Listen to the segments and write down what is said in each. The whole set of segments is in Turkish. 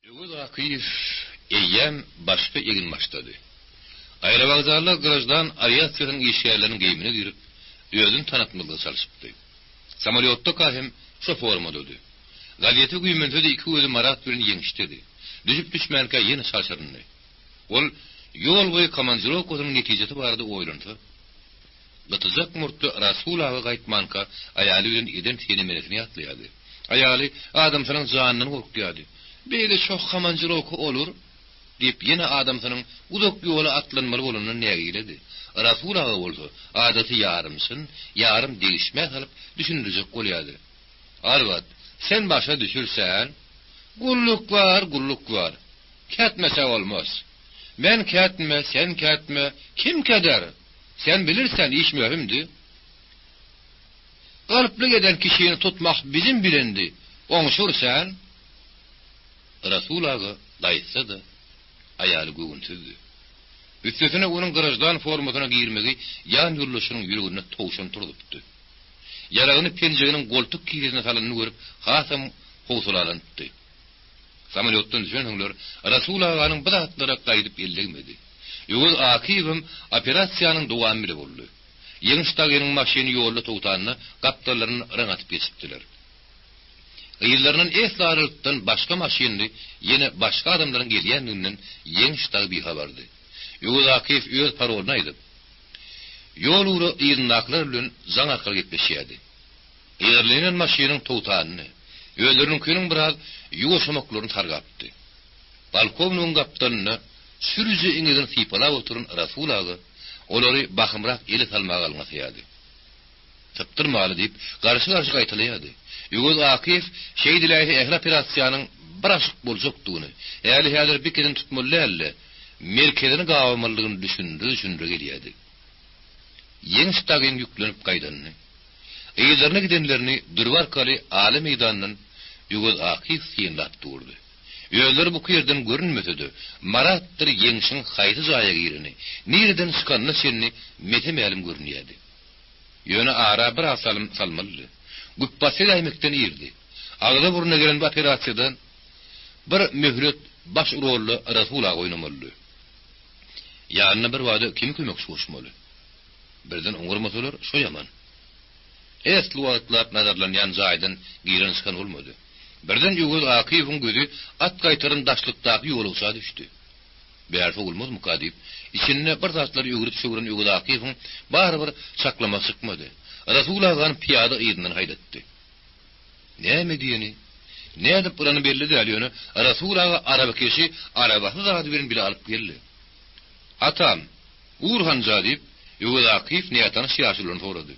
Ýögüz Akif eýýäm başga egin başlady. Aýrabagdarlar garajdan aviasiýanyň işgärlerini geýmine girip, özüni tanatmalyga çalışypdy. Samolyotda kahim şofer modody. Galyety güýmende iki özü marat bilen ýeňişdi. Düşüp düşmänkä ýene şaşyrdy. Ol ýol boýy komandirovkasynyň netijesi barada oýlandy. Gatazak murtly Rasul ağa gaýtmanka aýaly bilen eden senemeresini ýatlaýady. Aýaly adamsynyň janyny gorkýady. Beýle şoň komandirovka olur diýip ýene adamsynyň uzak ýola atlanmaly bolanyny nägiledi. Rasul ağa bolsa adaty ýarymsyn, ýarym degişmek alyp düşündirjek bolýady. Arwat, sen başa düşürsen, gulluk var. Ketmese olmaz. Men ketme, sen ketme, kim keder? Sen bilirsen iş mühimdi. Galyplyk eden kişiyi tutmak bizim bilendi. Oňşursan, Rasul ağa daýsady, aýaly göwüntüdi. Üstesine onun garajdan formasyna girmegi ýan ýurlaşynyň ýüregine towşan turdypdy. Ýaragyny penjeginiň goltuk kiýesine salanyny görüp, hasam howsulalandy. Samolyotdan düşenler Rasul aganyň bir atlara gaýdyp ellegmedi. Ýögüz Akifim operasiýanyň dowamy boldy. Ýeňişdägiň maşyny ýolda tutanyny gapdarlaryny raňatyp geçipdiler. Ýyllarynyň eslarylykdan başga maşyny ýene başga adamlaryň gelýänliginden ýeňişdägi bir habardy. Ýögüz Akif öz paroluna aýdyp, ýol ury ýygnaklar bilen zaň arkaly gitmeşýärdi. Ýerlenen maşynyň tutanyny, öýleriniň köniň biraz ýuwaşmaklaryny targapdy. Balkownyň gapdanyny sürüji iňiden sypalap oturan Rasul ağa olary bakymrak ele salmaga alňasyady. Taptyrmaly diýip garşy-garşy gaýtylýady. Ýögüz Akif şeýdilähi ehli operasiýanyň bir aşyk boljakdygyny, äli häzir bir keden tutmaly merkezini gawamalygyny düşündürä gelýärdi. Ýeňişdägiň ýüklenip gaýdanyny, eýlerini gidenlerini Dürwarkaly aly meýdanynyň Ýögüz Akif ýeňlap durdy. Öýler bu ýerden görünmesedi. Maratdyr ýeňişiň haýsy jaýa girini, nereden çykanyny senni metemälim görünýärdi. Ýöne ara bir asalym salmaly. Güppasy daýmekden ýerdi. Agda buruna gelen bu operasiýadan bir möhlet baş rolly Rasul ağa oýnamaly. Ýanyna bir wada kim kömekçi bolmaly? Birden oňurmasalar şo ýaman. Esli wagtlap nazarlanýan jaýdan giren çykan bolmady. Birden Ýögüz Akifiň gözi at gaýtaryn daşlykdaky ýolga düşdi. Bäri bolmaz mukadip, içine bir zatlar ýögrüp şöwren Ýögüz Akifiň barbyr çaklama çykmady. Rasul agany piýada ýerinden haýdatdy. Näme diýeni? Näde burany belli däliýony? Rasul ağa araba keşi arabasy zady bilen bile alyp geldi. Atam, Urhanja diýip Ýögüz Akif näýatany şiýaşylyny sorady.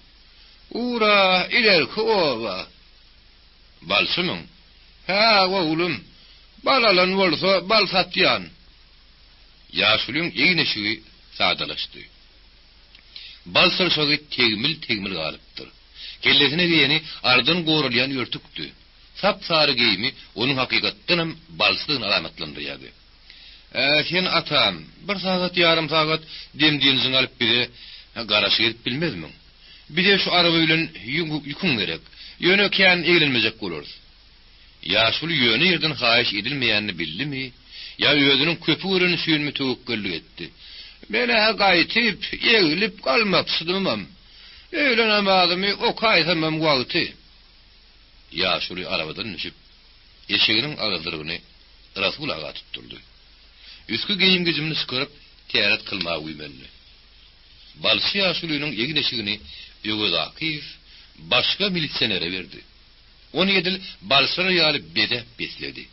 Ura, ilerki owa. Balsymyň? Ha, oğlum, balalan bolsa bal satýan. Ýaşulyň eýneşigi sadalaşdy. Bal sarşagy tegmil galypdyr. Kellesine giýeni ardan gorulýan ýörtükdi. Sap-sary geymi onuň hakykatdan balsygyny alamatlandyrýardy. Sen atam, bir sagat ýarym sagat demdiňiň alyp biri garaşy edip bilmezmiň. Bide şu araba bilen ýükün gerek. Ýöne kän eýlenmejek bolar. Ýaşuly ýöne ýerden haýyş edilmeýänini bildimi? Ya özüniň köpü göreni süýünmi töwekkellik etdi. Mene gaýtyp, ýegilip galmapsydymam. Öýlenemädimi, o kaýtamam wagty. Ýaşuly arabadan düşüp, eşiginiň agzdyryny Rasul ağa tutturdy. Üskü geyim güjümni sykyryp, täret kılmagy güýmeli. Balsy ýaşulynyň ýegin eşigini Ýögüz Akif başga milisionere berdi. Onu edil balsyny ýaly bede besledi.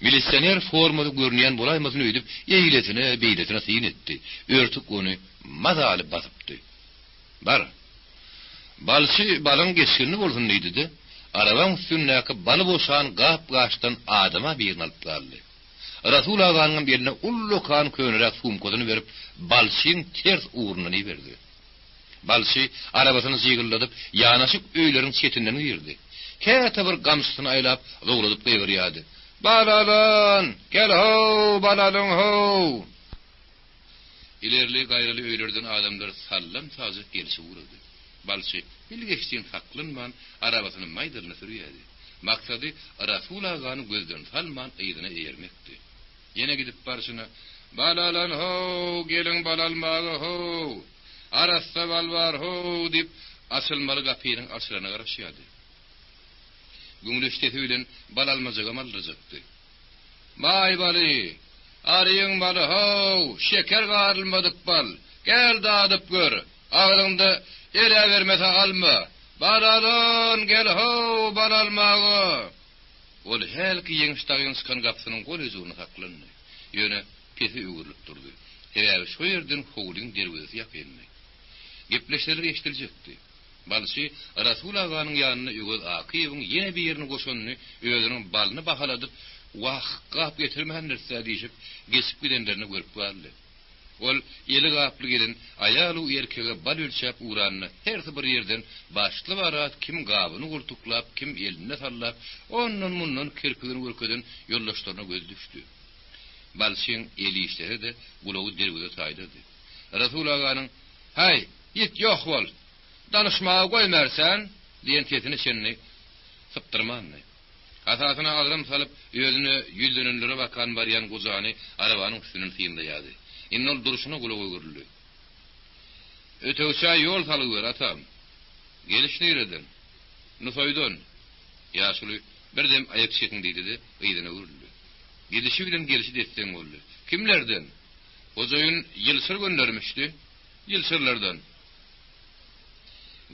Milisioner formada görünýän bolaýmasyn öýdüp, ýegiletine, beýletine syn etdi. Örtük onu mazaly basypdy. Bar. Balsy balyň geçkini bolsun diýdi. Arabaň üstündäki baly boşan gap-gaşdan adama birini alyp galdy. Rasul aganyň beline ullukan könürek sumkasyny berip, balsyň ters uğrunany berdi. Balsy arabasyny jygylladyp, ýanaşyk öýlerin çetinden girdi. Käte bir gamsyny aýlap, zowladyp beýgerýärdi. Balalan, gel ho, balalan ho. İlerli gaýraly öýlerden adamlar sallam tazyk gelişi urady. Balsy, bilgeçdiň haklynman arabasyny maýdalyna sürýärdi. Maksady Rasul agany gözden salman ýygyna eýermekdi. Yine gidip barşyna "Balalan ho, gelin balalmagy ho, arassa bal bar ho" dip açylmaly gapynyň açylaryna garaşýardy. Güňleşte bilen balalmajaga maldyjakdy. "May baly, arýyň baly ho, şeker garylmadyk bal, gel dadyp gör. Aglyňda ele bermese alma. Balalan gel ho, balalmagy." Ol helki ýeňişdagyň çykan gapsynyň gol özüni haklandy. Ýöne pesi öwürlüp durdy. Hebäri şu ýerden howlyň derwezi ýapylmy. Gepleşler eşdiljekdi. Balşy Rasul aganyň ýanyna ýögöz Akybyň ýene bir ýerini goşanyny özüniň balyny bahaladyp, "Wagt getirmändirse" diýip geçip gidenlerini görüp bardy. Ol ýeli gaply gelen aýaly erkege bal ölçäp uranyny her bir ýerden başly barat kim gabyny gurtuklap, kim eline sallap, ondan mundan kirpigini görkeden ýollaşlaryna göz düşdi. Balşyň eli işleri de gulawy derwede taýdady. Rasul aganyň "Hay, ýet ýok bol. Danışmaga goýmarsan" diýen tetini şenni syptyrmandy. Asasyna agyrym salyp ýözüne ýüldünenlere bakan baryan gozany arabanyň üstüne sýyndaýady. Innol duruşuna gulawy görüldi. "Ötöwçä ýol salywer atam. Gelişni ýerden. Nusoýdan." Ýaşuly birdem aýak çekin diýdi, ýygyna öwrüldi. Gidişi bilen gelişi desseň boldy. "Kimlerden?" "Gozaýyn ýylsyr göndermişdi." "Ýylsyrlardan."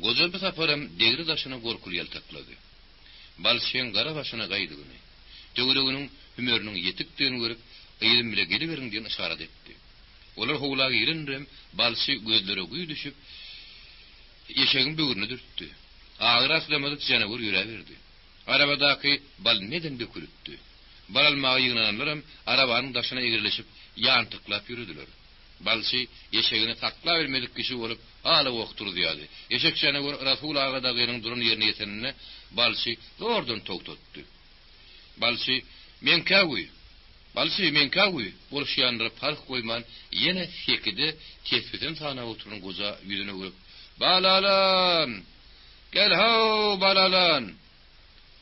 Goza bir saparam degri daşyna gorkul ýaltaklady. Balşyň gara başyna gaýdygyny, töwereginiň hümeriniň ýetikdigini görüp, "Eýlim bile geliberiň" diýen işaret etdi. Olar howlagy ýerinrem balşy gözleri güýü düşüp, ýeşegiň böwrüne dürtdi. Agyr aslamady janawar ýüreberdi. Arabadaky bal neden bökülipdi? Balalmagy ýygnanlaram arabanyň daşyna egirilişip ýantyklap ýürüdiler. Balşy ýeşegini takla bermedik kişi bolup ala wagturdy ýaly. Ýeşek janawar Rasul agadagynyň durun ýerine ýetenine balşy zordan togtatdy. Balşy "Men käwi. Balşy men käwi." Bolşýandyryp fark goýman ýene sekide tespiten sana oturan goza ýüzüne görüp "Balalan! Gel ho, balalan!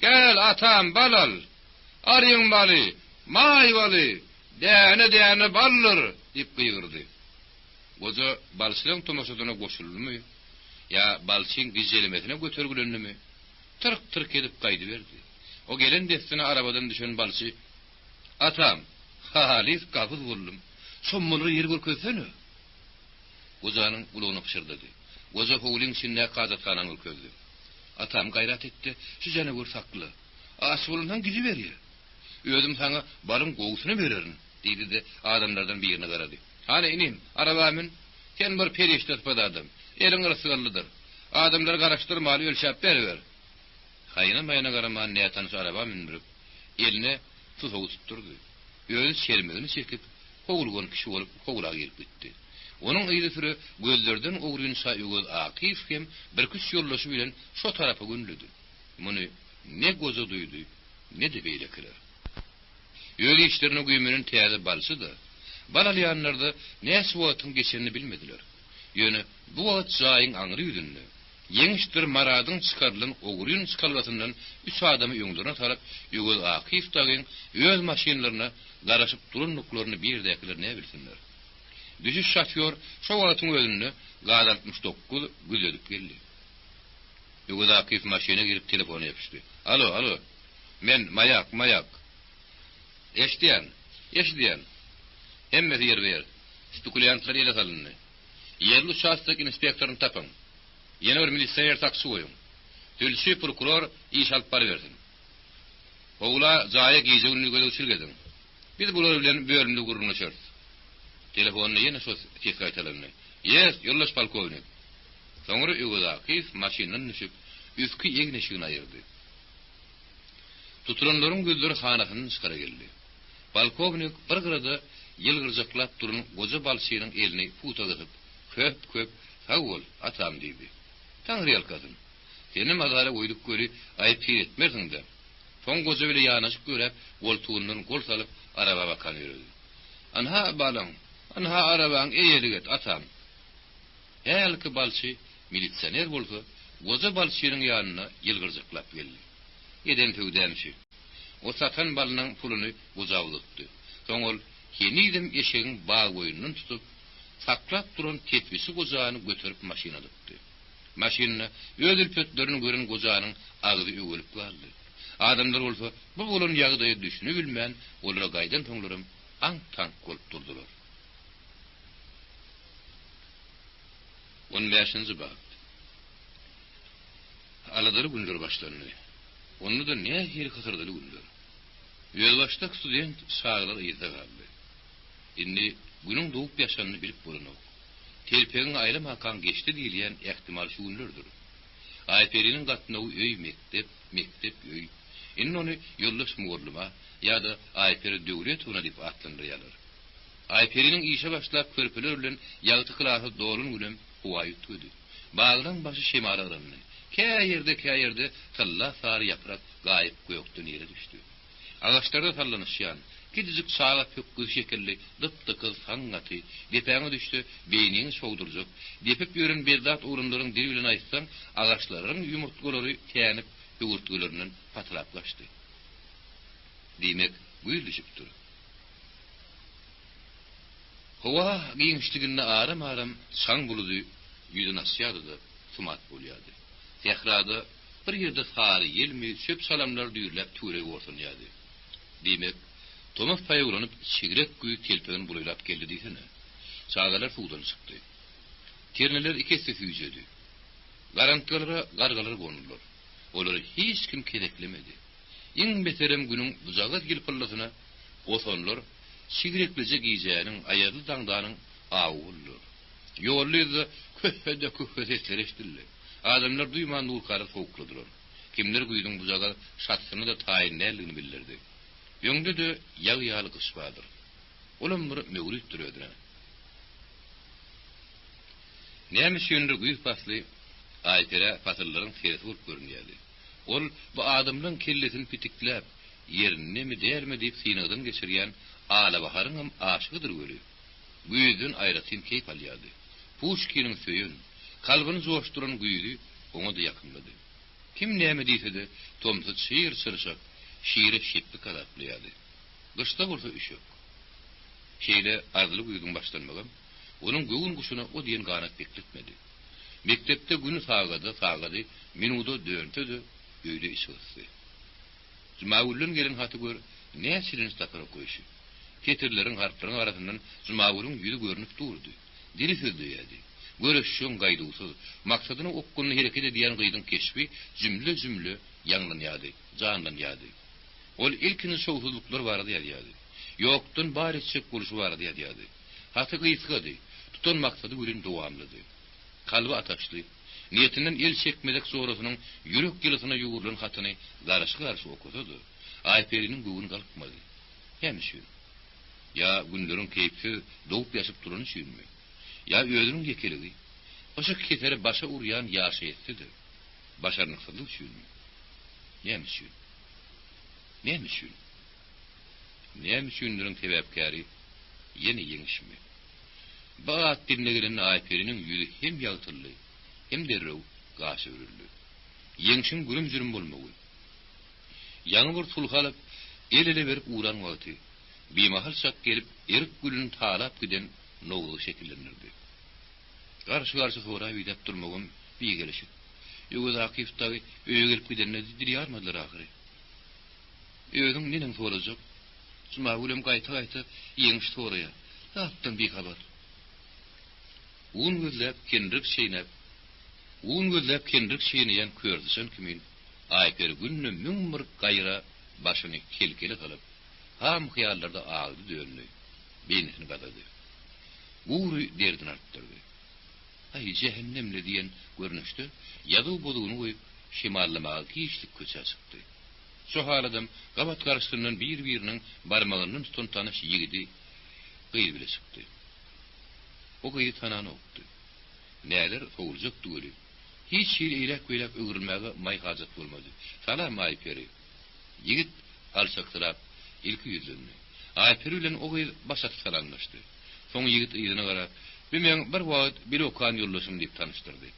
Gel atam balal! Arýyň baly, may baly, däne ballar" diýip gıýgyrdy. Goza balşyň tomaşadyna goşuldymy? Ya balşyň gijelemesine götergülendimi? Tırk edip gaýdy berdi. O gelen destine arabadan düşen balşy "Atam, halis gafyz boldum. Şommuly ýer görkezsene." Gozanyň gulagyny pişirdi. Goza howlyň içinde gazatkanaň görkezdi. "Atam gaýrat etdi, şu janawar sakly. Aşbulundan gidi berýär. Özüm sana barym goýusyny bererin" diýdi de adamlardan birine garady. "Hany inim, arabamyn, sen bir periştat adam. Eliň ýarsygalydyr. Adamlar garaşdyrmaly ölçäp berber." Haýyna maýyna garaman nätan araba mindirip, eline tutup tutturdy. Öz şermegini çekip, howulgan kişi bolup howlaga gelip gitdi. Onuň ýyly süre gözlerden ogrunsa ýögöz Akyf hem bir küs ýollaşy bilen şo tarapy gönlüdi. Muny ne goza duýdy, ne de beýlekiler. Ýöl işlerini güýmenin täze balşy da, balalyanlarda näse wagtyň geçenini bilmediler. Ýöne bu wagt jaýyň aňry ýüzünde ýeňişdir maradyň çykarlyň ogrun çykalgasyndan üç adamy ýöňlerine tarap ýögöz Akyf dagyň öz maşinlaryna garaşyp duran nuklaryny birdekiler ne bilsinler. Düşüş şoför şo wagtyň özünde gaz 69 güzedip geldi. Ýögöz Akyf maşina girip telefon ýapyşdy. Alo, men mayak. Eşdiýän. Hemme yer ber. Spekuliantlar ele salyndy. Yerli şahsdaky inspektoryny tapyň. Ýene bir milisiýer taksy goýun. Tölşi prokuror iş alyp bar bersin. Oğla jaýa gejegini gödüçürgedin. Biz bular bilen bölümde gurulmaşar. Telefonyny ýene şo ses gaýtalandy. "Yes, ýollaş polkovnik." Soňra ýögöz Akyf maşinany düşüp, üskü ýegneşigini aýyrdy. Tuturanlaryň gözleri hanasyny çykara geldi. Polkovnik bir gyrada ýylgyrjaklap duran goza balşynyň elini puta gysyp, "Köp, sag bol, atam" diýdi. "Taňry ýalkadyn. Seni mazara goýdyk göri aýyp etmersiň-de." Soň goza bile ýanaşyp görüp, goltuğundan gol salyp araba bakan ýürüdi. "Anha balam, anha arabaň eýeli get, atam." Helki balşy milisioner bolsa, goza balşynyň ýanyna ýylgyrjaklap geldi. eden töwdämşi. O satan balynyň puluny uzawlypdy. Soň ol henidim eşegiň baý boýundan tutup saklap duran tepbisi gozany götürüp maşina dykdy. Maşina ödül pötlerini gören gozanyň agyzy öwülüp galdy. Adamlar bolsa bu bolan ýagdaýy düşünüp bilmän olara gaýdan toňlarym aň-taň bolup durdular. 15-nji bab. Aladary günler başlandy. Onu da ne heri hatırdaly günler. Ýolbaşda student şaglar ýerде galdy. Indi günüň dowup ýaşanyny bilip bolanok. Telpegiň aýlym hakan geçdi diýilýän ähtimal şu günlerdir. Aýperiniň gatnawy öý mektep öý. Indi ony ýoldaş muğurluma ýa-da Aýperi döwlet ona diýip atlandyrýarlar. Aýperiniň işe başlap körpeler bilen ýagty kılasy dolun günem huwaý tutdy. Baglaň başı şemarlarynny. Käýerde talla sary ýaprak gaýyp goýokdan ýere düşdi. Ağaçlarda sallanışýan, kidizik sağa pökkü şekelli, dıptıkıl sangaty, depäňe düşdi, beýnini şowdurjak, depip ýören berdat urunlaryň diri bilen aýtsaň, ağaçlaryň ýumurtgalary känip, ýugurtgalarynyň patlap gaçdy. Diýmek, güýlüşipdir. Howa giňişliginde aram saň buludy ýüzüne asýardy, sumat bolýardy. Tehrada bir ýerde sary ýelmi, söp salamlar düýrläp türe gorsunýardy. Diýmek, Tomas paýuranyp sigrek güýü telpegini bulaýlap geldi diýsene. Çağalar suwdan çykdy. Terneler ikisi hüýjedi. Garantgalara gargalar gonullar. Olary hiç kim kereklemedi. Iň beterem günüň buzagat gilpyllasyna osonlar sigreklice giýjäniň aýarly daňdanyň awullar. Ýollyda köhde sesler eşdildi. Adamlar duýman nurkary sowukladylar. Kimler güýdüň buzagat şatsyny da taýinlerligini bildirdi. Ýöňde de ýagy gysbadyr. Olam bir mewlütdir ödüne. Näme şeýle güýp basly Aýpere patyllaryň serisi bolup görünýärdi. Ol bu adamlaryň kellesini pitikläp, ýerini mi dermi diýip synagdan geçirýän Alabaharyň hem aşygydyr göli. Güýdün aýratyn keýp alýardy. Pushkiniň söýün, kalbyny joşduran güýdi oňa da ýakynlady. Kim näme diýse-de, tomsy şiir çyrşak, şiire şetli karaplaýardy. Gışta bolsa iş ýok. Şeýle ardyly güýdüň başlanmagam, onuň göwün guşuna o diýen ganat bekletmedi. Mektepde günü sagady, minuda döntedi, öýde iş bolsy. Jumagullun gelen haty gör, näçilin tapara goýşy. Ketirlerin harplaryň arasyndan Jumagullun ýüzi görünip durdy. Diri söýdüýärdi. Görüşşüň gaýdusy, maksadyny okkuny hereket edýän gyýdyň keşbi jümle ýanglanýardy, janlanýardy. Ol ilkini şowsuzluklar barady ýadyady. Ýokdun bari çek boluş barady ýadyady. Haty gysgady, tutan maksady bilen dowamlady. Kalby ataşly, niýetinden el çekmedek sorasynyň ýürek gilisine ýugurulan hatyny garşy okudy. Aýperiniň göwün galpmady. Hem şu. Ya günleriň keýpsi dowup ýaşyp duran şüýünmi? Ya öýdüň gekeligi. Oşa ketere başa urýan ýaşy etdidir. Başarnyksyzlyk şüýünmi? Hem şu. Näme şüýünleriň sebäpkäri ýene ýeňişmi? Baat dinlegelen Aýperiniň ýüzi hem ýagtyrly, hem derrew gaşy örildi. Ýeňişiň gürüm jürüm bolmagy. Ýaňy bir sulhalyp, ele berip uran wagty, bimahal şak gelip erik gülüni talap giden nowly şekillendirdi. Garşy sora ýedip durmagym bir gelişip. Ýöňe Akiftagy öýe gelip gidenler dirýarmadylar ahyry. Öýüň ninem sorajak? Şuma ulem gaýta ýeňiş soraya. Tapdan bir habar. Un gözläp kendik şeýneýän kördüsen kimin Aýper günne müňmir gaýra başyny kelkeli kalıp ham hyýallarda ağdy döndü. Beýnini gadady. Ury derdini artdyrdy. Ay cehennemle diýen görnüşdi. Ýady bolugyny goýup şemallamaga kiýişlik köçe çykdy. Şu haladam gabat garşyndan bir-biriniň barmagynyň tutan tanyş ýigidi gyýy bile çykdy. O gyýy tanany okdy. Näler sowurjak döwri. Hiç ýerek beýlek öwürmäge may hajat bolmady. Salam Aýperi. Ýigit alçaktyrap ilki ýüzünü. Aýperi bilen o gyýy başa salamlaşdy. Soň ýigit ýygyna garap, "Bimen bir wagt bir okan ýollaşym" diýip tanışdyrdy.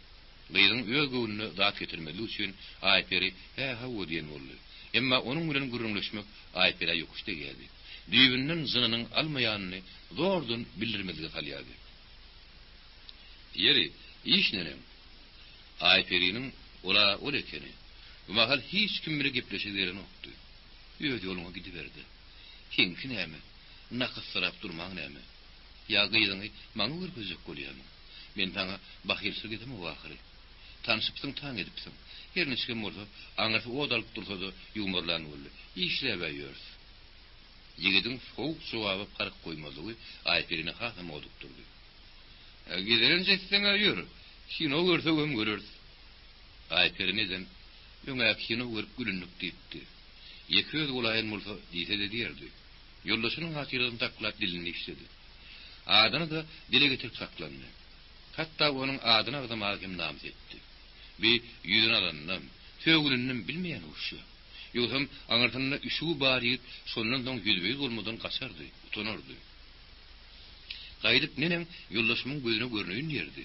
Gyýyň öz göwnüne zat getirmeli üçin Aýperi "Ha diýen boldy. Emma onun bilen gürrüňleşmek Aypere ýokuşda geldi. Düýbünden zynanyň almaýanyny zordun bildirmezge salýady. Yeri iş nerem? Ayperiň ola ekeni. Bu mahal hiç kim bile gepleşe deren okdy. Öýde ýoluňa gidiberdi. Hinki näme? Nakysyrap durmaň näme? Ya gyýdyňy maňa bir gözek bolýarmy? Men taňa bahylsyk edem wagty. Tanışypsyň taň edipsiň. Her neçe bolsa, aňa odalyp dursa da ýumurlan boldy. İşlebeýür. Ýigidin soğuk jogaby garyk goýmalygy Ayperini hasam odup durdy. Giderin jetseňe ýür. Kino görse hem görür. Ayperini öňe kino görüp gülünlik diýipdi. Ýeköz golaýan bolsa diýse de diýerdi. Ýoldaşynyň hatyryny taklap dilini işledi. Adyny da dile getirip saklandy. Hatta onun adyna da mahkem namaz etdi. Bir ýüzüne alandan, sögülünden bilmeýän uşu. Ýögem aňartynda üşü bary, şondan soň ýüzbeýiz bolmadan gaçardy, utanardy. Gaýdyp nenem ýoldaşymyň gözüne görnüýün ýerdi.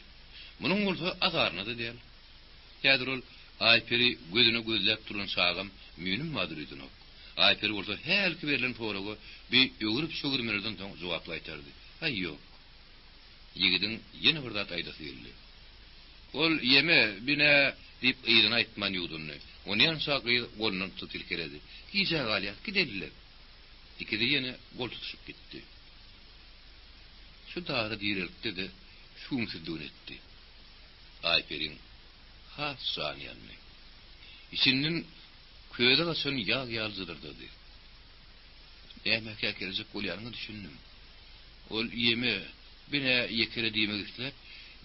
Munyň bolsa agarna da diýer. Ýa-da ol Ayperi gözüne gözläp duran sagam münim madrydyň. Ayperi bolsa helki berilen toraga bir öňürüp şögürmelerden soň jogap aýtardy. Hay ýok. Ýigidin ýene bir zat aýdasy geldi. Ol ýeme bine diýip ýygyny aýtman ýugdunny. Onyan saky golundan tutyl keredi. Giýje galýar, gidediler. Ikide ýene gol tutuşyp gitdi. Şu dara diýerlikde de şuňsuzlyk etdi. Ayperin has sanýanny. İçinden köýde gaçan ýag ýalzydyrdy. Ämäke kerejek bolýaryny düşündim. Ol ýeme bine ýekere diýmek isläp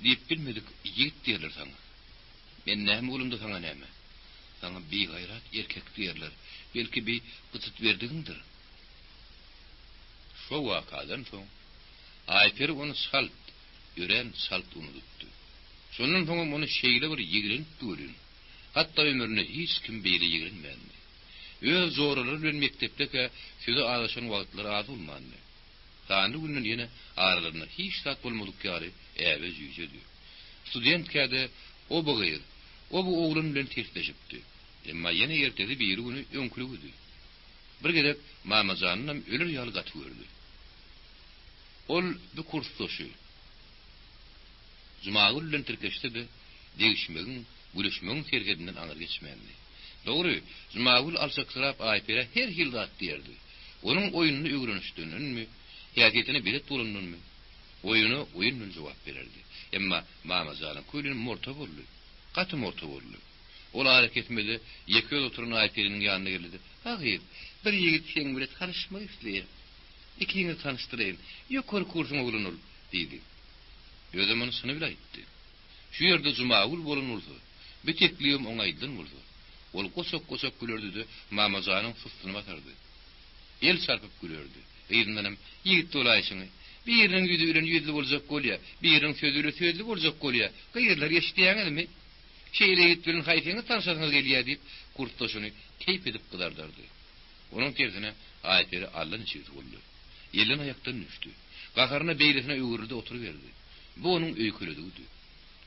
diýip bilmedik ýigit diýerler saňa. Men näme bolumdy saňa näme? Saňa bir gaýrat erkek diýerler. Belki bir pytyt berdiňdir. Şo wakadan soň Ayper onu salt, ören salt unutdy. Şondan soň onu şeýle bir ýigrin görün. Hatda ömrüne hiç kim beýle ýigrinmädi. Öz zoralar bilen mektepdeki şöyle ağlaşan wagtlar az bolmady. Tanrı günün yine aralarında hiç tat bolmadyk ýary äwez ýüzedi. Student käde o bagyr, o bu oğlun bilen tertleşipdi. Emma yine ertesi bir günü öňkülügüdi. Bir gedep Mamazanyň öler ýaly gaty gördü. Ol bir kursdoşy. Zumagul bilen terkeşdi de degişmegiň, güleşmegiň sergedinden aňyr geçmändi. Dogry, Zumagul alçaksyrap Aypere her ýyl gat diýerdi. Onun oýunyny öwrenişdinmi? Ýa-da bilet bolundymy? Oýuny oýun bilen jogap bererdi. Emma Mamazanyň köýlüni morta boldy. Gaty morta boldy. Ol hareketmeli ýeköz oturan Ayperiniň ýanyna geldi. "Hagyr, bir ýigit sen bilen tanışmak isleýär. Ikiňi tanışdyrayım. Ýokary kursyňa bolunul" diýdi. Özüm onu şunu bile aýtdy. Şu ýerde Zumagul bolunuldy. Bir tekliğim oňaýdyn boldy. Ol koşok gülerdi de Mamazanyň sustuny batardy. El sarpyp gülerdi. Ýygyndym ýigit dolaýşyny. Bir ýeriň ýüzi bilen ýüzli boljak bolýa, bir ýeriň sözü bilen sözli boljak bolýa. Gaýerler ýeşdiýäňizmi? Şeýle ýigit bilen haýsyňyz tanışasyňyz gelýär diýip kurtdoşuny teýp edip gydardardy. Onuň tersine Ayperi Allah'ın çiğdi boldy. Ýelin aýakdan düşdi. Gaharyna beýlesine öwürdi oturuverdi. Bu onuň öýkülüdigi.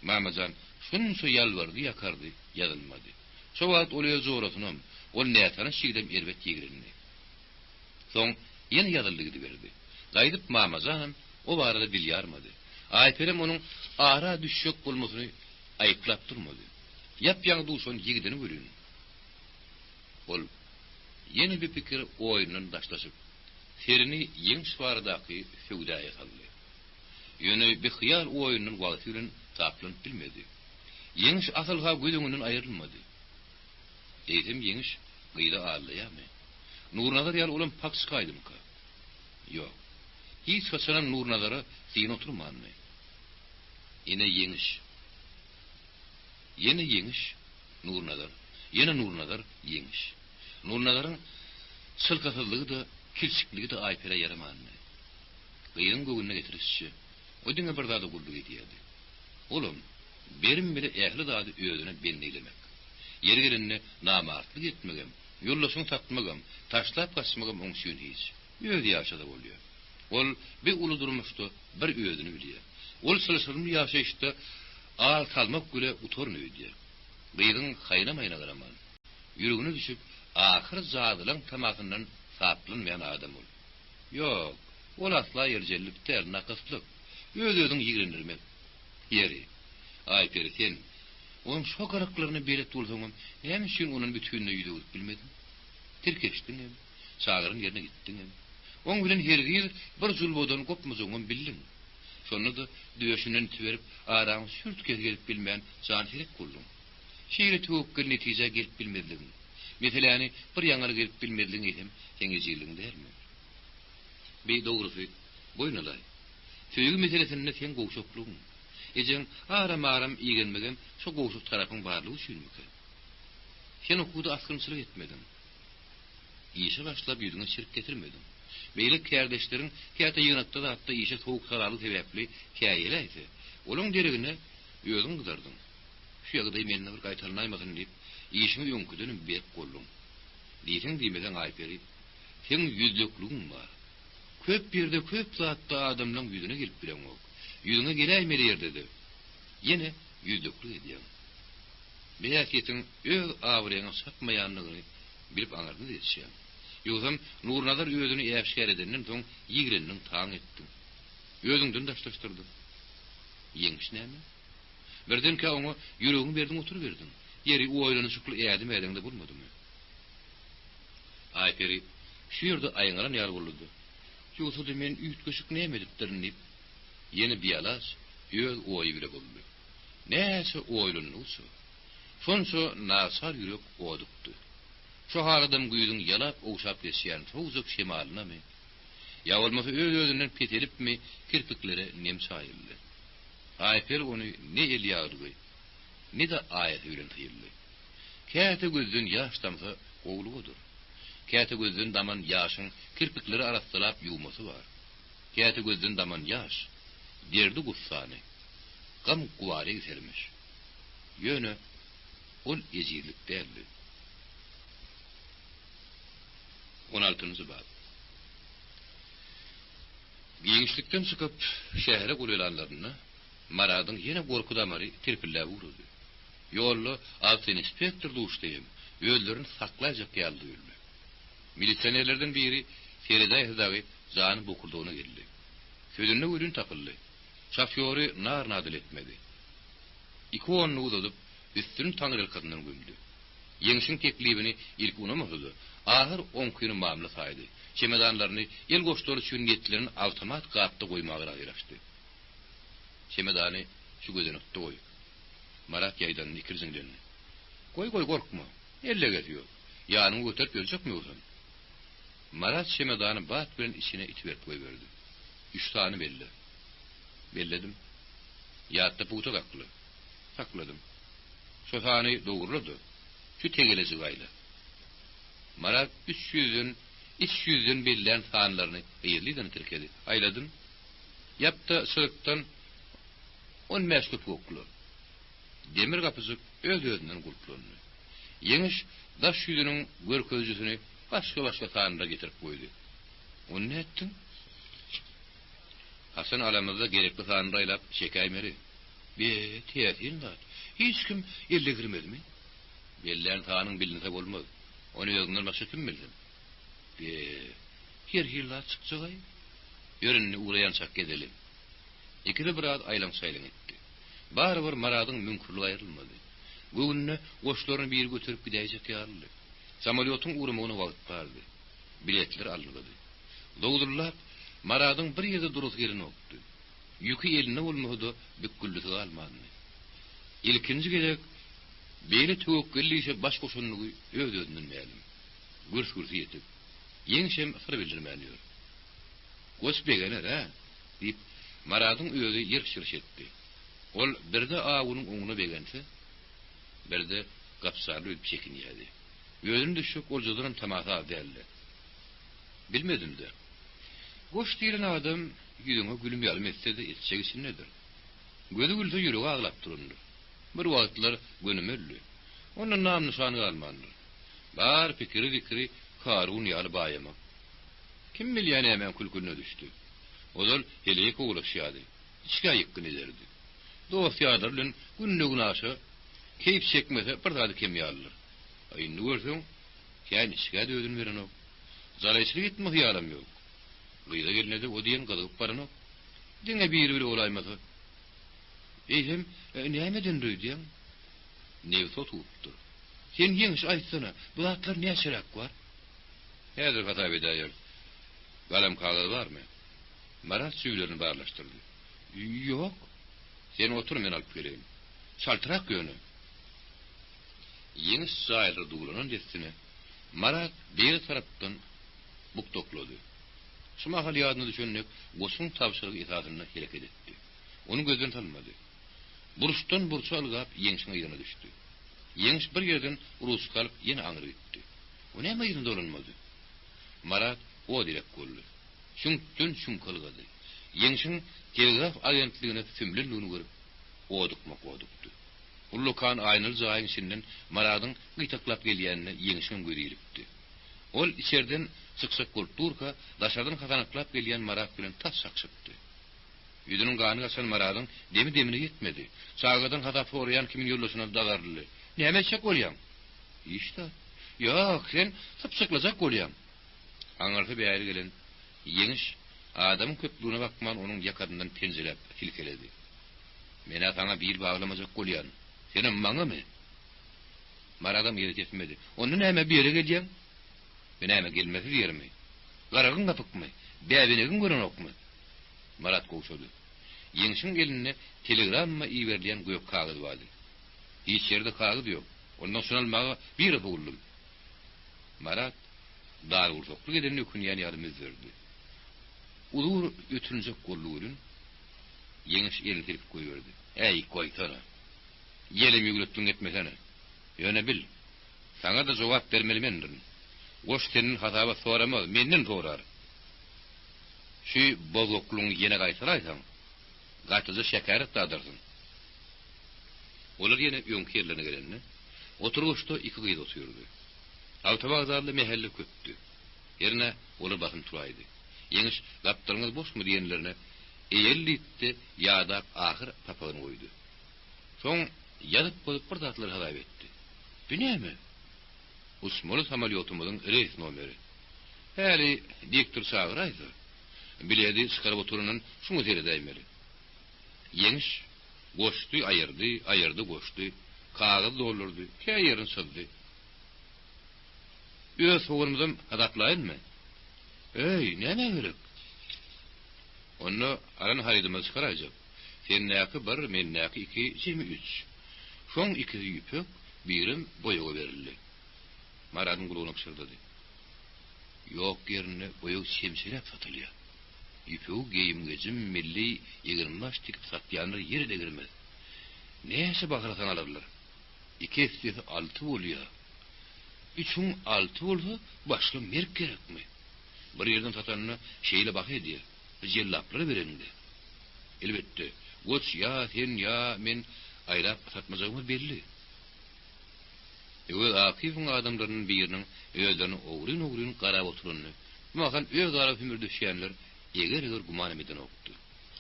Mamazan şunça ýalbardy, ýakardy, ýazylmady. Şo wagt olýa zorasynam, ol näçe şigdem erbet ýigirindi. Soň ýene ýazyldygy berdi. Gaýdyp Mamazan o barada bilýärmedi. Ayperim onuň ara düşýek bolmasyny aýplap durmady. Ýap-ýaňy duşan ýigidini görün. Ol ýene bir pikir oýunyň daşlaşyp, serini ýeň şwardaky söwdaýa saldy. Ýöne bir hyýal oýunyň wagty bilen taplanyp bilmedi. Ýeňiş asylga gözüňinden aýrylmady. Eýdim ýeňiş gyýda alýarmy? Nurnazar ýaly ulan pak çykaýdymka? Ýok. Hiç haçan Nurnazara syn oturmanmy? Ýene ýeňiş Nurnazar. Ýene Nurnazar ýeňiş. Nurnazaryň çylkasyzlygy da kilçikligi de Aypere ýaramanmy? Gyýyň göwüne getirişçi. O diňe bir zady gurdy diýdi. Oğlum, berim bile ähli zady özüne bendeylemek. Ýergelenine namartlyk etmegem, ýollaşyň tatmagam, taşlap gaçmagam oň şüň hiç. Öz ýaşada bolýar. Ol bir uly durmuşdy, bir özüni bilýär. Ol sylşyny ýaşaýşda al kalmak güle utorny öýdýär. Gyýyň haýnamayna garaman. Ýüregine düşüp ahir zadylaň tamasyndan saplanmayan adam ol. Yok, ol asla yerjellik der nakyslyk. Öz-özüň ýigrendirmek. Yeri. Aýperi sen onun şo garaklaryny belet bolsaňam, hem şün onun bütününe ýüzüp bilmedin. Tirkeşdiň hem, çagyryň ýerine gitdiň hem. Oň bilen hergir bir zulbodan gopmazyňam bildin. Şonu da düýeşinden tüberip, araň sürtke gelip bilmeýän jan herek boldum. Şeýle töwekkel netije gelip bilmedin. Meseleni bir ýaňaly gelip bilmedin edem, teňejiliň dermi? Bir dogrusy boýnalay. Söýgü meselesinde sen gowşoklugyň. Ejen aram iýgenmegen şo gowşuk tarapyň barlygy üçinmi? Sen okudy askynçylyk etmedin. İşe başlap ýüzüňe şirk getirmedin. Beýle kärdeşleriň käte ýynakda da hatda işe sowuk saraly sebäpli käýeleydi. Olaň deregine ýözüň gyzardyň. Şu ýagdaý meni bir gaýtarnaýmasyn diýip, işimi ýönküden berip gollum. Diýsen diýmeden aýperi, sen ýüzlükligiň bar. Köp ýerde köp zatda adamlaryň ýüzüne gelip bilen ok. Ýüzüne gelýmeli ýerde. Ýene ýüzlükli edýär. Beýäketiň öz awryňa satmaýanlygyny bilip aňardy diýişýär. Ýogam Nurnazar özüni ýaşgär edenden soň ýigreniniň taň etdi. Özüňden daşlaşdyrdy. Ýeňiş näme? Birden ki oňa ýüregiň berdiň otur berdiň. Ýeri oýlanyşykly ädim ädende bolmadymy? Aýperi şu ýerde aýňaran ýar boldy. Ýogsa men üýtgeşik näme edipdirin diýip ýene biýalas öz oýy bile boldy. Näçe oýlanýarsy? Şonça nasar ýürek odupdy. Şu haradym güýdüň ýalap owşap geçýän sowzuk şemalyna mı? Ya bolmasa öz-özünden petelipmi kirpiklere nem saýyldy. Aýper ony ne el ýagdy, ne de aýat bilen tyýyldy. Käte gözden ýaş damsa gowlugydyr. Käte gözden daman ýaşyň kirpikleri arasylap ýuwmasy bar. Käte gözden daman ýaş derdi gussany. Gam guwary sermiş. Ýöne ol ejirlik derdi. 16-njy bab. Giňişlikden çykyp şähere gulylanlaryny Maradyň ýene gorku damary tirpilläp urdy. Ýolly alty inspektor duşdym, öýlerini saklajak ýaldy ýürdi. Milisionerlerden biri Ferida Hıdawy jany bokurdygyna geldi. Sözüne ürün takyldy. Şoföri nar nadil etmedi. İki onu uzadıp üstünün taňrylkynyň gömdi. Ýeňişiň teklibini ilk unamady. Ahir 10 güni mamla saydy. Çemedanlaryny el goşdory üçin getlerini awtomat gapda goýmagy aýraşdy. Çemedany şu gözüne tutdy goý. Marat ýaýdan nikirziňden. Goý gorkma. Elle getiyor. Ýanyň göterip ölçekmi bolsan? Marat çemedany bat bilen içine itibert goýberdi. 3 tane belli. Belledim. Ýatda puta gakly. Sakladım. Şu tane dogurlady. Şu tegelesi gaýla. Marat 300'ün bellilen sanlaryny eýerliden tirkedi. Aýladım. Yapta sırıktan 10 meşgul okulu. Demir kapısı öz-özünden gurtlandı. Ýeňiş daş ýüzüniň görkezjüsini başga sanlara getirip goýdy. Onu ne ettin? Hasan alamyzda gerekli sanlara aýlap şekäýmeri. Be, teýätin dat. Hiç kim elle girmedimi? Belleň tanyň bilinse bolmaz. Onu ýöňden başga kim bildi? Be, her ýylda çykjagay. Ýörünni uraýançak gedeli. İkide bir ad aýlan saýlan etdi. Barybir Maradyň mümkinligi aýrylmady. Göwnüne goşlaryny bir götürüp gidäjek ýarly. Samolýotyň uramagyna wagt bardy. Biletler alındy. Dogdurlar Maradyň bir ýerde durus gelini okdy. Ýüki eline bolmady, büküllüsi almady. İlkinji gerek beýle töwekkelliýe baş goşanlygy öz-özünden mälim. Gürs ýetip ýeňşem syr bildirmänýär. Goş begener ha diýip Maradyň öýüne ýerşir etdi. Ol birde agynyň oňuna begense, birde gapsarly öýüp çekinýärdi. Öýüň düşük oljadyran tamaka däldi. Bilmedim de. Goş diýilen adam ýüzüne gülüm ýalym etse de etçek için nedir? Gözü gülse ýüregi aglap durundy. Bir wagtlar gönüm öldi. Onun namny şany galmandy. Bar pikiri Karun ýaly baýama. Kim bilýän hemen kulkuluna düşdi. Ozal helek oglaşýady. Içkä ýykyn ederdi. Dostýarlar bilen günne günaşa keyip çekmese bir zady kim ýalyr. Aýyndy görsüň, Yani şikayet ödün veren o. Zalayçılık etme hıyalam yok. Gıyda geline de o diyen kadıgıp baran o. Dine bir olaymadı. Hem neyemeden rüydiyen? Nevt otuğuptu. Sen yeniş aytsana, bu atlar ne şerak var? Nedir hata bedayır? Kalem kağıdı var mı? Marat süylerini bağırlaştırdı. Yok. Sen otur, men alıp geleyim. Saltırak yönü. Yeniş zahirli duğulanan destine Marat bir taraftan buktokladı. Şumahal yadını düşünmek, Gosun tavşarık itaatına hareket etti. Onu gözden tanımadı. Buruştan burçu algap Yeniş'in ayrına düştü. Yeniş bir yerden urusu kalıp yine anırı gitti. O ne ayrında olanmadı? Marat o direk kollu. Şunktun şunkalıgadı. Yeniş'in telgraf agentliğine tümlülüğünü görüp oduktu. Ullukan aynır zayin içinden Marad'ın gıytaklap gelyenine Yeniş'in görüyülüptü. Ol içerden sıksak kulturka daşardan kazanaklap gelyen Marad bilen tas sakşıptı. Yüzünün kanı kaçan Marad'ın demini yetmedi. Sağgadan hadafı orayan kimin yollusuna dalarlı. Ne emeçek olyan? İşte. Yok, sen sıpsıklacak olyan. Anartı bir ayrı gelen Yeniş adamın köplüğüne bakman onun yakadından penzelep filkeledi. Mena sana bir bağlamacak olyan. Senin bana mı? Marad'ım yeri etmedi. Onun hemen bir yere geleceğim. Ben hemen gelmesi diyerimi. Karagın kapık mı? Beğenegin görün ok mu? Marat kovşadı. Yeniş'in eline telegram mı iyi verilen gök kağıdı vardı. Hiç yerde kağıdı yok. Ondan sonra almağa bir rapı buldum. Marat dar urtokluk eden ökünyen yardım verdi. Ulur ötünecek kolluğunun Yeniş elini telip koyuverdi. Ey koytana. Yelim yügülüttün etmesene. Yöne bil. Sana da cevap vermeli mendirin. Goş senin hataba soramaz. Menden sorar. Şu bozokluğunu yine kaysalaysan kaçıcı şekeret dadırsın. Olur yine önkü yerlerine gelenine oturuşta iki kıyıda otuyordu. Altı azarlı mehalle köptü. Yerine olur bakın turaydı. Yeniş kaptırınız boş mu diyenlerine eğerlitti yağda ahır papağını koydu. Son yadıp koyup bir tatlıları hadayip etti. Bu ne mi? Usmalı samolyotumuzun reis nomeri. Hali diktir sağıraydı. Biledi sıkarıp oturunun şunu teri değmeli. Yeniş koştu, ayırdı koştu. Kağıt doldurdu. Kaya yerin sıldı. Öz soğurumuzun hadaplayın mı? Ey, ne hırık? Onu aran haridimiz çıkaracak. Sen naki bir, men naki 2, 23. Şon 2 yüpük, birim boyağı verildi. Marad'ın kuluğunu kışırdadı. Yok yerine boyağı şemşirek satılıyor. Yüpüğü geyim gecim milli 25 tikip satyanlar yeri de girmez. Neyse bakarsan alırlar. 2 estiyesi 6 oluyor. 3'ün 6 olsa başka merk gerek mi? Bir yerden satanına şeyle bakıyor diye. Cellapları vereninde. Elbette. Goç ya sen ya men ayrap satmacağımız belli. Öz akifin adamlarının birinin özlerini oğrun qarab oturununu. Makan öz arap hümür düşenler eger guman emeden oktu.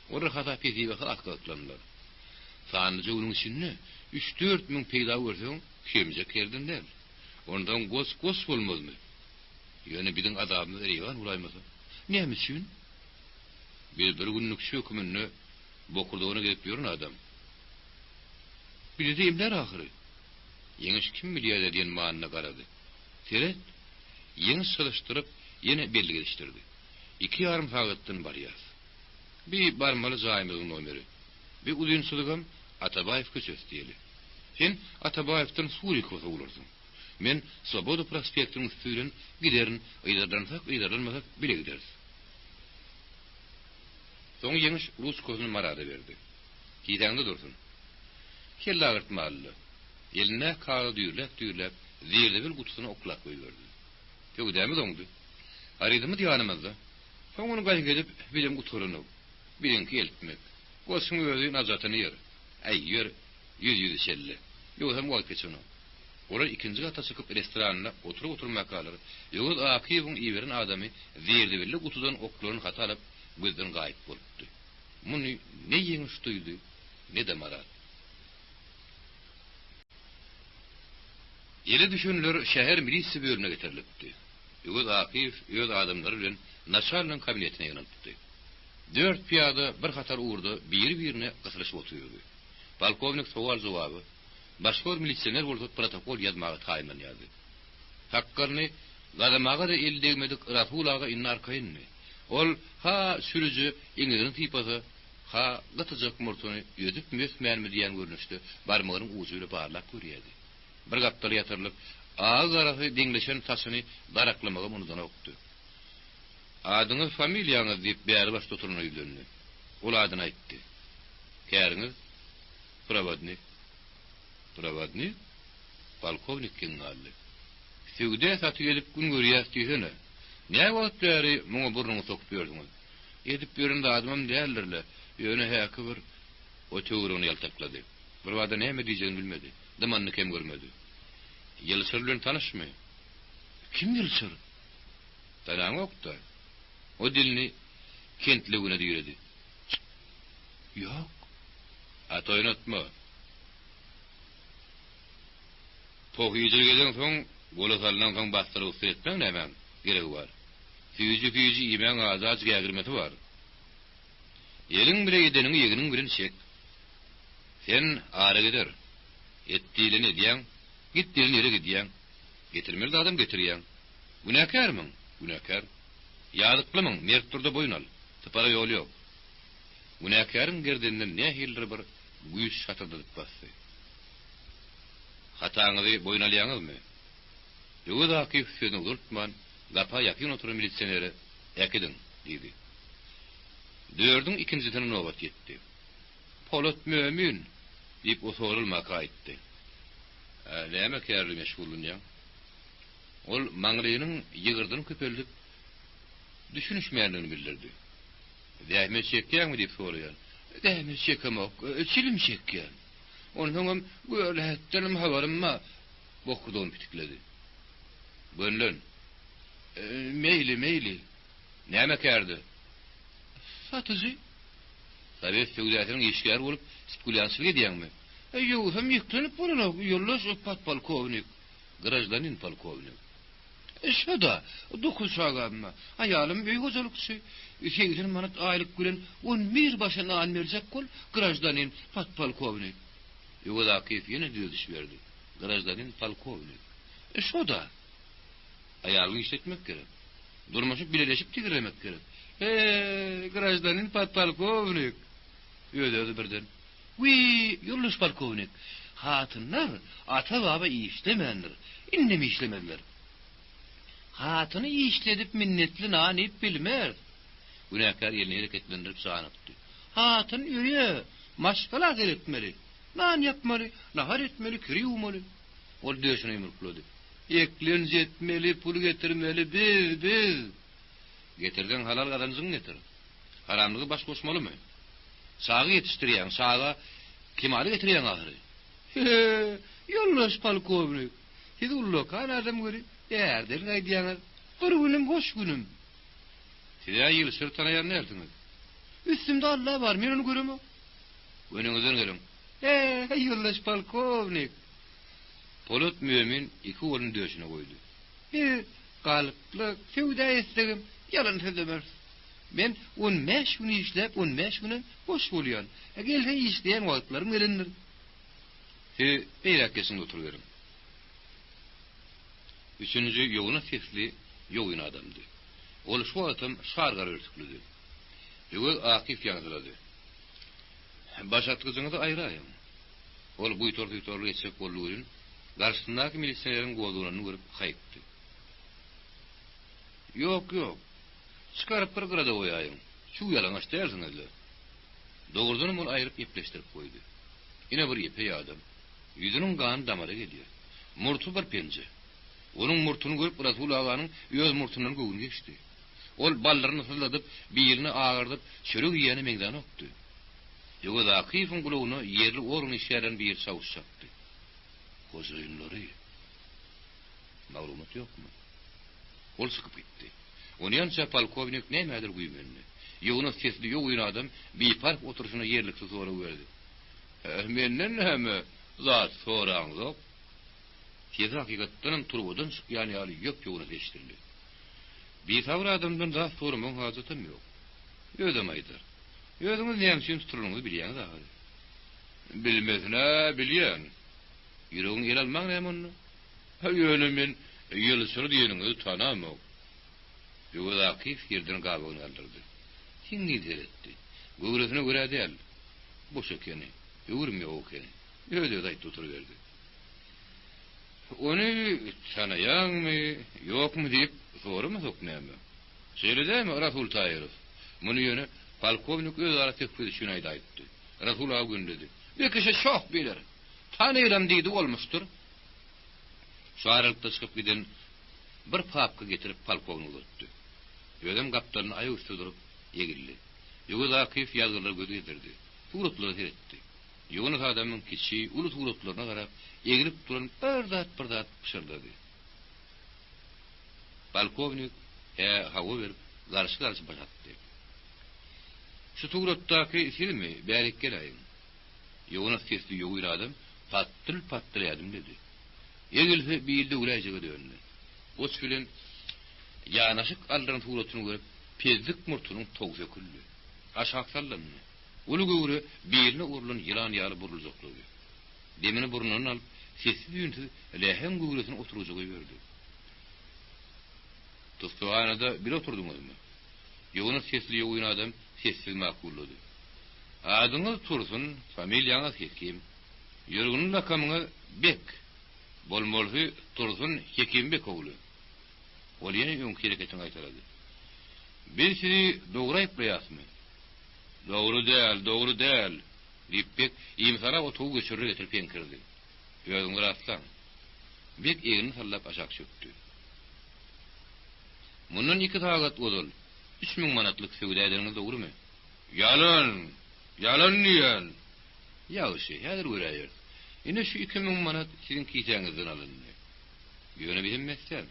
Orada hata peki bakal akıtlanlar. Sanıcı onun içinde 3-4 min peyda görsen kemce kerdinler. Ondan goç olmaz mı? Yani bizim adamımız erivan ulaymasa. Ne misin? Bir günlük şu hükümünü bokurduğunu gelip yorun adam. Bir de imler ahırı. Yeniş kim biliyor diyen mağanına karadı. Teret, yeniş çalıştırıp yine belli geliştirdi. 2 yarım fağıttın var yaz. Bir barmalı zahimizin nomeri. Bir udunsuzluğum Atabayev köçöz diyeli. Sen Atabayev'den Suri kosa olursun. Men Svoboda prospektinin üstüyle giderin, ıydarlanmasak bile gideriz. Son yeniş Rus kozunu Marad'a verdi. Kitağında dursun. Kelle ağırtmalı. Eline kağıdı düğürlep, zirde bir kutusuna oklak koyuverdi. Yok değil mi dondu? Arıydı mı diyanımızda? Son onu kaç gelip bilim kuturunu, bilinki eltmek. Kosun özü nazatını yer. Ay yer, yüz şelle. Yok hem koy peçunu. Orada ikinci kata çıkıp restoranına oturmak kalır. Yok akifin iverin adamı zirde belli kutudan oklarını hata alıp gözden gayip boluptu. Bunu ne yeniş duydu, ne de Marat. Ýeli düşünler şäher milisi bölüne getirilipdi. Ýöz Akif ýöz adamlary bilen naçalnyň kabinetine ýönelipdi. 4 piyada bir hatar uğurda bir-birine gysryşyp oturýardy. Polkovnik sowal jogaby başgor milisioner bolup protokol ýazmagy taýinlan ýazdy. Takkarny gadamaga da eldegmedik Rasulaga innar kayınmy. Ol ha sürücü iňiňi typasy ha gatyjak murtuny ýödüp mesmänmi diýen görnüşdi. Barmagynyň ujuly barlap görýärdi. Bir gapdaly ýatyrylyp ağarafy deňleşen taşyny daraklamaga mundan okdy. Adyňyz familiýaňyz diýip bäri baş tuturyny ýülendi. Ol adyny aýtdy. Käriňiz Provodnik. Provodnik? Polkovnik kingaldy. Sügde saty gelip gün görýär diýene. Näme wagtary muňa burnuňy sokup ýördiňiz? Edip ýörende adamam däldirle. Ýöne häki bir o töwrüni ýaltaklady. Bir wada näme diýjegini bilmedi. Damanny kem görmedi. Ýylçyr bilen tanışmy? Kim ýylçyr? Tanaň okda. O dilni kentligine diýredi. Ýok. Atoýnatma. Tohyjylygyň soň golasaldan soň bastyryp üstretmäň näme geregi bar? Füýji ýemäň azat gägirmeti bar. Ýeliň bile ýedeniň ýeginiň bilen çek. Sen ara gider. Etdiýleni diýen, gitdiýleni ýere gidýän. Getirmeli adam getirýän. Günäkärmiň? Günäkär. Ýalyklymyň? Merk turda boýun al. Typara ýol ýok. Günäkäriň gerdinden nähildir bir güýç şatadyp basdy. Hataňyzy boýun alýaňyzmy? Ýöňe Akif sözüni uzatman, gapa ýakyn oturan milisioneri ýakydyn diýdi. Dördüň ikinjisine nowbat ýetdi. Polat mömin diýip o sorulmaka aýtdy. Näme kärli meşgulunýa? Ol maňrynyň ýygyrdyny köpeldip düşünüşmärligini bildirdi. Dähme çekýärmi diýip soraýar. Dähme çekemek, çilim çekýär. Onuň göletdenim habarymma bokudum bitikledi. Gönlün. Meyli. Näme kärdi? Satyjy. Sovet söwdäsiniň işgär bolup spekulýasiýa edýärmi? Ýok, hem ýeklenip bolan ýollaş polkovnik, grajdanin polkovnik. Şoda, 9 şagamma. Aýalym beý gojalykçy. 8 manat aýlyk bilen 11 başyna an berjek bol, grajdanin polkovnik. Ýöňe Akif ýene düýdüş berdi. Grajdanin polkovnik. Şoda. Aýalyny işletmek gerek. Durmaşyp bileleşip tigremek gerek. Grajdanin polkovnik. Ýödedi birden. Ýoldaş polkovnik. Hatynlar ata baba işlemendir. Indemi işlemediler. Hatyny işledip minnetli nanyp bilmer. Günäkär ýerine hareketlendirip sanypdy. Hatyn ýöre, maşgala gerekmeli. Nan yapmaly, nahar etmeli, kiri ýuwmaly. Ol döşüne ýumurklady. Eklen jetmeli, pul getirmeli, biz. Getirden halal gazanjyň getir. Haramlygy baş goşmalymy? Sagy ýetişdirýän, saga kimali getirýän ahyry. Ýoldaş polkovnik. Hidullo kan adam göri. Ýerden gaýdýaňyz. Bir günüm hoş günüm. Size ýylçyr tanaýan näerdiňiz? Üstümde Allah bar, men onu göremem. Önüňizden gelin. Ýoldaş polkovnik. Polat mömin iki golun döşüne koydu. Galyply söwda etdim, yalan sözdemez. Men 15 gün işlep 15 güne boş bolýan. Gelse işleýän wagtlarym gelendir. Beýrak kesin oturuverim. Üçüncü ýoğuna sesli ýoğun adamdy. Ol şu adam şargar örtüklüdi. Ýöňe Akif ýagdylady. Başatgyzyňyzy aýraýyn. Ol buýtor-buýtorly etjek bolýan. Garşyndaky milisioneriň goldugyny görüp haýypdy. Ýok. Çıkarıp bir grada oýaýyn. Şu ýalaňaç dälsiňizler. Dogurdan ol aýryp ipleşdirip goýdy. Ine bir ýepe adam. Ýüzüniň gany damara gelýär. Murtu bir penje. Onuň murtuny görüp Rasul aganyň ýöz murtundan göwün geçdi. Ol ballaryny syzladyp, birini ağırdyp, çörek ýene meňdan okdy. Ýöňe Akifyň gulagyna ýerli orun işären bir sawus çapdy. Gozaýynlary. Maglumat ýokmy? Ol sykyp gitdi. Onyança polkovnik nämedir güýmenli. Ýoňuna sesli ýoğun adam bir park oturuşyna ýerlikse soraw berdi. Menden näme zat soraňyz? Tezi hakikatdan turbudan çıkyan ýaly ýok ýoguna seçdirdi. Bir tawr adamdan da sorumyň hazatym ýok. Özüm aýdyr. Özüňiz näme üçin tutulyňyzy bilýäňiz ahir. Bilmezne bilýän. Ýüregiň el almaň näme onu? Ýöne men ýylsyr diýeniňizi tanamam. Ýogdaki firden gabagyny aldyrdy. Tinni deretdi. Göwresine görä däl. Bu şekeni. Ýürme okeny. Öýle aýdyp oturuverdi. Onu tanıyanmı, yok mu deyip sorumu sokmayamı. Söyledi mi Rasul Tayyarov? Bunu yönü Palkovnik öz ara tepkidi şunayda ayıttı. Rasul ağa gün dedi. Bir kişi çok bilir. Tanıyıram deydi olmuştur. Şu aralıkta çıkıp giden bir papka getirip Palkovnik öttü. Ödem kaptanın ayı üstü durup yegilli. Yuguz Akif yazgılar gözü getirdi. Tuğrutları seyretti. Yunus adamın kiçi, ulu tuğrutlarına karab, egilip duran bir zat pışırdadı. Palkovnik hava verip, karşı başattı. Şu tuğruttaki filmi bärik gelayım. Yunus sesli yoğuyla adam, pattil yadım dedi. Egilse bir ilde uğrayacığı dönüldü. O filin yanaşık aldıran tuğrutunu görüp, pezlik murtunun toğu söküldü. Aşağı sallandı. Ulu göwre beline urulan yılan ýaly buruljaklygy. Demini burnundan alyp sessiz ýünti lehem göwresine oturujygy berdi. Tostoğanada bir oturduňyzmy? Ýoguna sesli ýoğun adam sessiz makullady. Adyňyz Tursun, familiýaňyz Hekim. Ýörgüniň lakamyňy Bek. Bolmolsy Tursun Hekimbek ogly. Ol ýene öňki hereketini aýtarady. Biz sizi dogry aýplaýasmy? Doğru değil. Dipbek imsara o tuğ geçirri getirip enkirdi. Gözün rastlan. Bek egini sallap aşak çöktü. Mundan 2 tagat odul. 3000 manatlık sevda ederiniz doğru mu? Yalan niyen? Yavşi, hadir göreyir. Yine şu 2000 manat sizin kiyeceğinizden alındı. Yöne bilinmezsen.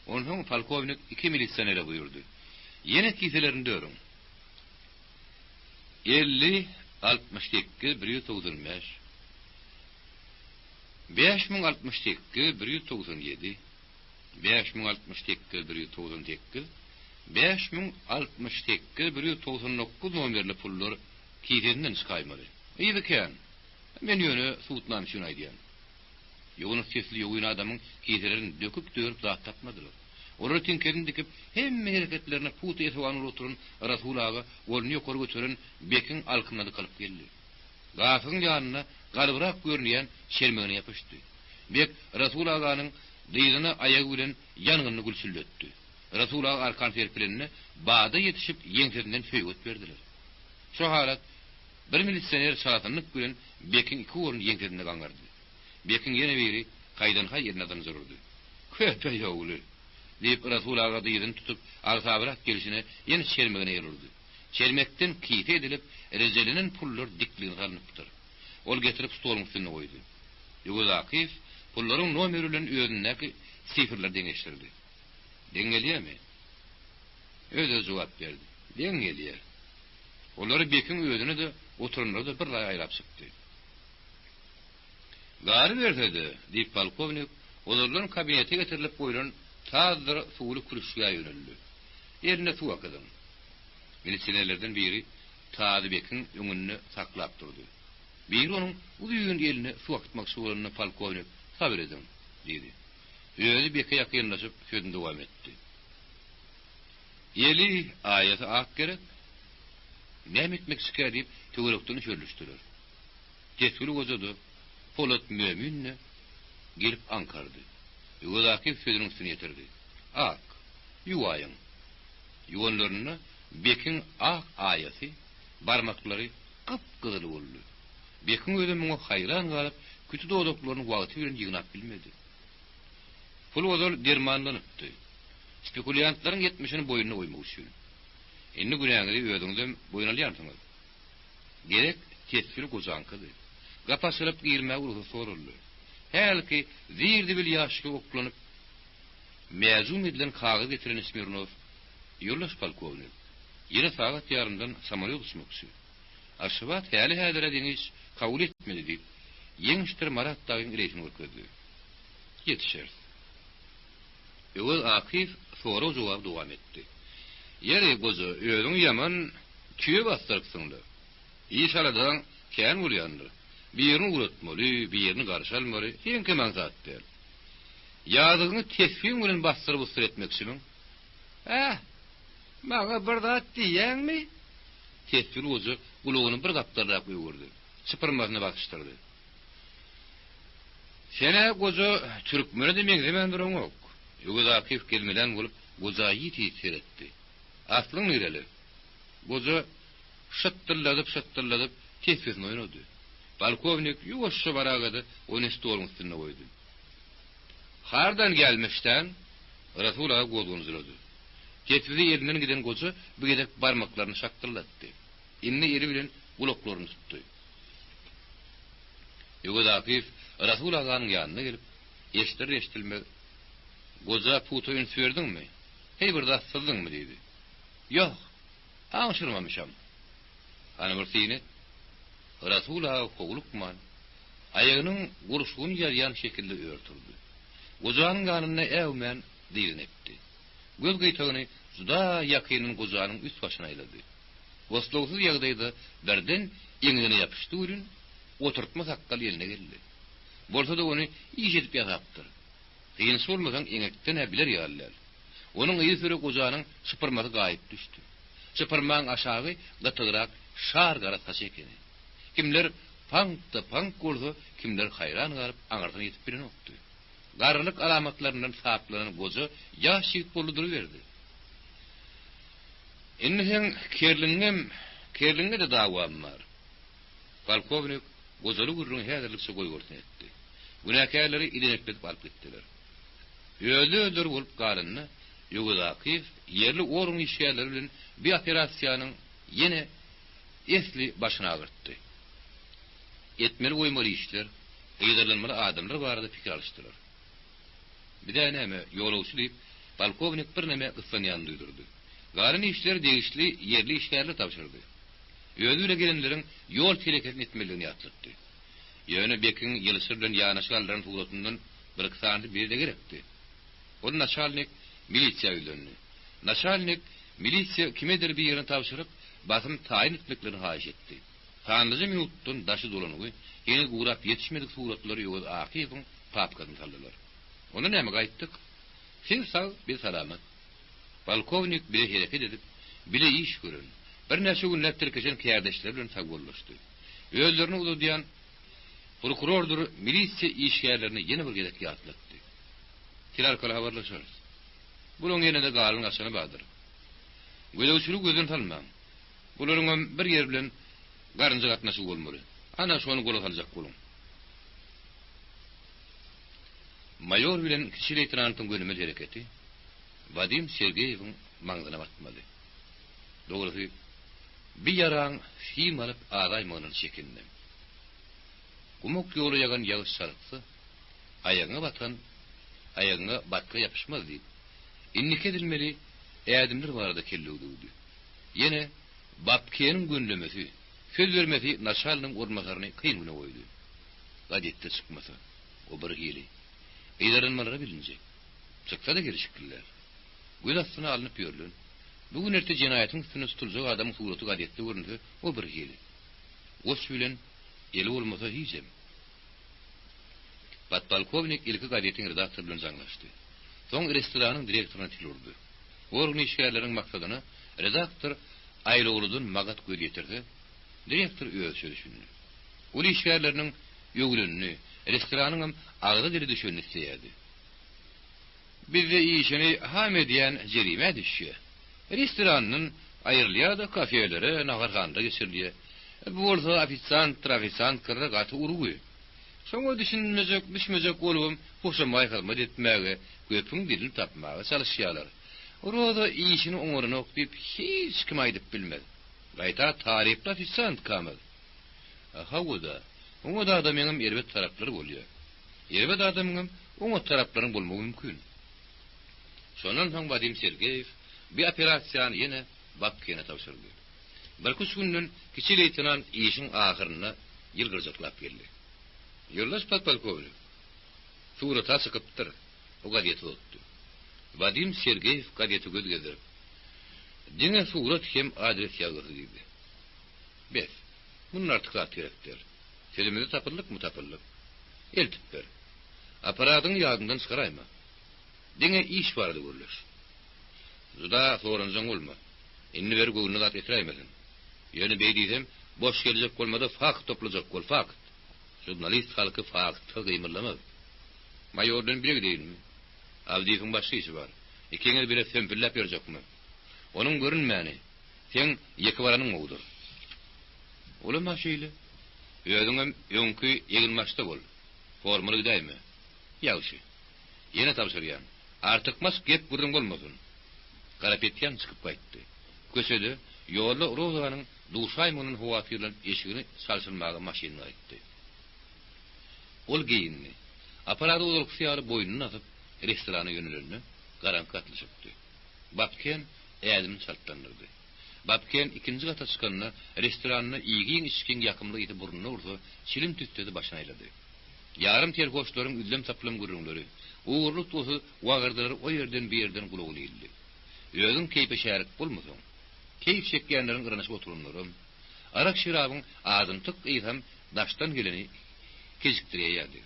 Onun Palkovnik 2 milisanere buyurdu. Yine kiyselerinde örün. 50 68 195 5068 197 5068 198 5068 199 nomerli pullar kiyetinden çıkaymalı. İyi diken. Men yönü suutnan şunu aydiyan. Yunus sesli yoğun adamın kiyetlerini döküp dörüp zat tapmadılar. Olar tinkerini dikip hemme hareketlerine putu esvanul oturun Rasul ağa olunu yukarı götüren Bekin alkımladı kalıp geldi. Gafın yanına galbırak görünen şermeğine yapıştı. Bek Rasul ağanın dıyılına ayağı bilen yangını gülsülletti. Rasul ağa arkan serpilenine bağda yetişip yengterinden feygot verdiler. Şu halat bir milisener saatınlık gülen Bekin 2 orun yengterinde kangardı. Bekin yine biri kaydan kay yerine zorurdu. Köhpe yavulu deyip Rasul ağa dıyıdın tutup ağzabırak gelişine yeni çelmeğine yerurdu. Çelmekten kiyite edilip rezelinin pullar dikliğini salınıptır. Ol getirip stolun üstüne koydu. Yuguz Akif pulların nomerülen öğünündeki sifirler dengeçtirdi. Dengeliye mi? Öyle cevap verdi. Dengeliye. Onları Bekin öğünü de oturumları da bir ayrap sıktı. Gari verdi deyip Palkovnik onların kabinete getirilip koyulan tazdır suğulu kuruşluğa yönüldü. Yerine su akıdın. Milisinelerden biri Tadı Bek'in önünü saklap durdu. Biri onun bu büyüğün eline su akıtmak suğulunu Palkovnik sabır edin dedi. Öyle Bek'e yakınlaşıp sözünü devam etti. Eli ayeti ak gerek nem etmek isker deyip teologlarını çölüştürür. Tesiri ozadı Polat müminle gelip ankardı. Yuvadaki sözünün üstüne getirdi. Ak, yuvayın. Yuvanlarına Bekin ak ayeti, barmakları kıpkızılı oldu. Bekin ödümüne hayran kalıp, kötü doğduklarının vakti veren yığınak bilmedi. Pul ozal dermanlanıptı. Spekulyantların 70'inin boyununa oymak için. Enni günahını ödünden boyunalayansınız. Gerek tesiri kozankıdı. Kapasılıp girmeye uğrusu soruldu. Helki zirdi bil yaşlı oklanıp mezun edilen kağıt getiren Smirnov yollaş Palkovnik. Yine saat yarından samolyot uçmakçı. Aşıvat hali hadire deniz kabul etmedi deyip yeniştir Marat dağın reytini okladı. yetişer. Ýöwel Akif soru jogap dowam etdi. Ýere gozy öýüň ýaman küýe bastyryksyňdy. İşaladan kän bolýandy. Bir ýerini uratmaly, bir ýerini garşalmaly, hiň kim maksat der. Ýadygyny tesbih bilen bastyryp ustur etmekçimi? Maga bir zat diýäňmi? Tesbih gozy gulugyny bir gapdarlap öýgürdi. Çıpyrmasyna bakışdyrdy. Sene gozy türkmene demek zemendirin ok. Ýöwel Akif kelmeden bolup gozaýy tiýetdi. Aslyň nereli? Gozy şattyrladyp tesbihini oýnady. Balkovnik ýuwaşça baragady, onu stolun üstüne goýdy. Hardan gelmişden Rasul'a gozgun zülödü. Tesbihi elinden giden gozy bu gedek barmaklaryny şattyrlatdy. Inni eri bilen gulaklaryny tutdy. Ýöwel Akif Rasul aganyň ýanyna gelip, eşitilme goza putoyun sürdüňmi? Hey bir da sızdyňmy diýdi. Ýok, aňşyrmamışam. Ana bir sine Rasul aga howlukman aýagynyň gurşugyny ýarýan şekilde örtürdi. Gozanyň ganyna äwmen diýinipdi. Göz gytagyny juda ýakynyň gozanyň üst başyna ýylady. Boslugsyz ýagdaýda birden ýeňine ýapyşdy urun, oturtma sakkal ýeline geldi. Bolsa da onu iýetip ýatapdyr. Ýene sormasaň eňekden biler ýalylar. Onuň ýüzü süre gozanyň şypyrmasy gaýyp düşdi. Şypyrmaň aşagy gatyrak şar gara saç ekeni. Kimler pank bolsa, kimler haýran galyp aňardan ýetip bilen okdy. Garlyk alamatlaryndan saplanan gozy ýaşyk boludyr berdi. Inniň kerlinge de dawam bar. Balkovnik gozaly gurrun häzirlikçe goýgurtyn etdi. Günäkärleri ilenekletip alyp gitdiler. Öldür bolup galyny Ýöwel Akif ýerli orun işgärleri bilen bir operasiýanyň ýene esli başyna agyrtdy. Etmeli goýmaly işler, eýderlenmeli adamlar barada pikir alışdyrar. Bir de näme ýolawçy diýip balkovnik bir näme yssanýan duýdurdy. Garny işler degişli ýerli işgärli tapşyrdy. Öýüle gelenleriň ýol teleketini etmeligini ýatlatdy. Ýöne bekin ýylysy bilen ýanaşgallaryň tugatyndan bir kysany berdi gerekdi. Onu naçalnik milisiýa öýlendi. Naçalnik milisiýa kimedir bir ýerini tapşyryp basym taýin etmeklerini haýyş etdi. Sanlyjy minutdan daşy dolanygy ýene gurap ýetişmedik suratlary ýöwel Akifyň papkasyny saldylar. Onu näme gaýtdyk? Sen sag, bir salamat. Balkovnik bile hereket edip, bile iş görün. Bir näçe günler Türkiýeden kärdeşler bilen sagbollaşdy. Öýlerini uladýan prokurordur milisiýa işgärlerini ýene bir gedek ýatlatdy. Kilarkala habarlaşarys. Bulyň ýene-de galyň aşany bardyr. Gödäwçilik gözden salmaň. Bularyň bir ýer bilen garynja gatnaşy bolmaly. Ana şonu gola saljak boluň. Mayor bilen kiçi leytenantyň gönümel hereketi Vadim Sergeyewiň maňzyna batmady. Dogrusy bir ýaraň film alyp araýmagyny çekindi. Gumuk ýoly ýagan ýagyş saryksa, aýagyna batka ýapyşmaz diýip, innike edilmeli ädimler barada kellegdi. Ýene bapkeň gönlemesi, söz bermesi naçalnyň urmasaryny kyngyna goýdy. Gadetde çykmasa, o bir hili. Eýlerenmelere bilinjek. Çyksa da girişikler. Göz astyna alınıp ýörlen. Bugün erte jenaýatyň üstüne tutuljak adamyň suraty gadetde görünse, o bir hili. O süýlen eli bolmasa hiçem. Patbalkovnik ilki gadetiň redaktory bilen jaňlaşdy. Soň restoranyň direktoryna tilurdy. Orgun işgärleriň maksadyny redaktor aýlagulydyn magat göz ýetirdi. Direktor öýse düşündi. Ol işgärleriniň ýögülenini, restoranyň agda dili düşünni istedi. Bizde işini ham edýän jerime düşýär. Restoranyň aýrylýa-da kafelere, nagarganda geçirilýär. Bu bolsa ofisiant kyrda gaty urugy. Şoňa düşmejek bolubym, hoşamaý hyzmat etmäge, köpüň dilini tapmaga çalışýarlar. Orada işini oňoruny okuyup hiç kim aýdyp bilmedi. Gaýta tarypda ofisiant kamyl. Hawada, oňa da adamyň erbet taraplary bolýar. Erbet adamyň oňa taraplaryň bolmagy mümkin. Şondan soň Vadim Sergeyew bir operasiýany ýene bapkene tapşyrdy. Bir günden kiçi leytenant işin ahyryna ýylgyrjaklap geldi. Ýoldaş patbalkovnik. surata sıkıptır. O gadiyeti oldu. Vadim Sergeyev gadiyeti gözgedir. Dine surat hem adres yazısı gibi. Bes. Bunun artık atiyetler. Selimde tapırlık mı tapırlık? El tüpper. Aparatın yağından çıkarayma. Dine iş vardı görülür. Zuda sorancan olma. Inni ver göğünü zat etireymesin. Yani beydiysem, boş gelecek olmadı, fakt toplayacak ol, fakt. Jurnalist halkı faktı kıymırlamaz. Mayordan biri değil mi? Avdiyfin başka işi var. İkiniz bile sömpürlep verecek mi? Onun görünmeyeni, sen yekıvaranın oğudur. Olama şeyle. Ödüngem önkü yegilmaçta bol. Formalı giday mi? Yavşi. Yine tavsıryan. Artık mas gep gurdun olmasın. Karapetyan çıkıp kayttı. Kösede, yoğurla Roza'nın duşaymanın huvatıyla eşiğini salsılmağa maşinine aitti. Ol geyinni. Aparatı olarak siyarı boynunu atıp restorana yönülünü garankı atlı çıktı. Babken eğadimin saltlanırdı. Babken ikinci kata çıkanına restoranına iyigiyin içkin yakımlı iti burnuna urdu, çilim tüttedi başına ayladı. Yarım terkoşların üllem tapılım gurrunları, uğurlu tozu vağırdıları o yerden bir yerden kuluğulu ildi. Özün keype şerik bulmuşsun. Keyif çekkenlerin ıranaşı oturumlarım. Arak şirabın ağzın tık iyisem daştan geleni keziktiriye geldi.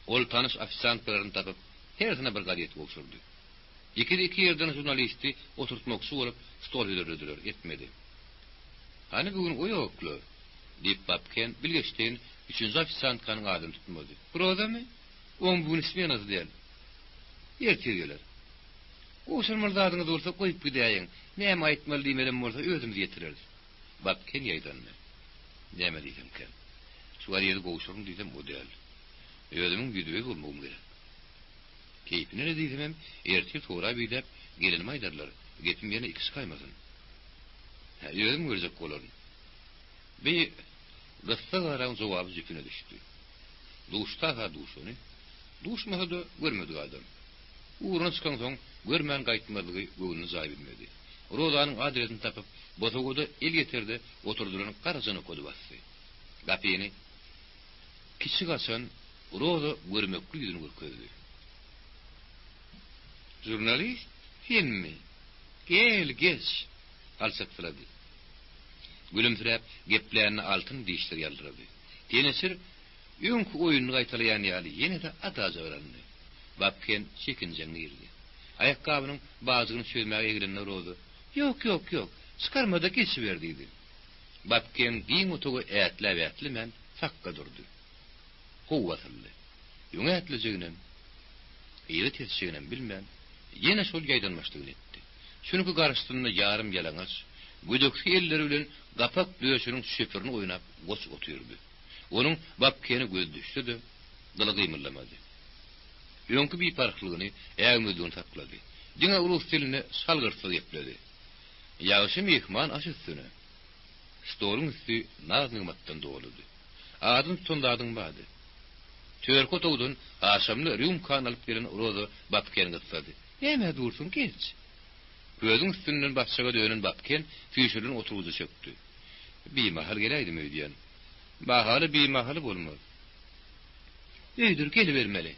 Ol tanış afisantlarını tapıp tersine bir gadiyet olsurdu. İki yerden jurnalisti oturtmoksu olup stol hüdürüdüler, etmedi. Hani bugün o yoklu? Deyip babken bilgeçteyin üçüncü afisantkanın adını tutmadı. Burada mı? On bugün ismi yanazı değil. Yertir gelir. O şırmırda adını olsa koyup gideyin. Neyem aytmalı demelim olsa özümüz yetirirdi. Babken yaydan mı? Neyme deysem ken. Şu ariyeli koğuşurum deysem o değil. Özümün güdüvek olmağım gerek. Keyfine ne deysem hem ertir toğra beydep gelin aydarlar. Getim yana ikisi kaymasın. Özüm görecek olalım. Bir gısta garan cevabı züpüne düştü. Duşta ha duşunu. Duşmasa da görmedi adam. Uğruna çıkan son görmen kayıtmadığı göğünü zay bilmedi. Roza'nın adresini tapıp botogoda el getirdi, oturduranın karasını kodu bastı. Kapıyını kiçik asan Roza görmekli yüzünü görkezdi. Jurnalist, sen mi? Gel, geç. Alsakladı. Gülümsürep geplerini altın dişler yaldırdı. Tenesir, yönk oyunu kaytalayan yali yine de ataza öğrendi. Babken çekincen girdi. Ayakkabının bazını çözmeye eğilenler oldu. Yok, çıkarmada geçiverdiydi. Babken giyin otogu eğetli men sakka durdu. Kuvvatıldı. Yön eğetliceginem, eğret yetişeginem bilmem, yine sol yaydanmaştığını etti. Şununki karıştığında yarım yalanaç, güdöksü elleri bilen kapak döşünün şoförünü oynap goç otuyordu. Onun babkeni göz düştü de, dala kıymırlamadı. Yönkü bir parıklığını, eğmöldüğünü takladı. Dine ulus diline salgırsız yepledi. Yağışı mihman aş üstüne. Stolun üstü naz nımattan doğuludu. Adın sonda adın bağdı. Törkot oğudun aşamlı rüyumkan alıp gelen Roza babkenin ısladı. Neyme dursun geç. Gözün üstünden başçaga dönen babken fişürün oturuzu çöktü. Bir mahal geleydim ödeyen. Bahalı bir mahalı olmaz. Öydür gelivermeli.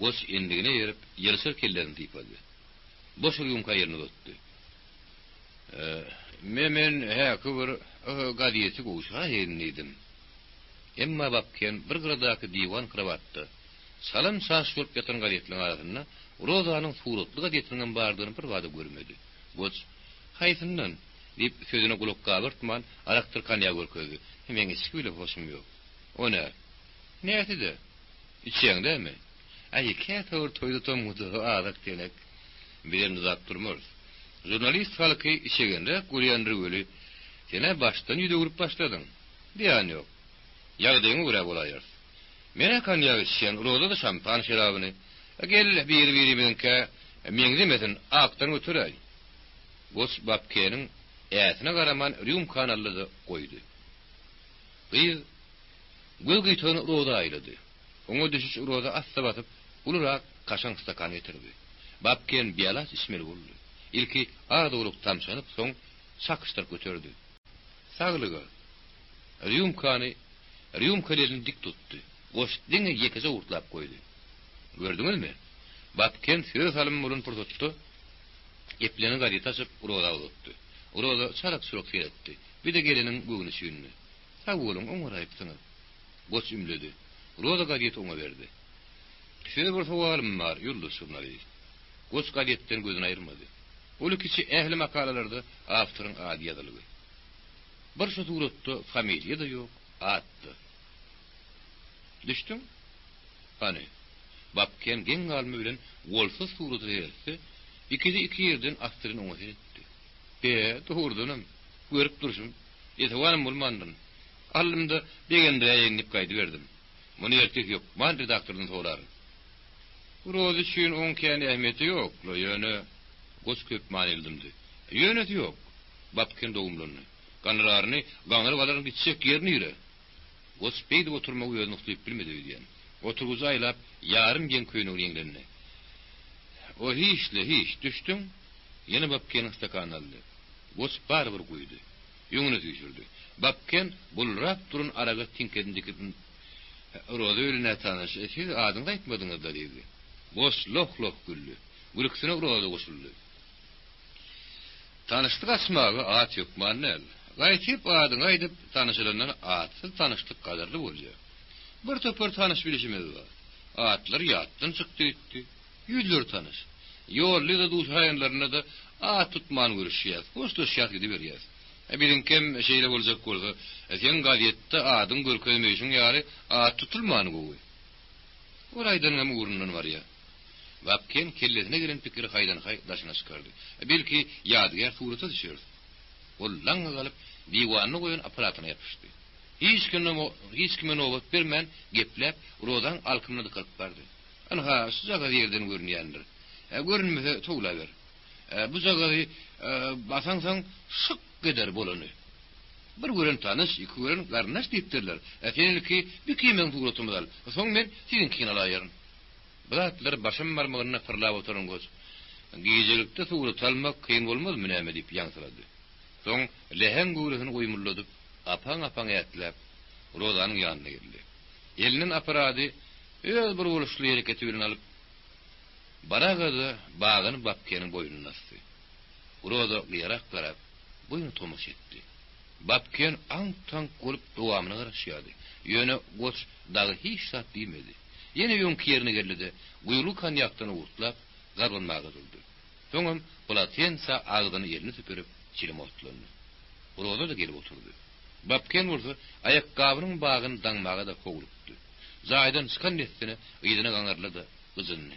Boş indigine yerip yarısır kellerini tipadı. Boş rüyumkan yerini tuttu. Memen kıvır gadiyeti koğuşa yerinliydim. Emma babken bir gradaki divan kravattı. Salam saç yolup yatan gadiyetlerin arasında Roza'nın suratlı gadiyetinin bardığını bir vada görmedi. Boç, haysından deyip sözüne kulak kabırtman araktır kanya görközü. Hemen eski bile hoşum yok. O ne? Neyeti de? İçiyen değil mi? Ay kâtavur toydu tomudu ağzak denek. Bilen uzak durmaz. Jurnalist halkı işegende kuruyandır gölü. Sene baştan yüde vurup başladın. Diyan yok. Yağdığını uğra olayır. Mene kan yağı içen Roza da şampan şarabını. Gel bir minke mengzimetin aktan ötüray. Gos babkenin eğetine karaman rüyum kanallı da koydu. Kıyı gölgüytığını Roza ayladı. Onu düşüş Roza asla batıp ulurak kaşan stakan getirdi. Babken biyalas ismeli buldu. İlki ağda olup tamşanıp son sakıştar götürdü. Sağlığı. Rüyum kanı Rüyum kalelini dik tuttu. goşdyň ýekese urtlap goýdy. Gördüňizmi? Bapken söz alym bolun purtutdy. Epleni gadyta açyp uroda ulutdy. Uroda çarak suruk seretdi. Bir de gelinin göğünü süýünni. Sag bolun, oňaraýypsyňyz. Goç ümledi. Uroda gadyet oňa berdi. Şeýle bir sowalym bar, ýulduz jurnalist. Goç gadyetten gözüni aýyrmady. Ol kiçi ähli makalalarda awtoryň ady ýazylygy. Bir şu suratda familiýa da ýok, atdy. Düşdüm? Hani? Bapken geň galmy bilen golsuz suraty berdi. İkide iki ýerden awtoryň oňa seretdi. Doğurdunum. Görüp duruşum. Ýetwanym bolmandyn. Allymda degende ýeňip gaýdy berdim. Muny erkek ýok, man redaktordan sorary. Roz üçin on kene ähmiýeti ýok, ýöne goç köp manildimdi. Ýöneti ýok. Bapken dogumluny. Ganraryny, gaňary balaryň gitjek ýerine ýüre. Goç beýdi oturmak ýöne nuklyp bilmedi diýen. Oturguza aýlap ýarym gen köýnüň ýeňlerine. O hiç düşdüm. Ýene Bapken stakan aldy. Goç barbyr goýdy. Ýöňüne düşürdi. Bapken bulrap durun araga tinkedin dikidin. Roz öýüne tanyş, siz adyňy aýtmadyňyz da diýdi. Goç loh güldü. Gülüksüne Roz'a goşuldy. Tanıştyk asmagy at ýok manel. Gaýtyp adyňy aýdyp tanışylandan atsy tanıştyk gadarly bolýar. Bir töpür tanış bilişimiz bar. Atlar ýatdan çykdy etdi. Ýüzler tanış. Ýolly da duş haýanlaryna da at tutman görüşýär. Goşda şýat edip berýär. Bilinkem şeýle boljak bolsa, sen gazetde adyň görkezmeýişiň ýary at tutulmany gowy. Oraýdan hem urundan bar ýa. Bapken kellesine giren pikiri haydan daşına çıkardı. Belki yadigar surata düşür. O langa galıp diwanny goýan aparatına yapıştı. Hiç kime nowat bermän geplep Rozdan alkymyny kırıp bardy. Anha şu jaga ýerden görünýändir. Görünmese togla ber. Bu jagady basaňsaň şyk geder bolany. Bir gören tanış, iki gören garnaş diýipdirler. Seniki bir kimen suratymyzal. Soň men sizinkini alaýaryn. Bulatlar başym marmagyna fırlap oturan goç. Giýjelikde surat almak kyn bolmaz menäme diýip ýaňsyrady. Soň lehen gurusyn goýmulladyp, apaň ýatlap, Rozanyň ýanyna geldi. Elinin aparady öz bir boluşly hereketi bilen alyp baragada bagyny Bapkenin boýnuna asdy. Roza ýarak garap, boýnuny tomaş etdi. Bapken aň-taň golup dowamyna garaşýardy. Ýöne goç dagy hiç sat diýmedi. Yine ýöňki ýerine geldi. Guýuly konýakdan urtlap, garbanmaga durdy. Soňam Platensa agdyny ýerine tüpürip çilim otlandy. Roza da gelip oturdy. Bapken ursa ayakkabının bağını danmaga da kogulupdy. Zaýdan çykan netsine ýydyna gaňarlady gyzyny.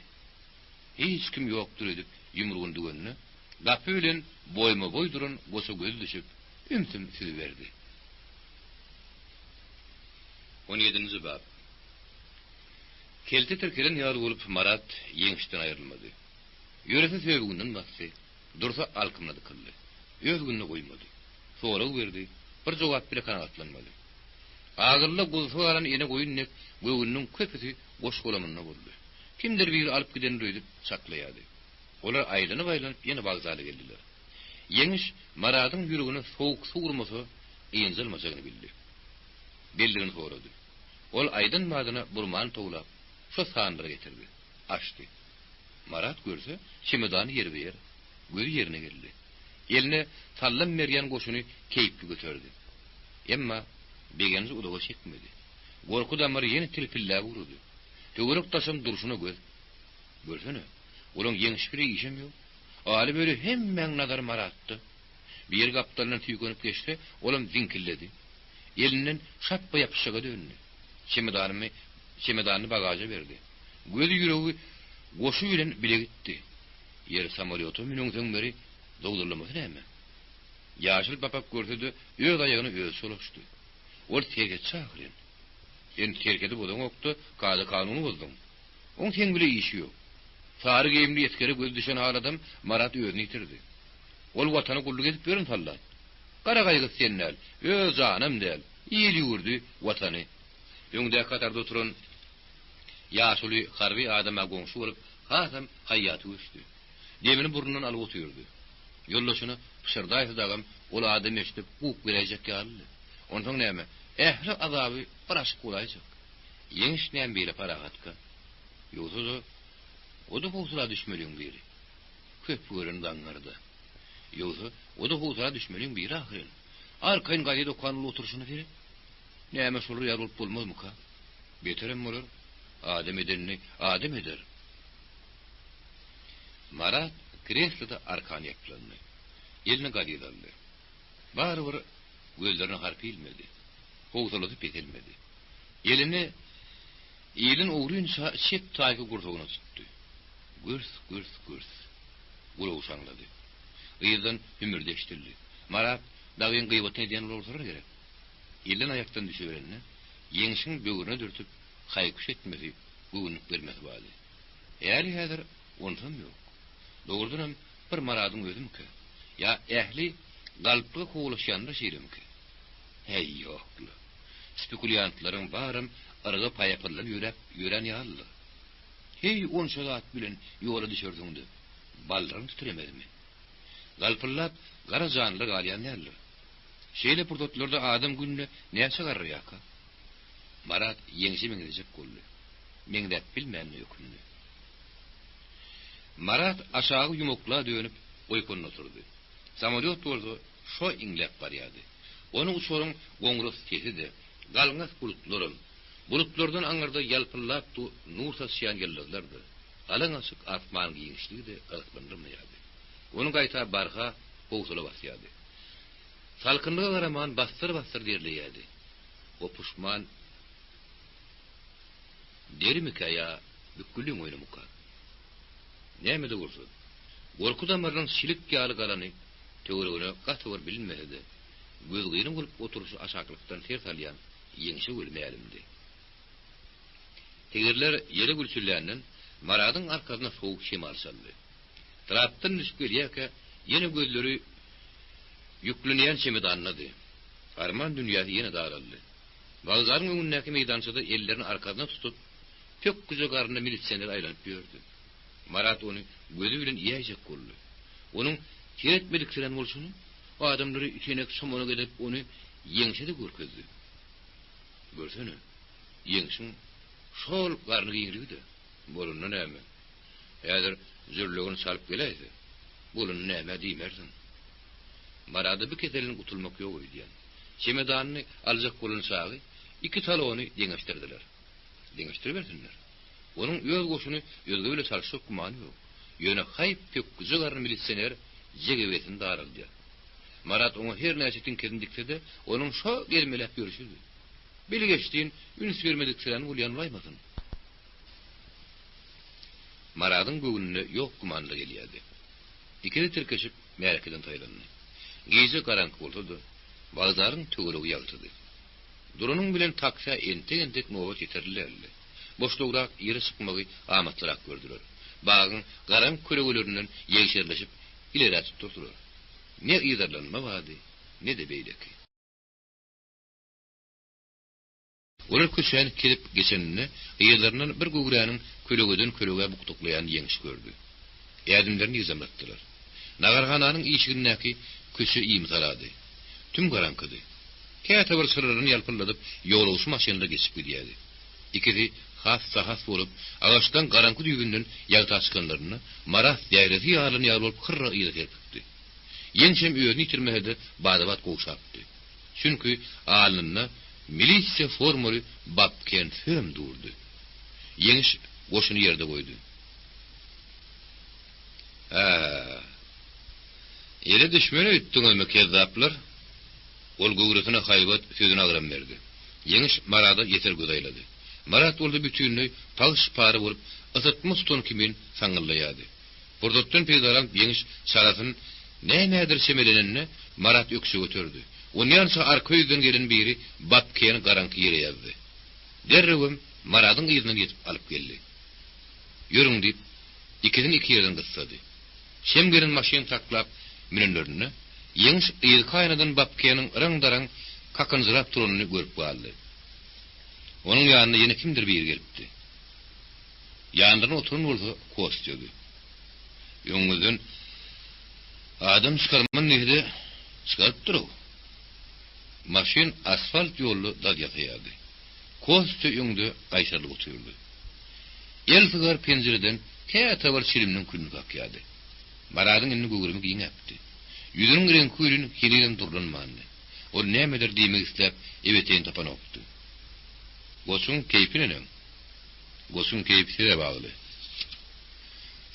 Hiç kim ýokdur edip ýumrugyny dügenni. Gapy bilen boýma boý durun goşa göz düşüp ümtüm süýberdi. 17-nji bab. Kelti tirkelen ýaly bolup Marat ýeňişden aýrylmady. Ýöresi sebäbinden baksy, dursa alkymlady kıldy. Öz gününe goýmady. Soraw berdi, bir jogap bile kanatlanmady. Agyrly gulsy alan ýene goýunnek, göwünniň köpüsi boş golamyna boldy. Kimdir bir alyp giden röýdüp saklaýady. Olar aýlanyp ýene bagzaly geldiler. Ýeňiş Maratyň ýüregine sowuk suwurmasa, ýenjelmejegini bildi. Beldigini sorady. Ol aýdyn madyna burman towlap, şu sandyra getirdi. Açdy. Marat görse, çemodany ýerber, göz ýerine geldi. Eline tallam merýän goşuny keýipli götürdi. Emma begenji udaga çekmedi. Gorku damar ýene tilpillä urdy. Töwerek taşym duruşuna göz. Görsene, olaň ýeňiş bir işim ýok. Ali böyle hemmeň nazar Maratdy. Bir gapdalyna tüýgenip geçdi, olam zinkilledi. Elinden şappa ýapyşyga döndü. Çemodanyny bagaja berdi. Göz ýüregi goşu bilen bile gitdi. Yer samolyoty minüňden beri dogdurlamasy näme? Ýaşyl papak görsedi, öz aýagyny öz solaşdy. Ol terge çagyryn. En tergedi bolan okdy, gaza kanuny bozdum. Oň sen bile işi ýok. Sary giyimli eskeri göz düşen adam Marat özüni ýitirdi. Ol watany gulluk edip berin tallat. Kara gaýgy sennäl, öz janym del, ýeli ýurdy watany. Ýöňde katarda oturan ýaşuly harby adama goňşy bolup, hasam haýaty geçdi. Demini burnundan alyp oturdy. Ýollaşyny pişirdaýsydagam ol adam eşitip uq berejek ýaly. Ondan näme? Ähli azaby baraş golaýjak. Yeňiş näme bile paragatka. Ýogsa da o da howsula düşmeliň biri. Köp görün daňlarda. Ýogsa o da howsula düşmeliň biri ahyryň. Arkaýyn galy dokanyny oturuşyny biri. Näme şol ýar bolup bolmazmyka? Beterem bolar. Adam edenini adam eder. Marat kresloda arkan ýaklandy. Elini galydandy. Barbyr gözlerini harpilmedi. Howsulady petelmedi. Elini elin uğrunça çep taýy gurtugyna tutdy. Gürs gürs gürs. Gulaw şaňlady. Ýyzdan hümürdeşdirdi. Marat dagyn gyýbat edýän bolsa gerek. Elin aýakdan düşeberenne yeňişiň böwrüne dürtüp haýkyş etmeli, güwünüp bermeli bäli. Eger häzir ondan ýok. Dogrudan bir maradyň özümki. Ya ähli galply howlaşýanda şeýlemki. Hey ýokly. Spekuliantlaryň barym arga paýapylan ýören ýaly. Hey on şolat bilen ýola düşerdiňdi. Ballarym tuturemedimi? Galpyllap gara janly galýan ýaly. Şeýle purdotlarda adam gününe näçe garrýaka? Marat yeňişi meňdejek boldy. Meňdep bilmänli ýokunda. Marat aşağı yumukla dönüp oýkunna oturdy. Samolyot boldy, şo inglep barýady. Onuň uçuryň goňrus kesidi, galňas bulutlardan aňyrda ýalpyllap nur saçýan ýyldızlardy. Alaň açyk asman giňişligi de ýaly. Onuň gaýta barha howsula basýady. Salkynlyga garaman bastır derleýärdi. O puşman dermika ya bükülüň oýnamuka. Näme de bolsa, gorku damardan silik ýaly galany töweregine gatywar bilinmedi. Göz gyýrym bolup oturuşy aşaklykdan ter salýan yeňişi ölmeýärdi. Tegerler ýere gülçüllärden Maradyň arkasyna sowuk şemal saldy. Trapdan düşüp gelýärke ýene gözleri ýüklenýän çemedanydy. Arman dünýäsi ýene daraldy. Bagzaryň öňündäki meýdançada ellerini arkasyna tutup pök güze garynda militsiýerler aýlanyp ýördi. Marat onu gözü bilen ýeýjek boldy. Onuň kiretmedikden bolşuny, o adamlary içenek somona gedip onu yeňşede görkezdi. Görsene, yeňşiň şol garny giňridi. Bolundan näme? Häzir zürlegini salyp gelýärdi. Bolun näme diýmerdin? Marady bir keselin gutulmak ýok diýen. Çemedanyny aljak bolansagy iki talony deňeşdirdiler. Deňeşdirberdiler. Onun öz goşuny özge bile salşyk gumany ýok. Ýöne haýp köküze garny milisioner jegebetini daraldy. Marat onu her näçetin kendikde onun şo gelmelep görüşüdi. Bili geçdiğin üns vermediklerini bolýan baýmasyn. Maradın göwnüne ýok gumanly gelýärdi. İkili tirkeşip märekeden taýlandy. Geze garanky boldy. Bagzaryň töweregi ýagtydy. Duranyň bilen taksa entek nowat ýeterlerdi. Boşlugrak ýeri sıkmagy amatlarak gördüler. Bagyň garan köregelerinden ýeşerleşip ileri atyp durdular. Ne ýydarlanma wady, ne de beýleki. Olar köşen kelip geçenini ýerlerinden bir guguranyň kölegeden kölege buktuklayan yeňiş gördü. Ýadymlaryny ýyzamlatdylar. Nagarhananyň işigindäki köşe ýymsalady. Tüm garankydy. Käte bir sırryny ýalpylladyp ýolawçy maşynada geçip gidýärdi. İkisi has bolup agaçdan garanky düýgünden ýagta çykanlaryny Marat daýrasy ýalyny ýalyp kyrra ýergepdi. Ýeňşem öýüni ýitirmehede badabat goşapdy. Çünki alnyna milisiýa formuly babken föm durdy. Yeňiş goşuny ýerde goýdy. Ýere düşmeli ütdiňmi kezzaplar? Ol gowrasyna haýbat sözüni agram berdi. Yeňiş Marada ýeter gözaýlady. Marat oldu bütünlüğü pags pary bolup ısıtmış ton kimin saňyllaýady. Burdotdan peýdalan yeňiş sarasyn nädir semelenenne Marat öksü götürdü. Onýança arka ýüzden gelen biri bapkeň garanky ýere ýazdy. Derrewim Maradyň ýyzyny ýetip alyp geldi. Ýörüň diýip ikiden iki ýerden gysady. Şem gelen maşyn taklap minenlerini yeňiş ýykaýnadan bapkeňiň rang-darang kakynjyrap turanyny görüp galdy. Onun ýanyna ýene kimdir bir gelipdi. Ýandan oturan bolsa koşdy. Ýöňünden adam çykarman näde çykaryp durýar. Maşyn asfalt ýolly dad ýatyýardy. Kostya öňde gaýşarlyk oturdy. El sygar penjereden käte bir çilimden külünü bakýady. Maradyň indi gögürümi giň äpdi. Ýüzüniň rengi külün hiligen durlanmandy. O nämedir diýmek isläp eweteň tapan opdy. Gosun keyfine Gosun keyfine bagly.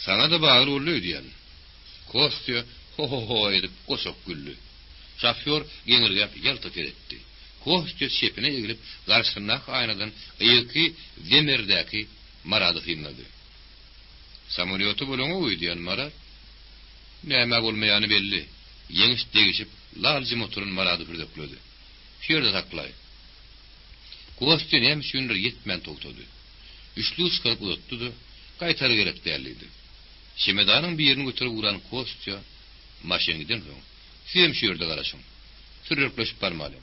Sana da bagly boldy diýen. Kostya ho edip gosok güldü. Şoför geňirgäp ýaltyk etdi. Kostya şepine egilip garşyndaky aýnadan ýyky demerdäki Marady hynlady. Samolyoty bolany uýdýan Marad. Näme bolmaýany belli. Ýeňiş degişip lalji motorun Marady pürdökledi. Şerde taklay. Kostya näme şundur ýetmän togtady. Üçlü ıskalıp uzatdı, gaýtary gerek däldi. Şemedanyň birini götürip uran Kostya maşineden soň hem şu ýerde garaşyň. Sürükleşip barmaly.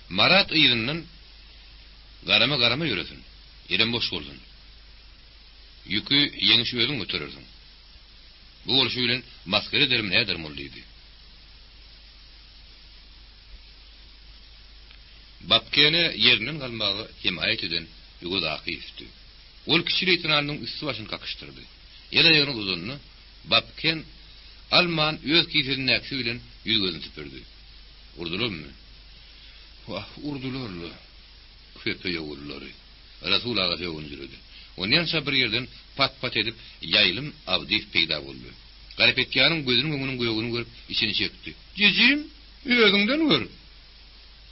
Marat ýygynyň garama ýöresin. Ýerem boş bolsun. Ýükü ýeňiş özüň götürersiň. Bu bolşy bilen maskara derim näder mollydy. Bapkene ýeriniň galmagy hem aýt eden ýugo daqypdy. Ol kiçileýtin anyň üstü başyny kakışdyrdy. Ýere ýeňi uzunny Bapken Alman öz kiyfinin näksi bilen ýüzgözüni tüpürdi. Urdularmy? Wah, urdularly. Köpe ýowullary. Rasul ağa ýowunjurdy. Ondan sonra bir ýerden pat edip ýaýlym Abdiýew peýda boldy. Garipetýanyň gözüniň öňüniň goýogyny görüp içini çekdi. "Jejim, özüňden gör."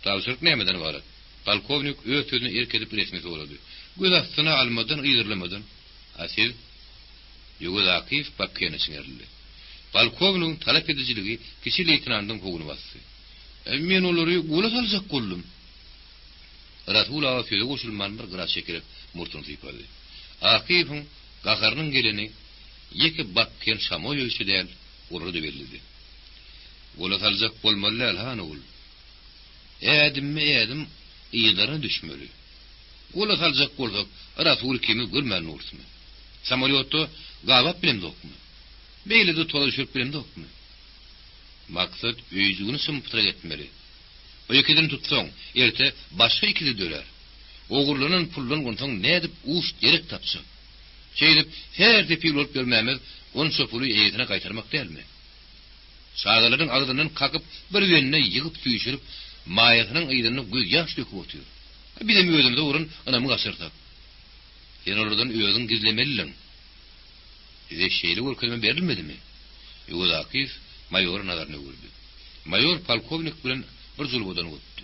Tawşyryk nämeden barat? Polkovnik öz sözüni erkedip resmi sorady. Göz astyna almadan, ýygyrlamadan. Asil ýugo Akif Bapkene çiňerdi. Polkovnyň talap edijiligi kişi leytenantyň hoguny bassy. Men olary gola saljak boldum. Rasul ağa söze goşulman bir gıra çekirip murtunu sypady. Akif'in gagarynyň geleni ýeki Bapken Şamoýewiçi däl urady berildi. Gola saljak bolmaly alhan ol. Edim ýygyra düşmeli. Gola saljak bolsak Rasul kimi görmän ursymy. Samolyotda gawap bilen dokmy. Beýlede tolaşyp bilen dokmy. Maksat öýjüni symyptyra etmeli. O ýekiden tutsaň, erte başga ikide döler. Ogurlanan puldan gonsaň nädip uş gerek tapsa. Şeýdip her depi bolup görmämez, on şopulu eýetine gaýtarmak dälmi? Şagalaryň agdyndan kakıp bir ýönüne ýygyp süýşürip, maýatynyň ýygyny göz ýaş döküp otýar. Bir de möýdümde urun anamy gasyrtak. Ýene oradan özüň gizlemeliň. Bize şeýle görkezme berilmedimi? Ýugo Akif mayor nazaryny gördi. Mayor polkovnik bilen bir zulbodan ötdi.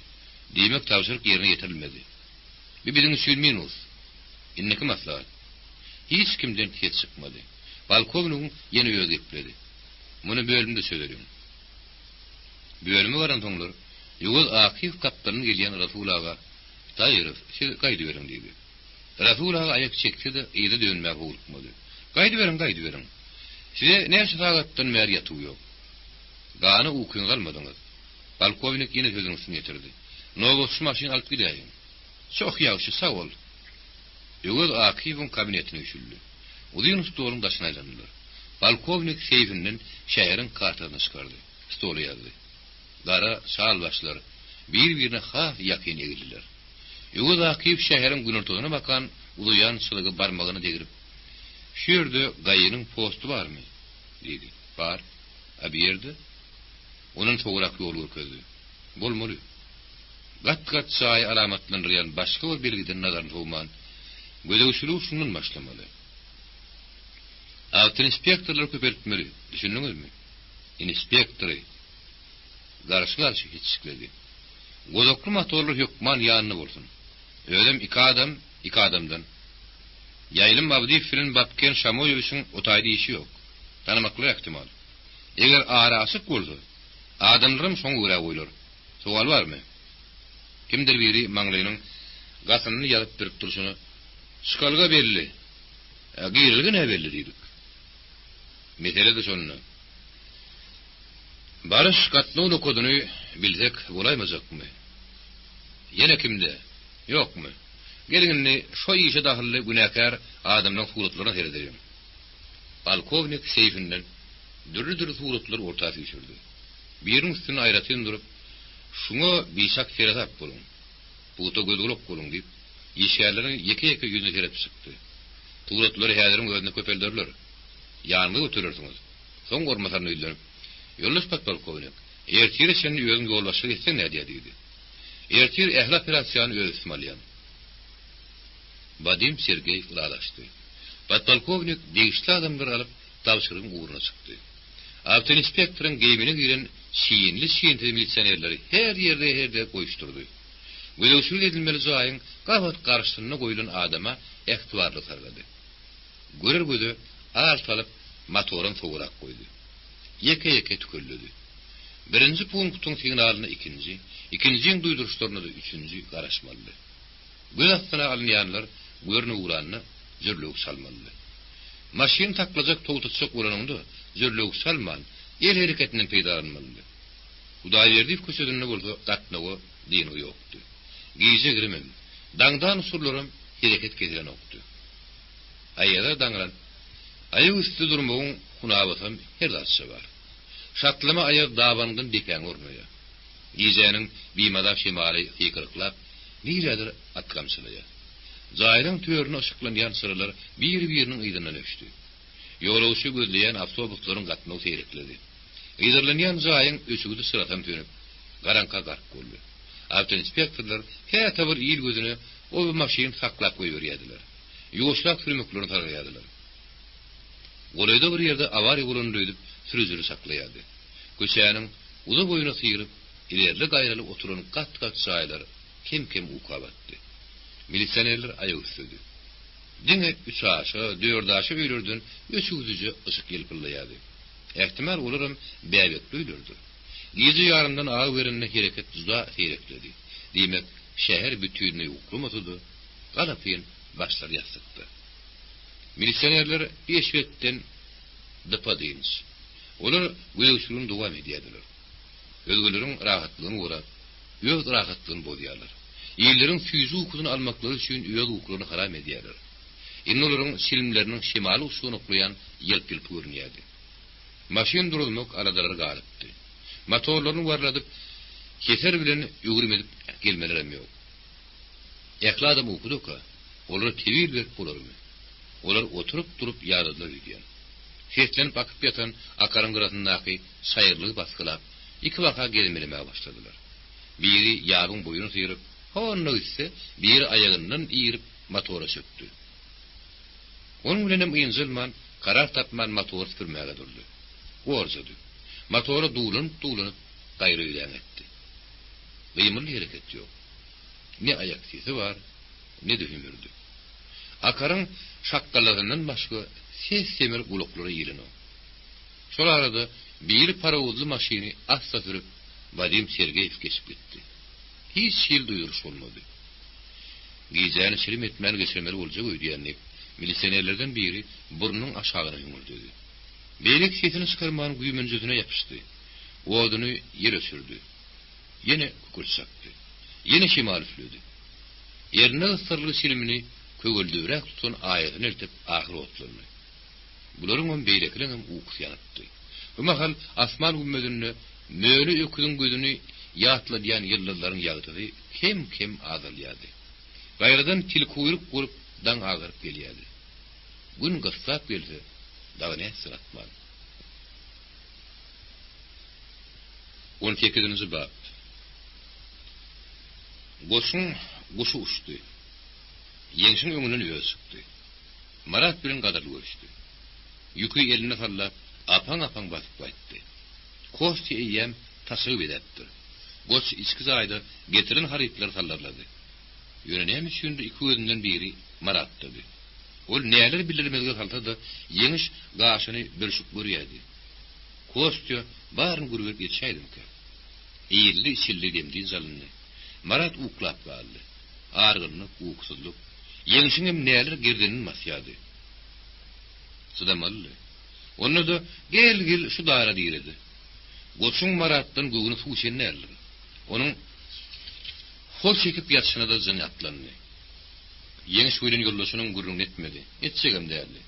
Diýmek tawşyryk ýerine ýetirilmedi. Biziň sülminus. Inneki maslahat. Hiç kimden ket çykmady. Polkovnik ýene öýe gepleri. Muny bölümde söýledim. Bölümi baran soňlar Ýugo Akif kaptanyň gelýän Rasul ağa taýyryp, gaýdy beriň diýdi. Rasul ağa aýak çekdi de ýyly dönmäge ulukmady. Gaýdy beriň. Size näçe sagatdan bäri ýatyw ýok. Gany ukun galmadyňyz. Polkovnik ýene sözüni ýetirdi. Nowos maşyn alyp gidäýin. Çok ýagşy, sag ol. Ýugo Akif'in kabinetine üşüldi. Udyň stoluň daşyna aýlandylar. Polkovnik seyfinden şäheriň kartasyny çykardy. Stolu ýazdy. Gara şal başlar bir-birine haf ýakyn egildiler. Ýugo Akif şäheriň günortagyna bakan uluyan çylygy barmagyny degirip, "Şu ýerde gaýynyň postu barmy?" dedi. "Bar. A bir ýerde?" Onun toğrak ýol görkezdi. Bolmaly. Gat çaý alamatlanýan başga bir belgiden nazaryny towman. Gödegçilik şundan başlamaly. Awto inspektorlar köpertmeli. Düşündiňizmi? Inspektory garşy geçikledi. Godokly motorlar hökman ýanyny bolsun. Ödem iki adamdan. Ýaýlym Abdiýew bilen Bapken Şamoýewiçiň otaýdy işi ýok. Tanamakly ähtimal. Eger arasyk bolsa, adamlarym şoň görä goýlar. Sowal barmy? Kimdir biri maňlaýynyň gasyny ýalyp durip durşuny şkalga belli. Girilgi ne belli diýdik. Mesele de şonu. Barış katlyny koduny bilsek bolaýmazakmy? Ýene kimde? Ýokmy? Gelini şo işe dahilli günäkär adamyň suratlaryna seredýär. Polkovnik seyfinden dürli suratlar ortaga düşürdi. Biriň üstüne aýratyn durup, "Şuňa biçak seredap bolun. Buğta gözgülük bolun diýip, işgärlerini ýeke-ýeke ýüzüne terep çykdy. Tuğratlar häzirin gözüne köpeldirler. Ýanyňda götürürsiniz. Soň gormasaryny öýlenip, "Ýoldaş podpolkownik, ertir sen özüň ýoldaşlyk etsen näde?" diýdi. "Ertir ähli operatsiýany öz üstüme alýan." Vadim Sergeyev ulalaşdy. Podpolkownik degişli adamlar alyp tapşyrygyň uğruna çykdy. Avtoinspektorun geýmine giren şiýinli milisionerleri her ýerde goýuşdurdy. Gödöwçilik edilmeli zaýyň gabat garşysyna goýulan adama ähtibarly sargady. Görer gödü alt alyp motorun soğurak goýdy. Ýeke-ýeke tükelledi. Birinji punktun signalyny ikinji, ikinjiň duýduruşlaryna da üçünji garaşmaly. Göz astyna alynýanlar görne uğranny jörlük salmaly. Maşyn taklajak towtatjak ulanynda jörlük salman el hereketinden peýdalanmaly. Hudaýberdi köşedinde bolsa gatnawy diýeni ýokdy. Giýje girmem. Daňdan usurlarym hereket kediren okdy. Aýada daňran. Aýyg üstü durmagyň hunabasam her daşy bar. Şatlama aýag dawangyň dekäň urmaya. Giýjenin biýmada şemaly hykyrklap, niýedir atgamçylaya. Zaýryň türüne ışyklanýan syralar bir-biriniň ýygyna öşdi. Ýolawçy gözleýän awtobuslaryň gatnawy seýrekledi. Ýyzyrlanýan zaýyň ösügidi syratan dönüp, garanka gark boldy. Avtoinspektorlar häta bir ýyl gözüne o maşyny saklap goýberýärdiler. Ýuwuşlak sürmeklerini targaýardylar. Golayda bir ýerde awary bolany döýdüp, sürüjüri saklaýardy. Köçäniň uza boýuna syýryp, ilerli gaýraly oturan gat-gat saýlar kim ukabatdy. Milisionerler aýagy üstüdi. Diňe 3 aşy, 4 aşy öýlerden ösügüdüje ışık ýelpilýärdi. Ähtimal olaram bäbek öýlerdi. Gece yarından ağı verenine hareket tuza seyrekledi. Demek şehir bütününe uklamatıdı. Galapin başlar yastıktı. Milisionerler eşvetten dıpa deyiniz. Onlar göğsülün devam ediyediler. Özgürlerin rahatlığını uğrap, öz rahatlığını bozuyorlar. Yerlerin füyüzü hukukunu almakları için öz hukuklarını haram ediyorlar. İnnoların silimlerinin şimali usulunu okuyan yelp görünüyordu. Maşin durulmak aradaları galipti. Motorlarını varladıp, keser bilen ýügrüm edip gelmelerem ýok. Ähli adam okudyka, olar tewil berip bolarmy? Olar oturup durup ýardylar diýen. Seslenip akyp ýatan akarın gıratyndaky saýyrlygy baskylap, iki waka gelmeleme başladylar. Biri ýabyň boýuny syýryp, hony ise biri aýagyndan iýirip motora çökdi. Onuň bilenem ýynjylman, karar tapman motor sürmäge durdy. Gorjady. Motoru duğlanıp gayrı öýlen etdi. Gıymırlı hareket yok. Ne ayak sesi var, ne de hümürdü. Akarın şakkalarından başka ses semir ulukları yelin o. Şol arada bir paravuzlu maşini asla sürüp Vadim Sergeyev geçip gitti. Hiç şil duyuruş olmadı. Giyeceğini şirim etmeli geçirmeli olacak öýdiýänlik milisionerlerden biri burnunun aşağına yumurdu. Beýlik sesini çıkarmanın güýümün yüzüne yapıştı. O adını yere sürdü. Yine kukurçaktı. Yine şimal üflüdü. Yerine ısırlı silimini kögüldüğürek tutan ayetini eltip ahir otlarını. Buların on beýleklerin uğus yanıttı. Bu mahal asman gümmedinini möylü öküdün gözünü yatla diyen yıllarların yağıtıdı kim azalyadı. Gayrıdan til kuyruk kurup dan ağırıp geliyadi. Gün gırsap geldi. Dağı ne sıratman. 18. bab. Goşu uçtu. Yeňşiň öňünden öýe çykdy. Marat bilen gadar görüşdi. Ýükü eline sallap, apaň basyp gaýtdy. Koşty eýem taşyp edipdi. Goş içki zaýda getirin haryplar sallarlady. Ýönenem üçin iki gözünden biri Marat dedi. Ol näler bildirmezge kalsa da yeňiş gaşyny bölüşip görýärdi. Kostya baryn gurber geçäýdim ki. Eýilli içilli demdiň zalyny. Marat uklap galdy. Argynyk, uksuzluk. Yeňişiňem näler girdiňini masýady. Sudamally. Onu da gel şu daýra diýildi. Goçun Maratdan göwüni suwşen näler. Onuň hol çekip ýatşyna da jyn atlandy. Yeňiş öýlen ýoldaşynyň gurrun etmedi. Etjegem därli.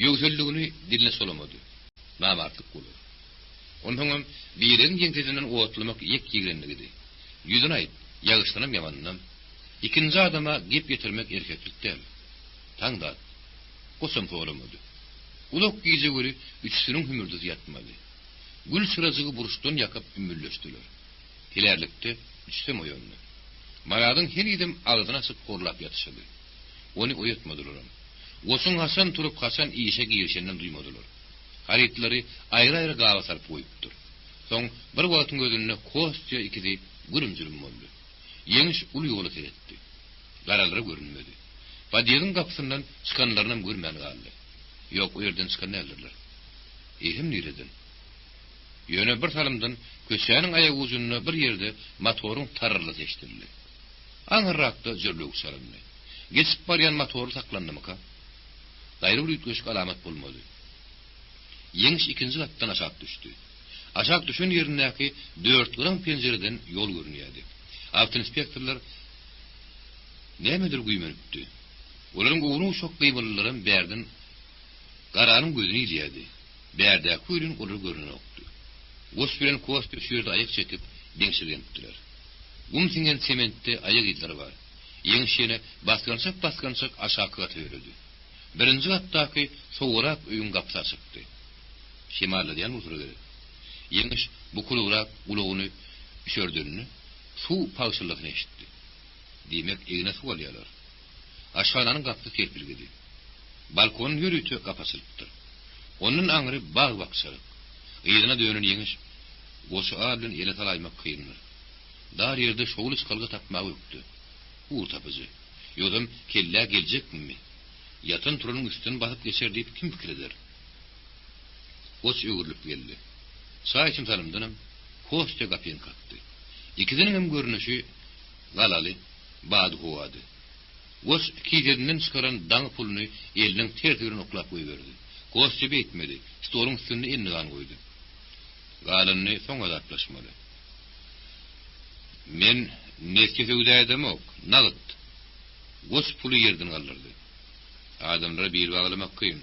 Ýöwselligini diline solamady. Mamartyk bolar. Onuň birin ýeňtesinden otlamak ýek ýigrenligidi. Ýüzüne aýt, ýagyşlanam ýamannam. İkinci adama gep getirmek erkeklik değil. Tangda kosam toğlamadı. Ulak gize göre üçsünün hümürdüz yatmadı. Gül sıracığı buruştan yakıp ümmülleştiler. İlerlikte üçsem oyunlu. Maradın her idim ağzına asıp korlap yatışadı. Onu oyatmadılar. Osun Hasan turup Hasan iyişe girişenden duymadılar. Haritleri ayrı ayrı gava sarıp koyuptur. Son bir vaatın gözününe kostya ikisi gürümcülüm oldu. Yeniş ulu yolu seyretti. Garaları görünmedi. Badiyadın kapısından çıkanlarından görmeyen kaldı. Yok o yerden çıkan ne alırlar? Ehim niredin? Yöne bir salımdan köşenin ayak uzunluğuna bir yerde motorun tararlı seçtirildi. Anırrakta zürlük salındı. Geçip barayan motoru saklandı mı ka? Gayrı uyutköşük alamet bulmadı. Yeniş ikinci kattan aşağı düştü. Aşağı düşün yerindeki 4 gram pencereden yol görünüyordu. Avtoinspektörler nemedir güymenipti? Onların uğrunu çok kıymalıların berden karanın gözünü izledi. Berde kuyruğun olur görünü oktu. Gos bilen kost düşürdü ayak çekip denşirgeniptiler. Singen sementte ayak izleri var. Yenişene baskansak aşağı kata yürüdü. Birinci kattaki soğurak öyün kapsa çıktı. Şemarlı diyen uzuru Yeniş bu kulurak uluğunuüşördüğünü su pavşırlığını eşitti. Demek evine su alıyorlar. Aşağıdanın kapısı serpilgedi. Balkonun yürütü kapasılıptır. Onun ağrı bağ baksarık. Eğdine dönün yeniş. Osu ağırlığın ele talaymak kıyınır. Dar yerde şoğlu çıkalgı tapmağı yoktu. Uğur tapıcı. Yodum kella gelecek mi? Yatın turunun üstüne basıp geçer deyip kim fikir eder? Oç öğürlüp geldi. Sağ içim tanımdınım. Koşça kapıyın kalktı. İkizinin hem görünüşü galalı, bağdı hovadı. Oç kiyerinden çıkaran dağ pulunu elinin tertörünü oklap koyuverdi. Koşça beytmedi. Stolun üstünde elini kan koydu. Galanını son azaplaşmadı. Men neskese udaydım ok, nağıt. Oç pulu yerden alırdı. Adamlara bir bağlamak kıyın.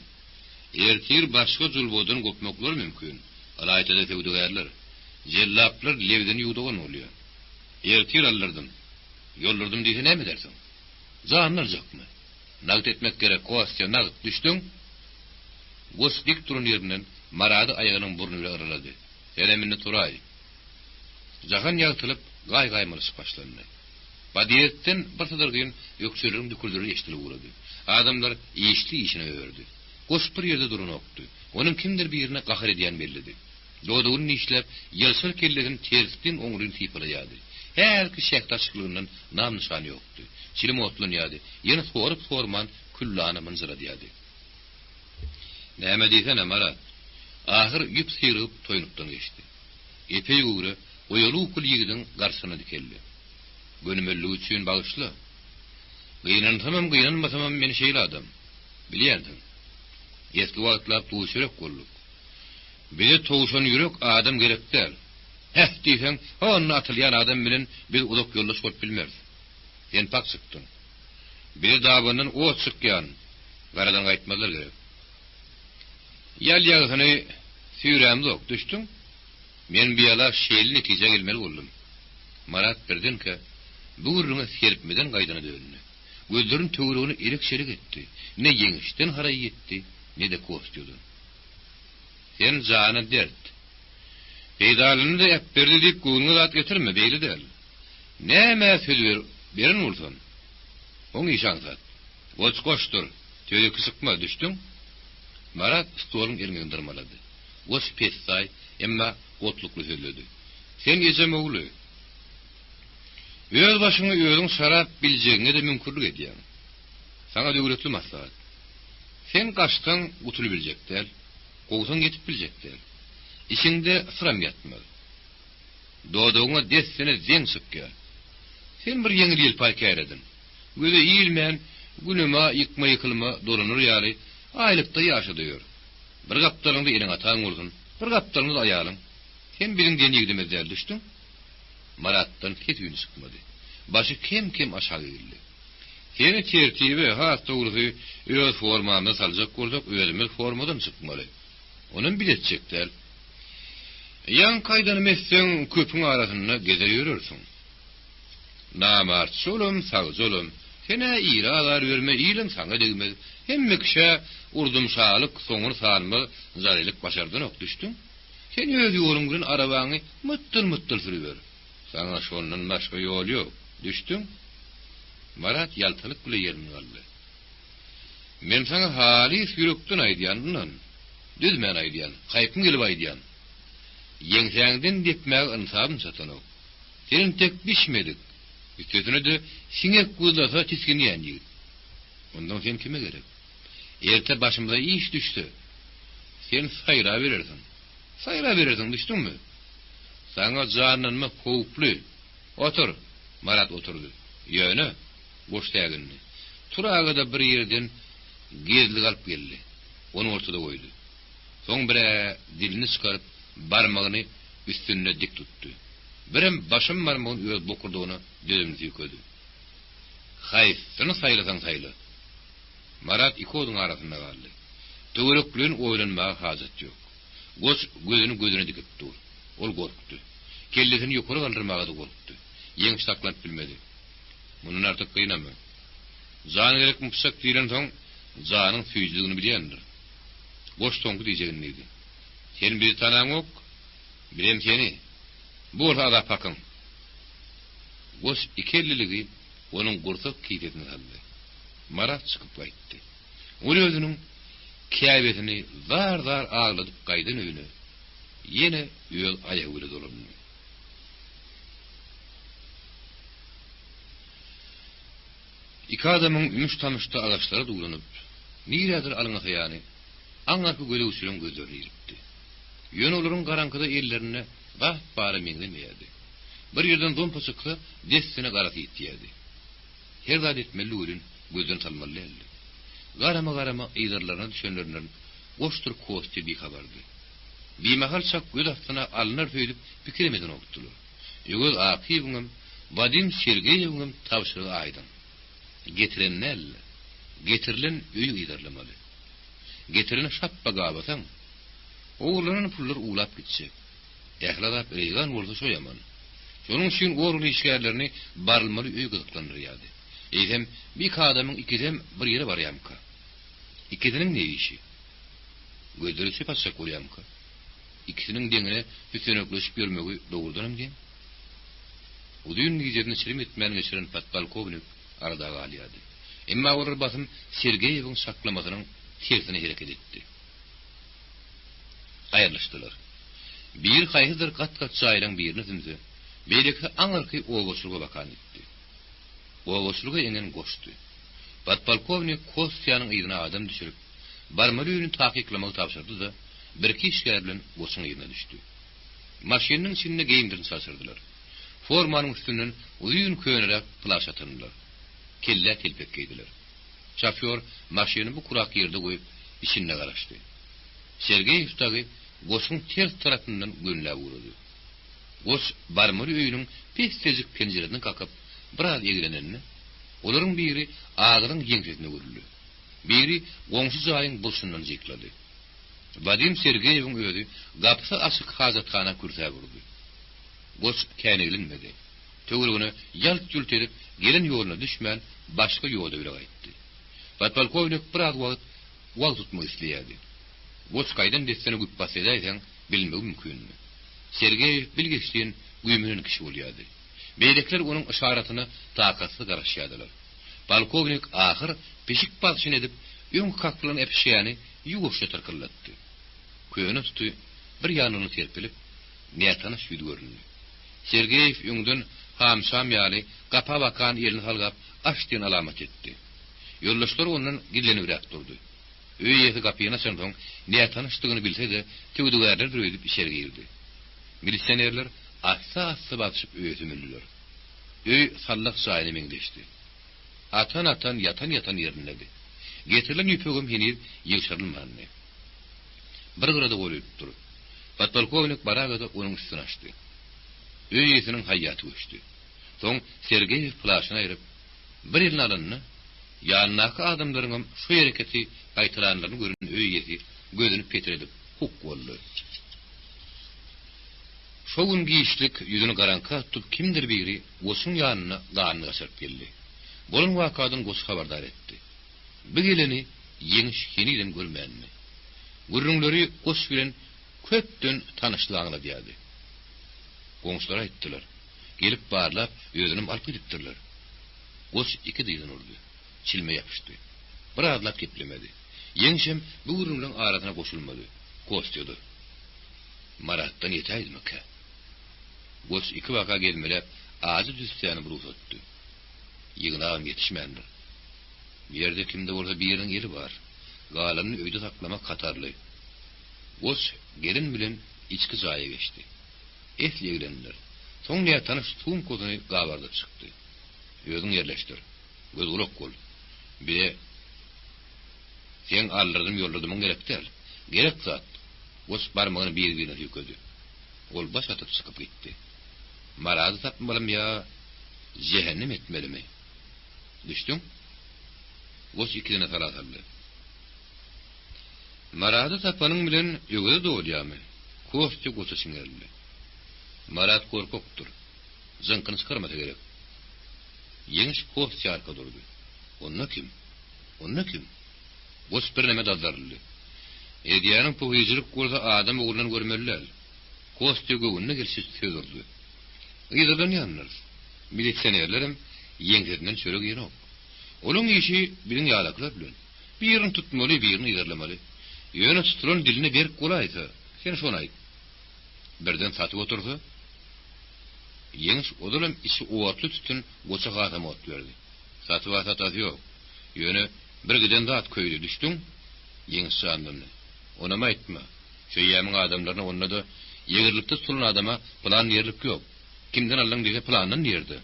Ertir başka zulbodan kopmaklar mümkün. Alaytada tevdüğerler. Cellaplar levden yuduğun oluyor. Ertir alırdım. Yollardım diye ne mi dersin? Zanlarcak mı? Nağıt etmek gerek. Koasya nağıt düştün. Oç dik durun yerinden maradı ayağının burnuyla ırladı. Seneminni turay. Jahan yağıtılıp gay gaymalısıp başlandı. Badiyetten batadırgın öksürürüm düküldürü eştili uğradı. Adamlar iyişli işine öğürdü. Koş bir yerde durun oktu. Onun kimdir bir yerine kahır ediyen bellidi. Doğduğunun işler yalsır kellerin tersitin oğrun tipilayadı. Her ki şektaşlığından nam nişanı yoktu. Çilim otlun yadı. Yine sorup sorman küllağına mınzıra diyadı. Neyme deysen Marat. Ahır yüp sıyırıp toynuktan geçti. Epey uğru o yolu ukul yigidin karşısına dikelli. Gönümelli üçün bağışlı. Gıyınanmasamam beni şeyli adam. Biliyordun. Eski vakitlap tuğuş yürek kolluk. Bize tuğuşan yürek adam gerek der. Heh deysen, onu atılyan adam bilen bir uluk yollaş kolup bilmez. Sen pak sıktın. Bir davanın o sıkyan. Karadan kayıtmalar gerek. Yal yağını süyremde ok düştün. Men bir yala şeyli netice gelmeli oldum. Marat birdin ki, bu ürünü serpmeden kaydana dönünü. Gözlerin tüğrüğünü erik şerik etti. Ne yenişten harayı yetti, ne de kostiyordun. Sen canı dert. Peydalını da yap berdi deyip kuğunu da at getirme, beyli del. Ne mesel verin olsan. Onu iş ansat. Oç koştur, tüyü kısıkma düştün. Marat stolun elini indırmaladı. Oç pessay, emma otluklu söyledi. Sen ecem oğlu. Öz başını özün sarap bileceğine de mümkürlük ediyen. Sana dövletli maslahat. Sen kaçtan utulu bilecekler, kovsan yetip bilecekler. İçinde sıram yatmalı. Doğduğuna dessene zen sıkkı. Sen bir yeni değil payka eredin. Göze iyilmeyen, günüme yıkma yıkılma dolanır yari, aylıkta yaşa diyor. Bir kaptalında elin atağın olsun, bir kaptalında ayağın. Sen birin deni yigdimezler düştün. Marat'tan hiç yünü sıkmadı. Başı kem aşağı eğildi. Seni tertibi hasta uğrusu öz formamda salacak olacak özümüz formadan çıkmalı. Onun biletecekler. Yan kaydanı messen köpün arasında gezer yürürsün. Namartçy bolum, sagzy bolum. Sene iralar verme, ilim saňa degmez. Hemme kişe urdumşalyk, soňur salmy, zarylyk başardan ok düşdüň. Sen öz ýolun bilen arabaňy muttul sürüber. Saňa şondan başga ýol ýok. Düşdüň. Marat ýaltalyk bilen ýerine galdy. Men saňa halis ýürekden aýdýandan, düzmen aýdýan, gaýpyň gelip aýdýan. Ýeňsäňden depmäge insabym satanyp. Senin tek bişmedik. Üstüne de sinek gudlasa tiskin ýandy. Ondan sen kime gerek? Erte başymda iş düştü. Sen sayra berersin. Sayra berersin, düşdünmü? Saňa janynmy howply. Otur. Marat oturdy. Ýöne, boş täginni. Turagada bir ýerden gezli galyp geldi. Onu ortada koydu. Soň bire dilini çıkarıp barmagyny üstüne dik tuttu. Birem başym barmagyny öz bokurdygyny dözümli ýökedi. Haýs, seni saylasaň sayla. Marat ikodyň arasynda galdy. Töwerek bilen oýlanmaga hajat ýok. Gözüni dikip dur. Ol gorkdy. Kellesini ýokary galdyrmaga da gorkdy. Ýeňi saklanyp bilmedi. Munun artyk gynama. Jan gerek muksak diýilen soň janyň süýjligini bilýändir. Boş soňky diýjegin idi. Sen bir tanaň ok, bilem seni. Bu ortada pakyň. Boş ikelliligi onuň gursak kiýdetini aldy. Marat çykyp gaýtdy. Ol özüniň käbetini zar agladyp gaýdyn öýüne. Ýene ýol aýagy bilen dolandy. İki adamın ümüş tanıştı ağaçlara doğulanıp, niredir alına ýany, aňarky göle uçulan gözlerini ýiripdi. Ýön olaryň garaňkyda ellerine baht bary meňlemeýärdi. Bir ýerden dompa çyksa, destine garaty ýetýärdi. Her zat etmeli ulen gözden salmaly eldi. Garama ýydarlaryna düşenlerinden goştur koşty bir habardy. Bir mahal çak göz astyna alynar söýdüp pikiremeden okdular. Ýögöl akybyňym, Vadim Sergeýewiňim tabşyrygy aýdym. Getirilen öýü ýydarlamaly. Getirini şappa gabasaň, oğlanın pullar uğlap gitse. Ähladap reygan bolsa şoýaman. Şonuň üçin oğurly işgärlerini barylmaly öý gyzyklandyrýardy. Eýsem bir adamyň ikidem bir ýere barýamka. İkidiniň ne işi? Gözleri sepatsa bolýamka. İkisiniň deňine hüsnökleşip ýörmegi dogurdanam diýen. Udyn gijerini çirim etmän geçiren patbalkownik arada galýady. Emma olar basym Sergeýewiň saklamasynyň tersine hereket etdi. Aýrlyşdylar. Bir haýhydyr gat çaýlaň birini tümse, beýleki aňarky owaşlyga bakan etdi. Owaşlyga enen goşdy. Patbalkownik Kostýanyň ýygyna adam düşürip, barmaly ýöni takyklamagy tapşyrdy da, bir kişiler bilen goşuň ýerine düşdi. Maşynyň içinde geýimdirini saçyrdylar. Formanyň üstünden uýun könerek plaş atyndylar. Kelle telpek giydiler. Şoför maşyny bu kurak ýerde goýup içinde garaşdy. Sergeýew tagy goşuň ters tarapyndan gönläp urdy. Goş barmaly öýüniň pes-tejik penjeresinden kakyp biraz egrenenini, olaryň biri agyryň ýeňsesine görüldi. Biri goňşy jaýyň bulşundan jyklady. Vadim Sergeýewiň öýü gapsy açyk hajatkana kürsä gurdy. Goş känegilinmedi. Töwürgüni ýalt-ýult edip gelen ýoluna düşmän başga ýolda ýüre gaýtdy. Patbalkownik biraz wagt tutmak isleýärdi. Goş gaýdan destene güp basydaýsaň bilmegi mümkinmi? Sergeýew bilgeçdiň güýmünen kişi bolýardy. Beýlekler onuň işaratyny takatsy garaşýardylar. Polkovnik ahir peşik başyn edip öň kaklyny epişýäni ýuwuşa tyrkyllatdy. Köýüne tutup bir ýanyny terpelip niýetini şüýdi göründi. Sergeýew öňden hamşam ýaly gapa bakan ýerini halgap açdyn alamat etdi. Ýoldaşlar onuň gillenibirek durdy. Öý ýeti gapyna çandyň niýetini şdygyny bilse-de, töwdügärler dürýüp içeri girdi. Milisionerler asa batyşyp öýe tümürdiler. Öý sallak jaýyna meňdeşdi. Atan yatan ýerindedi. Getirilen ýüpegim henir ýygşarylmady. Bir gyrada goýup durup, Patbalkownik baragada onuň üstüne açdy. Öý ýetiniň haýaty göçdi. Soň Sergeýew plaşyny aýryp, bir elini alanyny, ýanynaky adamlaryň şu hereketi gaýtyranlaryny görün öý ýeti gözüni petir edip huk boldy. Şu Şogun giyişlik yüzünü garanka tutup kimdir biri Gosun yanına dağını asırıp geldi. Bolun vakadın Gosu haberdar etti. Bir geleni yeniş yeniden görmeyenini. Gurrunları Gos bilen köptön tanışlığına diyadi. Goňuşlara aýtdylar. Gelip barlap özünüm alıp gidipdirler. Gos iki dýden urdy. Çilme yapıştı. Bir adlap keplemedi. Yeňşem bu gurrunlaryň arasyna goşulmady. Gos diýdi. Maratdan ýetäýdimi ki? Gos iki vaka gelmelep ağzı düzsýäni bir uzatdy. Ýygnağım ýetişmändir. Bir yerde kimde bolsa bir ýeriň ýeri bar. Galanyny öýde saklamak hatarly. Gos gelin bilen içki zaýa geçdi. Ehli eğlendiler. Soňra tanış tuğum kozuny gabarda çykdy. Özüň yerleşdir. Göz ulak bol. Bir sen allarym ýolladym gerekdir. Gerek zat. Gos barmagyny bir-birine ýökedi. Ol baş atyp çykyp gitdi. Marazy tapmalym ya cehennem etmelimi? Düşdüm. Gos ikidine taratıldı. Marazy tapanyň bilen ýögede dowdýamy. Kosty gosa siňerli. Marat korkuktur. Zınkını çıkarmadı gerek. Yeňiş kosty arka durdy. Onna kim? Onna kim? Gos bir neme dazarly. Ediýanyň poýyjylyk bolsa adam oglan görmeller. Kosty göwünne gelşi söýdürdi. Ýygydan ýanlar. Milisionerlerim yeňlerinden çörek ýerok. Olaň işi bilen ýalaklar bilen. Bir ýerini tutmaly, bir ýerini ýerlemeli. Ýöne tutulan dilini berip golaýdy. Sen şonu aýt. Birden satyp oturdy. Yeňiş odulam işi owatly tutun goça gatam ot berdi. Satyp atatady ýok. Ýöne bir giden zat köýdi düşdüň. Yeňiş sandyny. Ona aýtma. Şu ýamyň adamlaryna onna da ýegirlikde tutulan adama plan ýerlik ýok. Kimden aldyň diýse planyny ýerdi.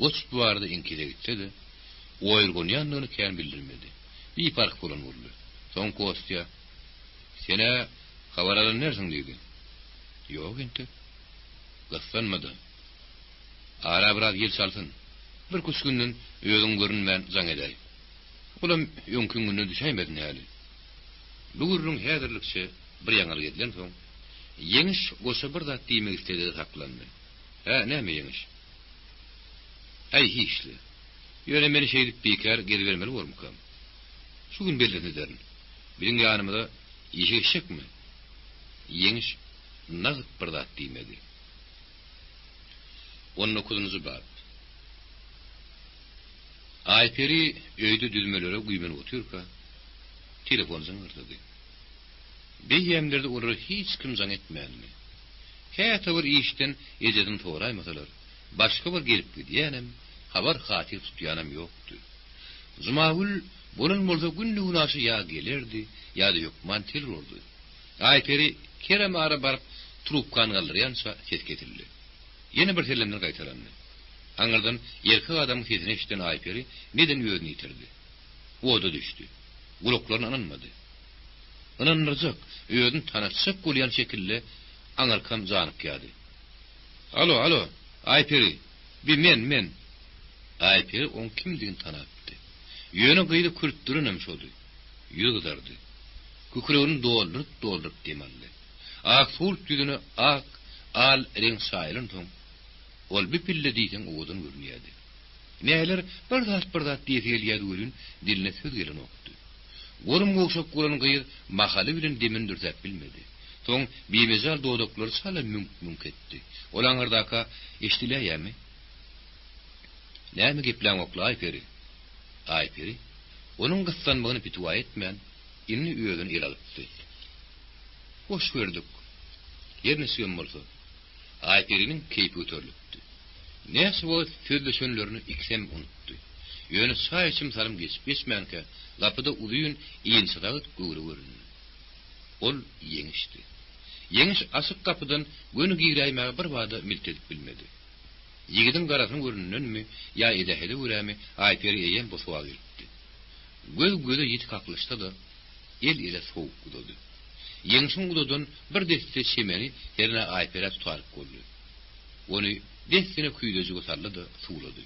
Goç bu arada inkide gitdi. Oýurgun ýanlygyny kän bildirmedi. Bir park bolan boldy. Soň Kostya "Sene habar alan nersiň?" diýdi. "Ýok ente." Gassanmady. Ara biraz ýel salsyn. Bir kuş günden özüň görünmän zaň edäý. Ulam ýönkün günü düşäýmedin häli. Bu gurrun häzirlikçe bir ýaňyl gedilen soň yeňiş goşa bir zat diýmek istedi saklandy. "Ha, näme yeňiş?" "Ay hiçli. Ýöne meni şeýdip bekar geri bermeli bolmukam. Şu gün belirdiler. Birin ýanymda ýeşekmi?" Yeňiş nazyk bir zat diýmedi. 19-njy bab. Ayperi öýde düzmelere güýmen oturka telefon zıngırdadı. Beýemlerde olar hiç kim zaň etmänmi? Häta bir işden ejedin toğraýmasalar, başga bir gelip gidýänem, habar hatyr tutýanam ýokdy. Zumagul bunun bolsa günni unaşy ýa gelerdi, ýa da ýokman tel boldy. Ayperi kerem ara barıp trubkan galdyrýança ses getirildi. Yeni bir telemden gaýtarandy. Aňardan ýerki adam sesini eşiten Ayperi neden ýöňini ýitirdi? Oda düşdü. Gulaklaryny ananmady. Ananırjak, özüni tanatsak bolýan şekilde aňarkam janyp geldi. "Alo, alo, Ayperi, bir men." Ayperi on kimdigini tanapdy. Ýöne gyýdy kürtdürünem şoldy. Ýygdardy. Kükreğini doldurup demeldi. Ak sulp yüzüne ak, al renk sayılın ton. Ol bir pille diýsen oğudun görünýärdi. Näler bir zat diýsel ýa-da diline söz gelen okdy. Gorun goşak bolan gyýy mahaly bilen demin dürzäp bilmedi. Soň biýmezal dodoklar sala mümkün etdi. Olaňardaka eşdiläýärmi? Näme gepläň okla Ayperi? Onuň gyssanmagyny pitwa etmän, inni öýüni ýeralypdy. Hoş gördük. Ýerine süýen bolsa. Ayperiň keýpi ötürlükdi. Näse bu sözleşenlerini iksem unutdy. Ýöne saýçym sarym geçmänke, lapyda ulyň ýençidagy göwre göründi. Ol yeňişdi. Yeňiş asyk kapydan göni giýräýmäge bir wada miltedip bilmedi. Ýigidin garasyny görünenmi, ýa edeheli görämi, Ayperi eýen bu sual etdi. Göz ýetik aklyşda da el ile soğuk gudodu. Yeňişiň gudodan bir deste çemeni ýerine Ayperi tutaryp goldy. Onu destine küýdüji gosarly da suwlady.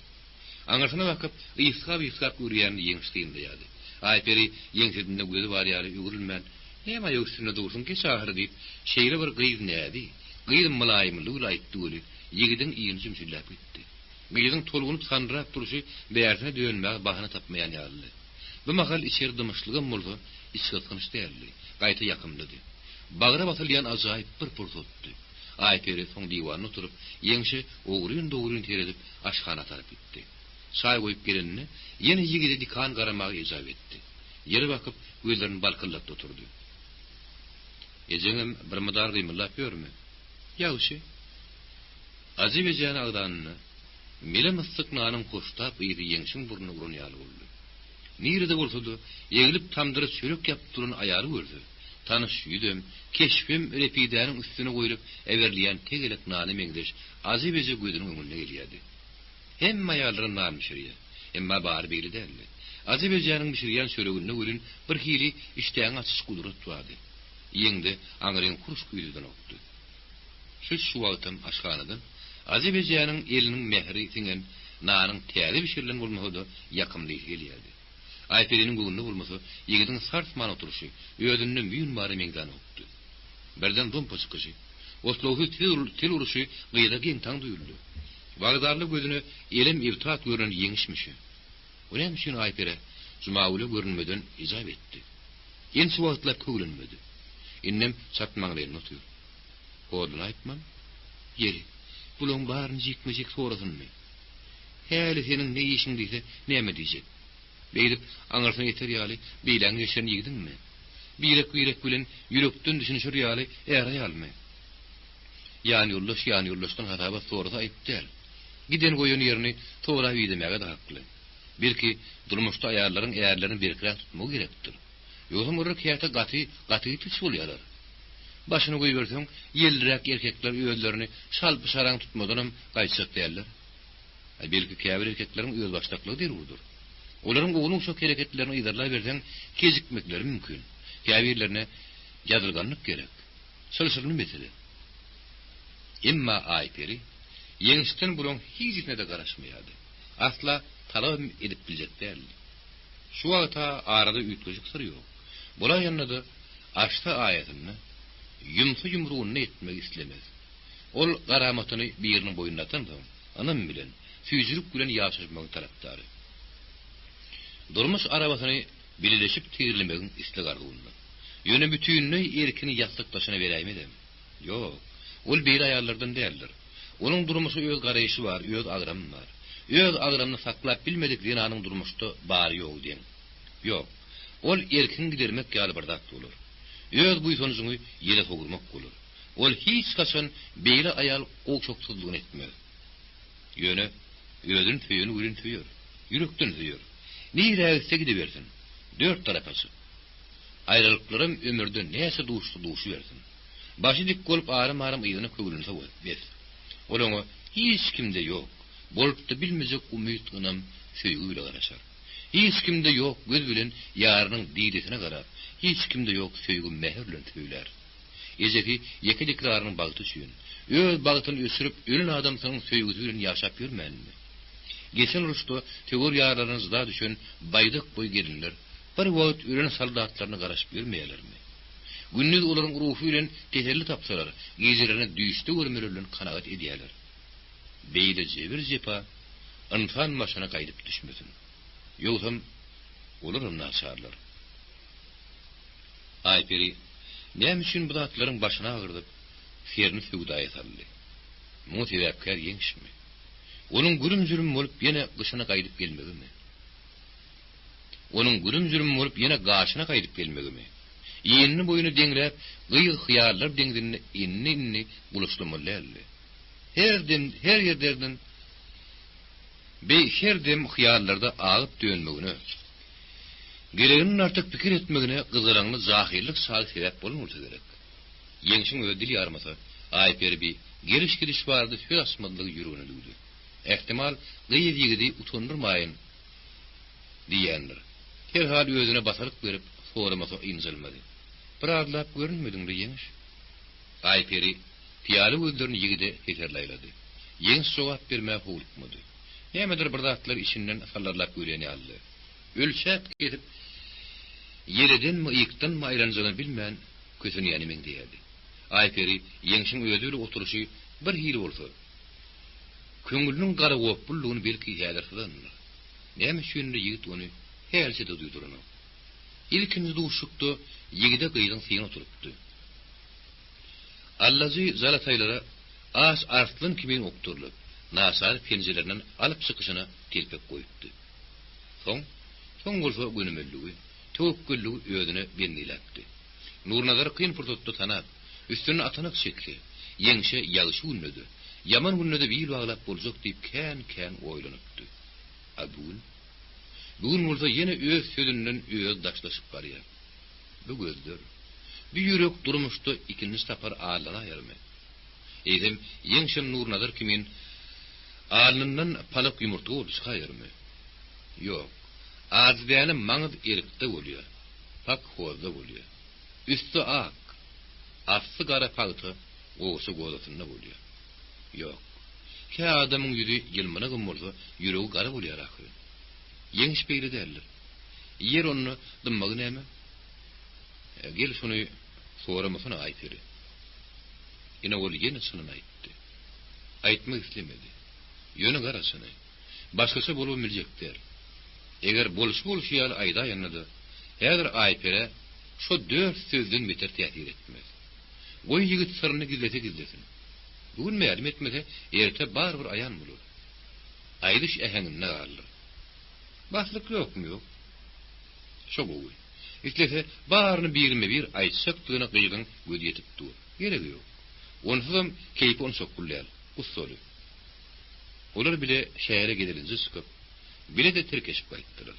Aňarsyna bakyp ýyskap görýän yeňiş diýildi. Ayperi yeňsinde gözi bar ýaly ýügürilmän, "Näme ýoksyna dursun ki şahar" diýip şeýle bir gyz nädi, gıyrı mılayimlygy aýtdy. Yigidin iýini jümşüllap gitdi. Meýidin tolguny sanrap duruşy bärsine dönmäge bahana tapmaýan ýaly. Bu mahal içeri dımışlygy bolsa, içgitginiş däldi. Gaýta ýakymlady. Bagyra batylýan ajaýyp bir pursatdy. Aýperi soň diwana oturup, ýeňşe ogryn teredip aşhana tarap gitdi. Çay goýup gelenini ýene yigide dikan garamagy ejab etdi. Ýere bakyp gözlerini balkylap oturdy. Ejeňem bir madar gymylap ýörmi? Ýagşy. Azyp ejen agdanyny mele myssyk nanyn koştap ýyry ýeňşiň burnuny gurunýaly boldy. Nirede bolsa-da ýegilip tamdyry çörek ýap duran aýary gördü. Tanış ýüdüm, keşfim repidäniň üstüne goýulyp ewerleýän tegelek nany meňdeş azyp eje gözüniň öňüne gelýärdi. Hemme aýallaryň nany şerýär, emma bary beli däldi. Azyp ejeniň pişirýän çöregini görün bir hili iştäň açyş gudurat tuady. Ýeňde aňryň kuruş güýlüden okdy. Şu wagtym aşganadan Azyp ejeniň eliniň mehri tingen nanyň täze pişirilen bolmasa ýakymly gelýärdi. Aýperiniň göwnüne bolmasa, ýigidin sarsman oturuşy, öýdünün müýün bary meňden okdy. Birden dompa çykyşy, oslowy til uruşy gyýda giň taň duýuldy. Bagdarly gözüne elim ýewtat gören ýeňişmişi. Onem şunu Aýpere Jumaýly görünmeden ijab etdi. Ýen suwatlar köwlenmedi. Innem çatmaňlaryny otyr. Oduny aýtmam. Ýeri, bulan baryny jikmejik sorasynmy? Häli senin ne işin diýse, näme diýjek? Beýdip aňarsyn ýeter ýaly, beýleň ýeşen ýigdinmi? Birek bilen ýürekden düşünýär ýaly, äre ýalmy. Ýany ýollaşdan hataba sorasa aýtdylar. Giden goýun ýerini toğra ýydymäge de hakly. Belki durmuşda aýarlaryň äärlerini berkirän tutmagy gerekdir. Ýogsa murra käte gaty tuş bolýarlar. Başyny goýup berseň, ýeldirek erkekler öýlerini şalpy şaraň tutmadanam gaýçak däller. Belki käbir erkekleriň öýül başlyklygy derdir. Olaryň goýunyň şo kereketlerini ýydarlap berseň, kezikmekleri mümkin. Käbirlerine ýadyrganlyk gerek. Sylsylyny mesele. Emma Aýperi ýeňişden bulan hiçne de garaşmaýardy. Asla talab edip biljekdir. Şu wagta arada üýtgejik syr ýok. Bular ýanynda aşta aýatyny yumrugyny etmek islemez. Ol garamatyny biriniň boýundan tandy. Anam bilen süýjürük bilen ýaşaşmak tarapdary. Durmuş arabasyny bileşip tiýirlemegiň istegardygyny. Ýöne bütünni erkini ýatlykdaşyna beräýmedem. Ýok, ol bir aýallardan däldir. Onun durmuşy öz garaýşy bar, öz agramy bar. Öz agranyny saklap bilmedik ýanyň durmuşda bar ýok diýen. Ýok, ol erkin gidermek ýaly bardak bolar. Öz buýsanyny ýere sogurmak bolar. Ol hiç kaçan beýle aýal goýçoksuzlygyny etmez. Ýöne özüň tüýüni görün tüýür. Ýürekden tüýür. Niýräse gidibersin. Dört tarapasy. Aýrylyklarym ömürde näse duşy bersin. Başy dik bolup arym ýygyny köwlense bes. Olaňa hiç kimde ýok. Bolup da bilmejek umyt ynam söýgü ile garaşar. Hiç kimde ýok göz bilen ýarynyň diýdesine garap. Hiç kimde ýok söýgü mehr bilen tüýler. Ejeki ýeke dikrarynyň bagty süýün. Öz bagtyny ösürip ölen adamsyň söýgüsü bilen ýaşap ýörmänmi? Geçen uruşda tegur ýarlaryňyzda düşen baýdyk boý gelinler. Bir wagt ölen soldatlaryny garaşyp ýörmeýärlermi? Gündüz olaryň ruhy bilen teselli tapsalar, gecelerine düýüşde görmeler bilen kanagat edýärler. Beýle jebir jepa insan maşana gaýdyp düşmesin. Ýogsa olaryň naçarlar. Aýperi näme üçin bu zatlaryň başyna agyrdyp, ferini sügda ýeterli? Motivapkar ýeňişmi? Onun gürüm-jürüm bolup ýene gyşyna gaýdyp gelmegimi? Onun gürüm-jürüm bolup ýene gaşyna gaýdyp gelmegimi? Ýenini boýuny deňräp, gyýy hyýarlar deňdirini inni buluşdurmaly. Her ýerden herdem hyýarlarda agyp dönmegini, geleginin artyk pikir etmegine gyzgaraňly jahillik sal sebäp bolmasa gerek. Ýeňşiň ödil ýarmasa, Aýperi bir giriş bardy, söz asmadlygy ýürügine dugdy. Ehtimal gyýy ýigidi utandyrmaýyn diýendir. Her hal özüne basaryk berip soramasa injelmedi. Bir adlap görünmediňdi ýeňiş. Aýperi piýaly gözlerini ýigide heterlaýlady. Ýeňiş jogap bermäge howlukmady. Nämedir bir zatlar içinden sallarlap göreni aldy. Ölçäp getip ýerden mi ýykdan mı aýlanjyny bilmän kösüni ýanymen diýdi. Ayperi ýeňşiň ödüli oturuşy bir hili bolsa. Köňülniň gara gopullugyny belki häzirsiz. Näme şeýle ýigit ony hälse de duýduryny. İlkimiz duşukda ýigide gyýdyň syň oturupdy. Allazy zalataylara as artlyn kimin okturlyp, nasar penjelerinden alyp çykyşyna telpek goýupdy. Soň bolsa günümelligi, töwükkülligi ödüne bendiläpdi. Nurnazar kyn fursatda tanap, üstüne atanak çekdi. Ýeňşe ýagyşy günnedi. Yaman günnede bir baglap boljak diýip kän oýlanypdy. Bugün bolsa ýene öz sözünden öz daşlaşyp barýar. Bu gözler, bir ýürek durmuşda ikinci tapar ağlana ýerme. Eýdem ýeňşem Nurnazar kimin alnından palyk ýumurta boluşa ýerme. Ýok. Azbäne maňyz erikde bolýar. Pak hozda bolýar. Üstü ak, aslı gara paltı, oğusu gozasında bolýar. Ýok. Ki adamyň ýüzi ýylmana gymbolsa, ýüregi gara bolýar ahir. Ýeňiş beýle derler. Yer onu dymmagy näme? Gel şunu soramasyna aýtdy. Ýene ol ýene şunu aýtdy. Aýtmak islemedi. Ýöne garasyny. Başgasy bolup biljekler. Eger boluşýar aýda ýanyda, häzir aýpere şu 4 sözden beter täsir etmez. Goý ýigit syryny gizlesin. Bugün mälim etmese, erte bar bir ayan bolur. Aýdyş äheňinde garlar. Baslyk ýokmy ýok. Şo goý. Islese barny birme bir aýtsak tüne gyýgyň göz ýetip dur. Gerek ýok. Onsuzam keýip on sokkullar. Ussary. Olar bile şähere gidelince çykyp, bile de terkeşip gaýtdylar.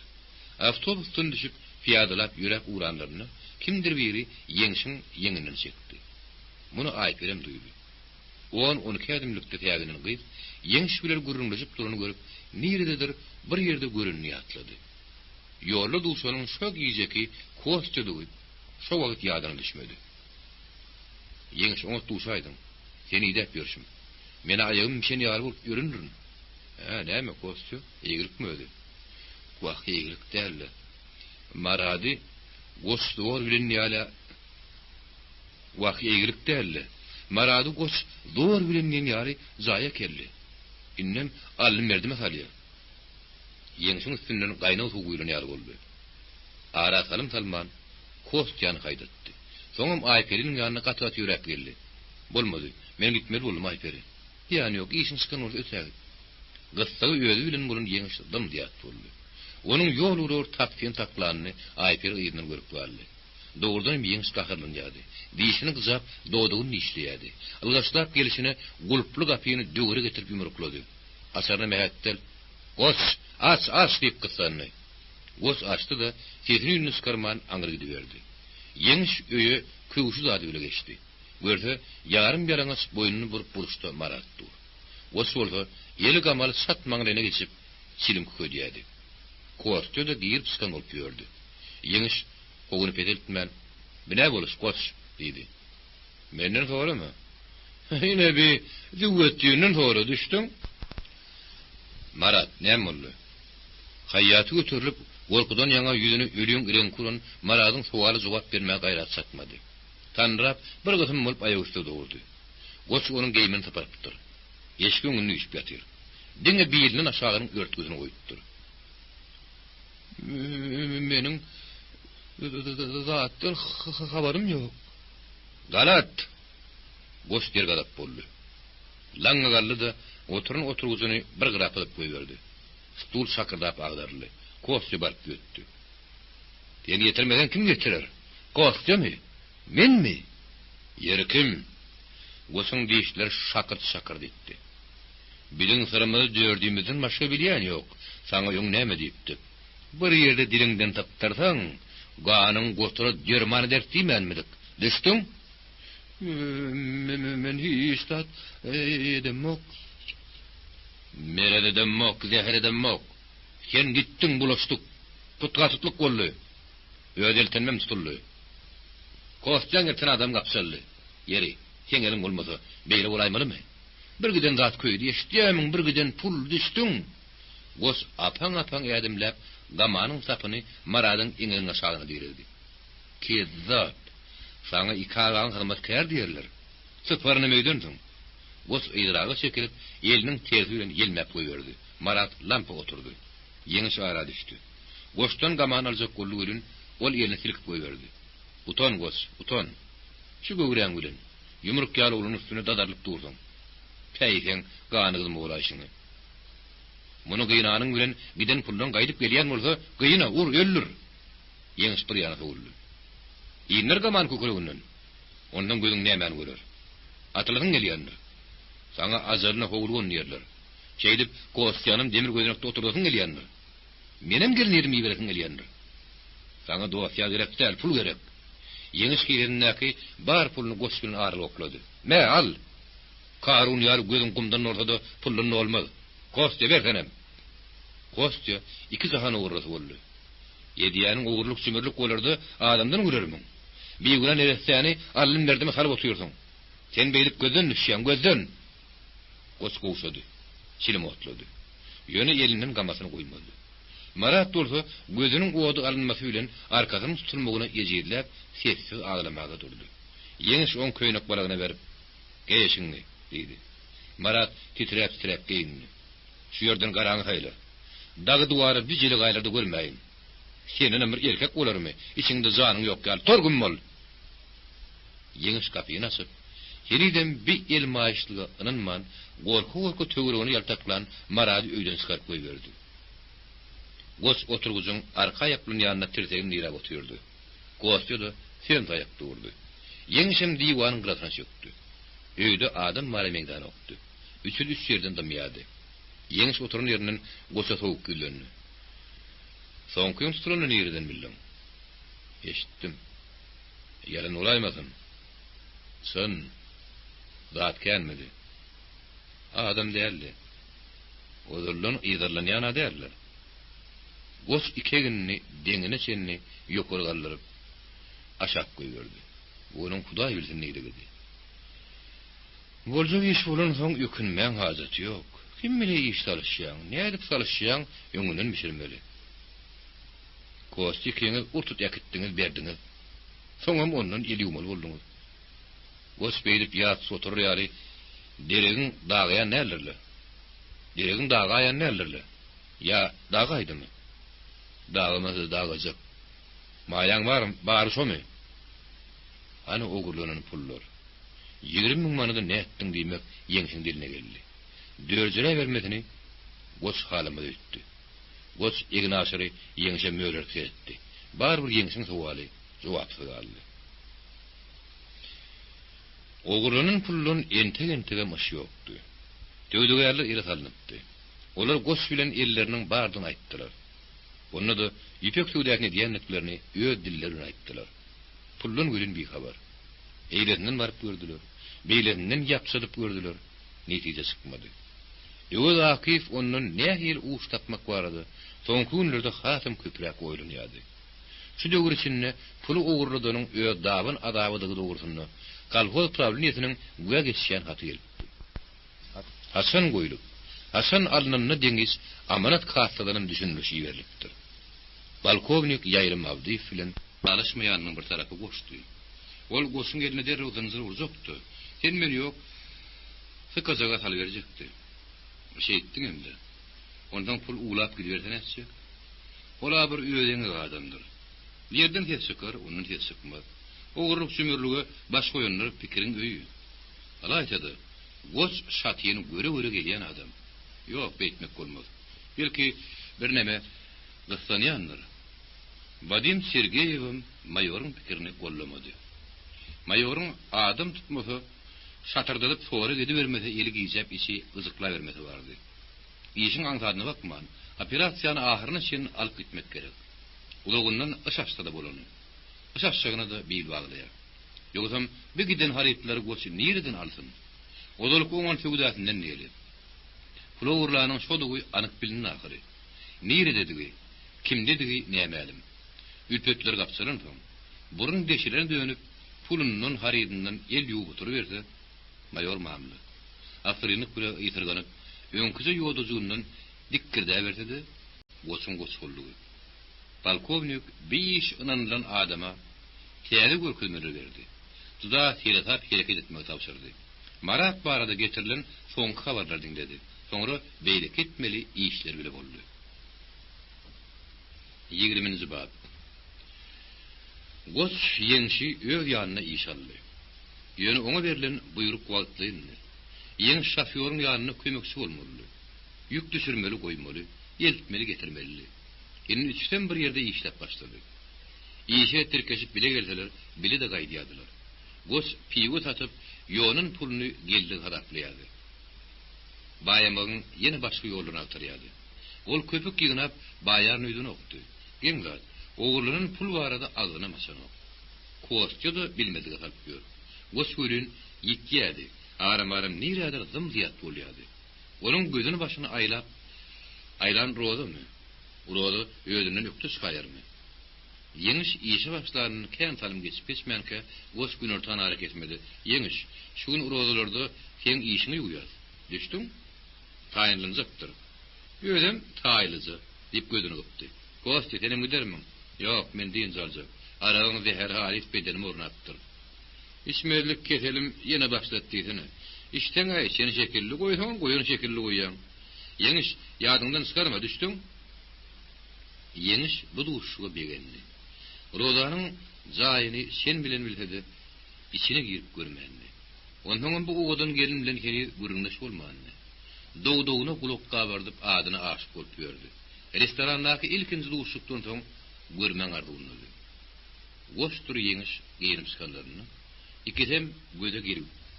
Awtobusdan düşüp piyadalap ýürek uranlaryny kimdir biri ýeňşiň ýeňinden çekdi. Muny aýperem duýdy. 10-12 adymlykda täginin gyz, ýeňş bilen gürrüňleşip durany görüp, nirededir bir ýerde görünýär atlady. Ýolda duşanyň şo giýjeki kostyumy duýup, şo wagt ýadyna düşmedi. Ýeňş oňa duşaýdyň. Seni idep ýörşüm. Meni aýagym şeni ýaly bolup ýöründirin. Näme kostyu? Eýgirikmi ödi? Wagt eýgirik däl. Marady goşdor bilen ýala wagt eýgirik däl. Marady goş dor bilen ýaly zaýa keldi. Innem alym merdime salýar. Ýeňşiň üstünden gaýnaw suw güýlenýär boldy. Ara salman kostýany haýdatdy. Soňam aýperiniň ýanyna gaty ýürek geldi. Bolmady. Men gitmeli boldum aýperi. Ýani ýok, işin çykan bolsa ötsägi. Gyssagy özi bilen bolan ýeňiş dym diýip boldy. Onuň ýol urur tapsyn taklanyny aýper ýerden görüp bardy. Dogrudan ýeňiş gahyrlanýady. Diýişini gyzap dodugyny işleýärdi. Algaçlap gelişine gulply gapyny döwre getirip ýumruklady. Asarna mähettel "Goç, aç" diýip gysandy. Goç açdy da sesini ýünüs karman aňyry gidiberdi. Ýeňiş öýe köwüşi zady öle geçdi. Görse ýarym ýaraňaç boýnuny burup buruşdy maratdy. Goç bolsa ýeli gamal sat maňlyna geçip çilim ködýärdi. Kostyumy da giýip çykan bolup ýördi. Ýeňiş oguny pedeltmän "Bine boluş goç" diýdi. "Menden soramy?" "Ýene bir düwetdiňden sonra düşdüm." "Marat, näme boldy?" Haýaty götürilip, gorkudan ýaňa ýüzüni ölüň iren kuran Maradyň suwaly jogap bermäge gaýrat satmady. Tanrap bir gysym bolup aýagy üstüne durdy. Goç onuň geýmini taparypdyr. Eşkiň ünni üçüp ýatyr. Diňe biýilini aşagynyň örtgüsine goýupdyr. "Meniň zatdan habarym ýok." "Galat." Goç dergalap boldy. Laňa galdy da oturgusyny bir gyrap alyp goýberdi. Stul şakırdap agdarly. Kostyu barp götdü. "Seni getirmeden kim getirir? Kostyomy? Menmi?" "Ýerkim." Goçyň diýişleri şakır diýdi. "Biliň sırymyzy dördüýümizden başga bilýän ýok. Saňa ýoň näme diýipdi? Bir ýerde diliňden taptarsaň, ganyň gotura Germany dertdiýmänmidik. Düşdüň?" "Men hiçtat edemok." "Merede demok, zehre demok. Sen gittiň bulaşdyk. Tutgatlyk boldy. Ödeltenmem tutuldy. Kostyan erten adam gapsaldy. Yeri, sen eliň bolmasa, beýle bolaýmalymy? Bir giden zat köýdi, eşitdiýämiň bir giden pul düşdüň." Goç apaň ädimläp, gamanyň sapyny Maradyň iňiňe şagyna diýildi. "Kezzap. Saňa iki alan hyrmat kär diýerler. Sıfarını meydöndün. Gos ýydraga çekilip, eliniň tersi bilen yelmäp goýberdi. Marat lampa oturdu. Ýeňiş ara düşdi. Goşdan gaman aljak gollu görün, ol elini silkip goýberdi. Uton gos, uton. Şu göwren bilen yumruk ýaly ulun üstüne dadarlyp durdyň. Päýsen ganygyny moğulaşyny. Muny gynanyň bilen giden puldan gaýdyp gelýän bolsa, gyna ur öllür. Ýeňiş bir ýana howuldy. Ýinler gaman kökregünden. Ondan gözüň nämen görer? Atlaryň gelýändir. Sana azalyna howulgun ýerler. Şeýdip, Kostyanym demir gözünekde oturdyň gelýändir. Menem gelnerim ýeberesiň gelýändir. Sana dowasya gerek däl, pul gerek. Ýeňiş kirendäki bar pulny goşgyny arly oklady. "Me al. Karun ýar gözüň gumdan ortada pulun bolmaz. Kostya bersenem." Kostya iki jahan uğurlasy boldy. Ýediýäniň uğurluk sümürlük bolardy, adamdan görermiň. Biýgülen eressäni allyn berdimi salyp oturýarsyň. Sen beýlip gözden düşýän gözden. Kos gowşady. Çilim otlady. Ýöne elinden gamasyny goýmady. Marat bolsa gözüniň oğudy alınmasy bilen arkasyny tutulmagyna ejirläp sessiz ağlamaga durdy. Ýeňiş on köýnek balagyna berip, "Geýeşiňni" diýdi. Marat titrep geýindi. "Şu ýerden garaňy haýla. Dagy duwary bir jeli gaýlarda görmäýin. Senin bir erkek bolarmy? İçinde janyň ýok gal. Torgum bol." Ýeňiş kapyny açyp, heriden bir el maýyşlygy ynanman, gorku töweregini ýaltaklan Marady öýden çykaryp goýberdi. Gos oturgucun arka ayaklyň ýanyna tirtegin ýerä oturdy. Gosdy da sen taýak durdy. Ýeňişim diýwanyň gratana çökdi. Öýde adam mara meýdana okdy. Üçü üç ýerden dymýady. Ýeňiş oturan ýerinden gosa sowuk güllendi. Soňky ýumsturyny ýerden bildim. Eşitdim. Ýalan olaýmasyn. Sen zat gelmedi. Adam değerli. Ozurlun ýydarlanýan adamlar. Gos ikegini deňine çenni ýokary galdyryp aşak goýberdi. Onuň Hudaý bilsin näde gidi. Bolja iş bolan soň ýökünmän hajaty ýok. Kim bile iş çalışýan, näde çalışýan ýöňünden bişirmeli. Kosti kene urtut ýakitdiňiz berdiňiz. Soňam ondan eli umal bolduňyz. Gos beýlip ýat sotur ýary deregin dagaýan nälerle? Deregin dagaýan nälerle? Ya dagaydymy? Dağımızı dağacak. Mayan var mı? Bari şomy. Hani ogurlanan pullar. 20 000 manada ne ettin diýmek ýeňsiň diline geldi. Dörjüre vermedini Gos halymy ötdi. Gos egnaşary ýeňşe möhür etdi. Bar bir ýeňsiň suwaly jogapsy galdy. Ogurlanan pullun ente maşy ýokdy. Döwdügerler ire salynıpdy. Olar Gos bilen elleriniň bardyny aýtdylar. Onu da ipek suudakine diýenliklerini öýe dillerini aýtdylar. Pullun gülün bir habar. Eýlerinden barıp gördüler. Beýlerinden ýapsadyp gördüler. Netije çykmady. Ýöwür Akif onun nähil uş tapmak barady. Soňky günlerde hatym köpräk oýlanýady. Şu döwür içinde pulu ogurladynyň öýe dabyn adabydygy dogrusyny kalhol probleminiň güýe geçýän haty gelipdi. Hasan goýlup Hasan alnanyna deňiz amanat kastadynyň düşünülüşi berlipdir. Balkovnik Ýaýrym Abdiýew bilen alışmaýanyň bir tarapy goşdy. Ol goşun eline derre uzunzyr urjakdy. Sen meni ýok, sykajaga sal berjekdi. Şeýtdiň endi. Ondan pul ulap gidersen etjek. Ola bir öýeňe adamdyr. Ýerden hes çykar, onuň hes çykmaz. Ogurluk sümürlüge baş goýanlar pikirin öýü. Ala aýtady. Goş şatyny göre gelýän adam. Ýok, beýtmek bolmaz. Belki bir näme gyslanýandyr. Vadim Sergeýewim maýoryň pikirini gollamady. Maýoryň adam tutmasy, şatyrdalyp soňra gedi bermese, eli giýjep işi gyzykla bermesi bardy. İşiň aňsadyna bakman, operasiýany ahyryna şeň alyp gitmek gerek. Ulagundan ışaşda da bolany. Işaşçygyna da beýil baglaýar. Ýogsam bir giden haryplar goçy nereden alsyn? Odalyk oňan söwdasynden gelip. Pula urlanyň şodugy anyk bilinin ahyry. Nere dedigi? Kim dedigi nämelim? Ülpetler gapsaran soň. Burun deşiren dönüp pulunun harydynyň el ýuwup oturup berse, maýor mamly. Afryny kule ýityrganyp, öňküze ýodujundan dikkirde berdi. Goçun goçullugy. Polkovnik 5 ynanylan adama täze görkezmeli berdi. tuda hiretap hareket etmek tavsırdı. Marat barada getirilen son habarlar dinledi. Sonra beylek etmeli işler bile oldu. 20. bab. Goç yeňşi öz ýanyna iş aldy. Ýöne oňa berilen buyruk wagtlyny. Ýeň şoförüň ýanyna kömekçi bolmaly. Ýük düşürmeli goýmaly, eltmeli getirmeli. Indi üçten bir ýerde işlep başlady. İşe tirkeşip bile gelseler, bile de gaýdýadylar. Goç piýe tatyp, ýonun pulunu geldi haraplaýady. Baýamagyň ýene başga ýoluna agtarýady. Ol köpük ýygnap baýan öýdüne okdy. Geňzat, oğurlanan pul barada agyna maşano. Kostya da bilmediği halp gör. Goç gölün ýitýädi. Aram-aram niräder zymdyýat bolýady. Onun gözüni başyna aylan rozumy? Rozu öýünden ökde çykaýarmy? Yeňiş işe başlaryny kän talym geçip geçmänke goç gün ortadan hareket etmedi. Yeňiş, şuň rozularda sen işini ýuýar. Düşdüň? Taýinlanjakdyr. Öýdem taýlyjy diýip gözüni gıpdy. Goç seni müdermiň? Ýok, men diýen jaljak. Aragyňyzda her halit bedenim ornapdyr. İsmerlik keselim ýene başlatdysyny. İşten ay seni şekilli goýsaň, goýun şekilli goýýan. Yeňiş, ýadyňdan çykarma, düşdüň? Yeňiş bu duşuga begenli. Rozanyň jaýyny sen bilen bilsedi, içine girip görmänli. Ondan bu oğudan gelin bilen heri gürüňleş bolmanly. Dowdowna gulukka bardyp adyny aşyk bolup ýördi. Restorandaky ilkinji duşukdan soň görmäň arzuwny. Goştur yeňiş geýirim çykanlaryny. İkisem göze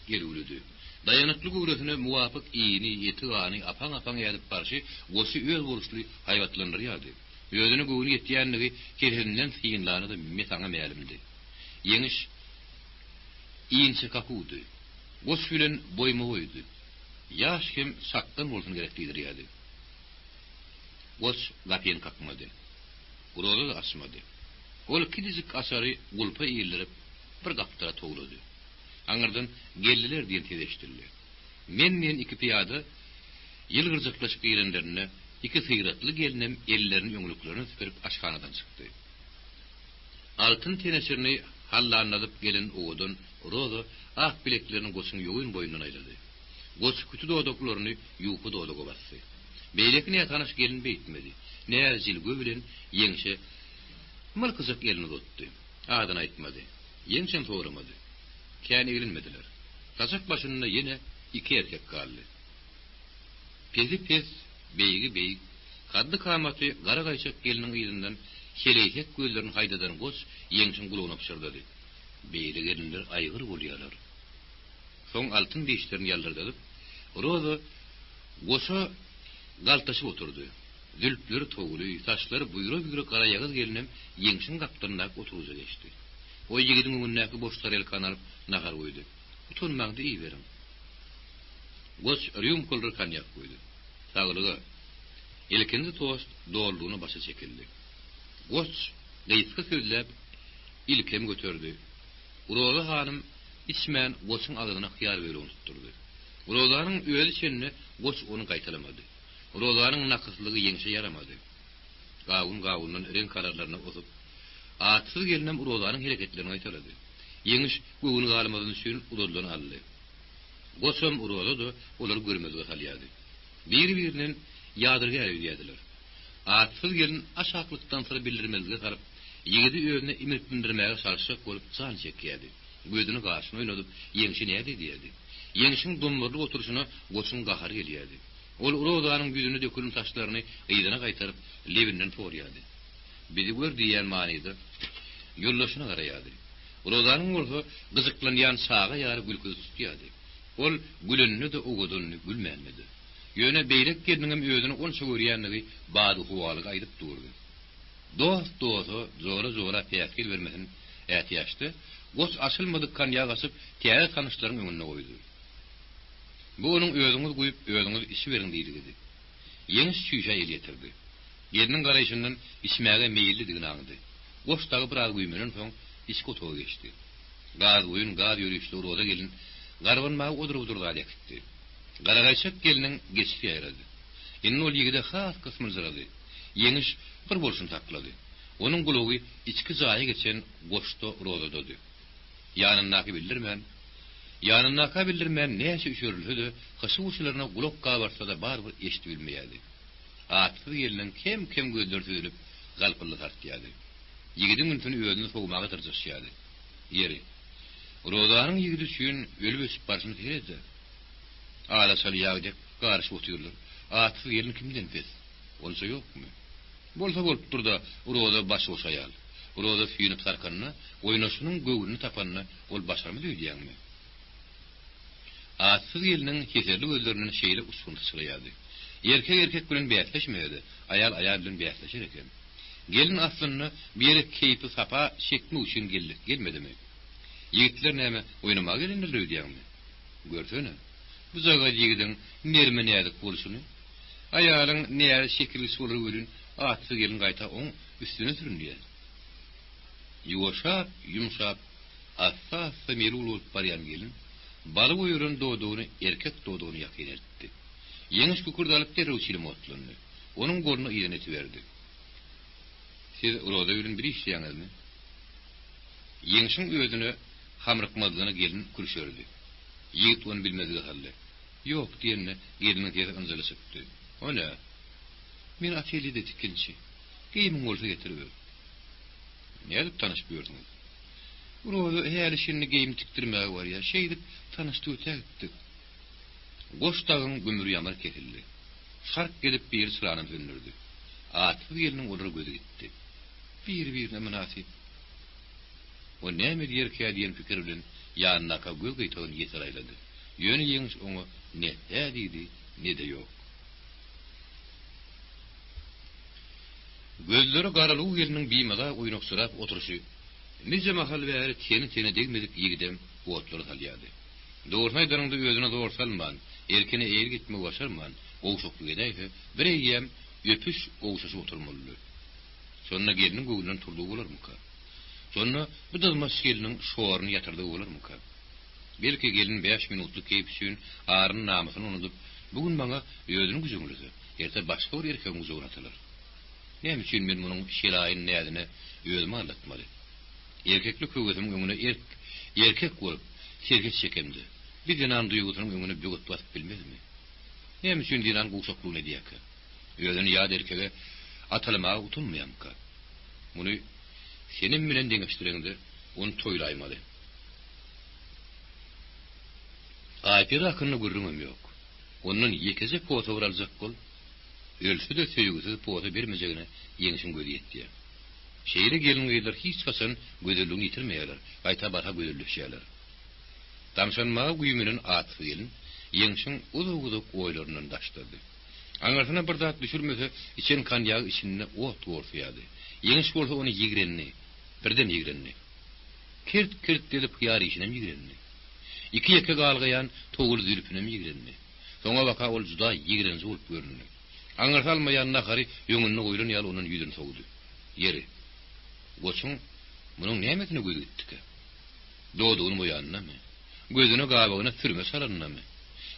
gelýüdi. Dayanıklı gurusuna muvafık iyini, yetiğani, apan yadıp barşı, goşy öz borçly haýwatlandyrýardy. Özüne göwünü ýetýänligi kerheninden sıyınlarını da mesana mälimdi. Yeňiş iýinçe kakudy. Goş bilen boýma goýdy. Ýaş kim sakdan bolsun gereklidir ýady. Goş gapyny kakmady. Gurulu da asmady. Ol kidizik asary gulpa iýildirip bir gapdyra toglady. Aňyrdan geldiler diýen tezeşdirdi. Men iki piýada ýylgyrjyklaşyp girenlerine iki syýratly gelinim ellerini ýöňlüklerini süperip aşkanadan çykdy. Altyn teneşirini hallanyp gelen oğudun roza ak bileklerini goşyň ýögün boýundan aýlady. Goş kütü dodaklaryny ýuwpy dodaga bassy. Beýlekine tanış gelin beýtmedi. Näme jilgö bilen yeňşe mylkyjak elini tutdy. Adyny aýtmady. Yeňşem soramady. Kän egilinmediler. Taşak başynda ýene iki erkek galdy. Pez beýigi kaddy kamaty gara gaýşak geliniň ýyzyndan şeleýek gözlerini haýdadan goç yeňşin gulugyna pişirdi. Beýle gelinler aýgyr bolýarlar. Soň altyn deşlerini ýaldyrdyp, roza goşa galtaşyp oturdy. Zülpleri togly, taşlary buýra gara ýagyz gelinim yeňşin gapdyna oturuza geçdi. O ýigidin öňündäki boşlar el kanaryp nahar goýdy. Utunmaňdy iýberim. Goç rýum kuldur kanyak goýdy. Saglygy. Ilkinji tost doğruluğuna başa çekildi. Goç gıysqı sözläp ilkem götürdü. Uroğlu hanım içmän goçun adyna hyýar berip tutturdy. Uroğlaryň öýeli çenine goç onu gaýtalamadı. Uroğlaryň nakyslygy yeňşe yaramady. Gawundan eren kararlaryna osup atsız gelinem uroğlaryň hereketlerini gaýtalady. Yeňiş göwüni galamadan üçin ulurlaryny aldy. Goçum uroğlu da olar görmezge salýady. Bir-birinin ýadyrga ýediler. Atsız gelin aşaklykdan sonra bildirmezge saryp, ýigidi öňüne imirip bindirmäge çalışak bolup can çekýärdi. Gözüni gaşyna oýnadyp, yeňşi näde diýdi. Yeňşiň dumurly oturuşyna goçun gahary gelýärdi. Ol uroğlaryň ýüzüne dökülen taşlaryny ýygyna gaýtaryp, lebinden torýardy. Bizi gör diýen manyda ýollaşyna garaýardy. Uroğlaryň golhy gyzyklanýan saga ýary gülküz tutýardy. Ol gülünni de ugudyny gülmänmedi. Ýöne beýlek geliniň özüni onça görýänligi bady huwalyga aýdyp durdy. Dost zora täsir bermesin ätiýaşdy. Goç aşylmady kanýa gasyp täze tanışlaryň öňüne goýdy. Bu onuň özüňiz goýup özüňiz işi berin diýdi. Yeňiş şüýşe el ýetirdi. Geliniň garaýşyndan içmäge meýillidigini aňdy. Goç dagy bir az güýmenen soň iş gotaga geçdi. Gaz ýürüşli roza gelin garwanmagy odurup durdy etdi. Garagaýşak geliniň geçişi ýarady. Indi ol ýigide has kysmyljyrady. Yeňiş bir bolşun taklady. Onuň gulugy içki jaýy geçen goşda roza dödi. Yanındaki bildirmen. Yanındaki bildirmen näçe üşürülhüdü, kışı uçlarına gulak gabarsa da bar bir eşit bilmeyedi. Atsız gelinin kem gözlertülüp galpılla tartýady. Yigidin üntünü öýüne sogmaga tırjyşýady. Yeri. Rozanyň yigidi üçin ölüp ösüp barşyny teredi. Ala sal ýagdyk garşy oturýarlar. Atsız gelin kimden pes? Olsa ýokmy? Bolsa bolup durda, uroda baş oşaýal. Uroda süýnüp sarkanyna, oýnaşynyň göwünü tapanna ol başarmy diýýärmi? Atsız gelinin keserli gözlerinin şeýle uçsundy çylaýady. Erkek bilen beýatleşmedi, ayal bilen beýatleşer eken. Gelin aslyny bir ýere keýpi sapa şekmi üçin gelmedimi? Yigitler näme oýnamaga gelenler diýýärmi? Görsene. Bu zaga yigidin nerme nädik bolşuny? Ayalyň näme şekilli soly bolun, atsız gelin gaýta oň üstüne sürünýär. Ýuwaşap, ýumşap, assa merul bolup barýan gelin, baly boýuran doduny erkek doduny ýakyn etdi. Yeňiş kukurdalyp terä uçyly motlandy. Onuň goluna ýene etberdi. Siz uroda bilen bir işleýäňizmi? Yeňişiň özüne hamrykmadygyny gelin kurşördi. Ýigit onu bilmedi halle. Ýok diýenne geliniň terä ynjyly çykdy. Ona men atelyede tikinçi. Geýmim bolsa getirib. Näde tanyşyp ýördiňiz? Uroda her işini geýim tikdirmäge bar ýa, şeýdip tanyşdyk. Goştagyň gümür ýamar kesildi. Şark gelip bir sıranyny döndürdi. Atsız geliniň olara gözü gitdi. Bir-birine münasip. O näme diýerkä diýen pikir bilen ýanyna göz gytagyny ýeter aýlady. Ýöne ýeňiş oňa ne diýdi, ne de ýok. Gözleri garaly geliniň biýmada oýnaksyrap oturuşy. Nice mahal bäri teni degmedik ýigidem otlary salýady. Doğurtmay darыңda özüne doğru salman, erkene eğer gitme başarman, oğuşuklu gedeyse, bir eyyem öpüş oğuşası oturmalı. Sonra gelinin göğünden turduğu olur mu ka? Sonra bu dızmas gelinin şoğarını yatırdığı olur mu ka? Belki gelin 5 minutluk keypsün, ağrının namusunu unutup, bugün bana özünün gücümlüsü, erte başka bir erkeğin gücü uğratılır. Ne için ben bunun şelayın neyadine özümü anlatmalı? Erkeklik hüvvetimin önüne erkek olup, serket çekemdi. Bir dinan duygusunun önüne bögüt basıp bilmez mi? Ne için dinan kuşakluğu ne diyaka? Özünü yad erkeğe atalımağa utunmayam ka. Bunu senin bilen deňeşdirende onu toylaymalı. Aypir akınını görürüm yok. Onun yekeze pota vuralacak kol, ölsü de söýgüsü pota bermejegine yeňişin gözü ýetdi. Şeýle gelin geyler hiç kasan gözürlüğünü yitirmeýärler, gaýta barha gözürlükşýärler. Tamşanmağa güýmünin atyfy gelin, yeňişin uzak oýlaryndan daşdyrdy. Aňarsyna bir zat düşürmese, içen kanýagy içinde ot gorsuýady. Yeňiş bolsa onu ýigrenni, birden ýigrenni. Kirt delip hyýar işinem ýigrenni. İki ýeke galgayan togul zülpünem ýigrenni. Soňa baka ol juda ýigrenji bolup görünýär. Aňarsalmaýan nahary ýöňüne goýulan ýaly onuň ýüzüne sogdy. Yeri. Goçun munyň nämetine göýgitdi? Doğduğunu boyanynamy? Gözüne gabagyna sürme salanynamy?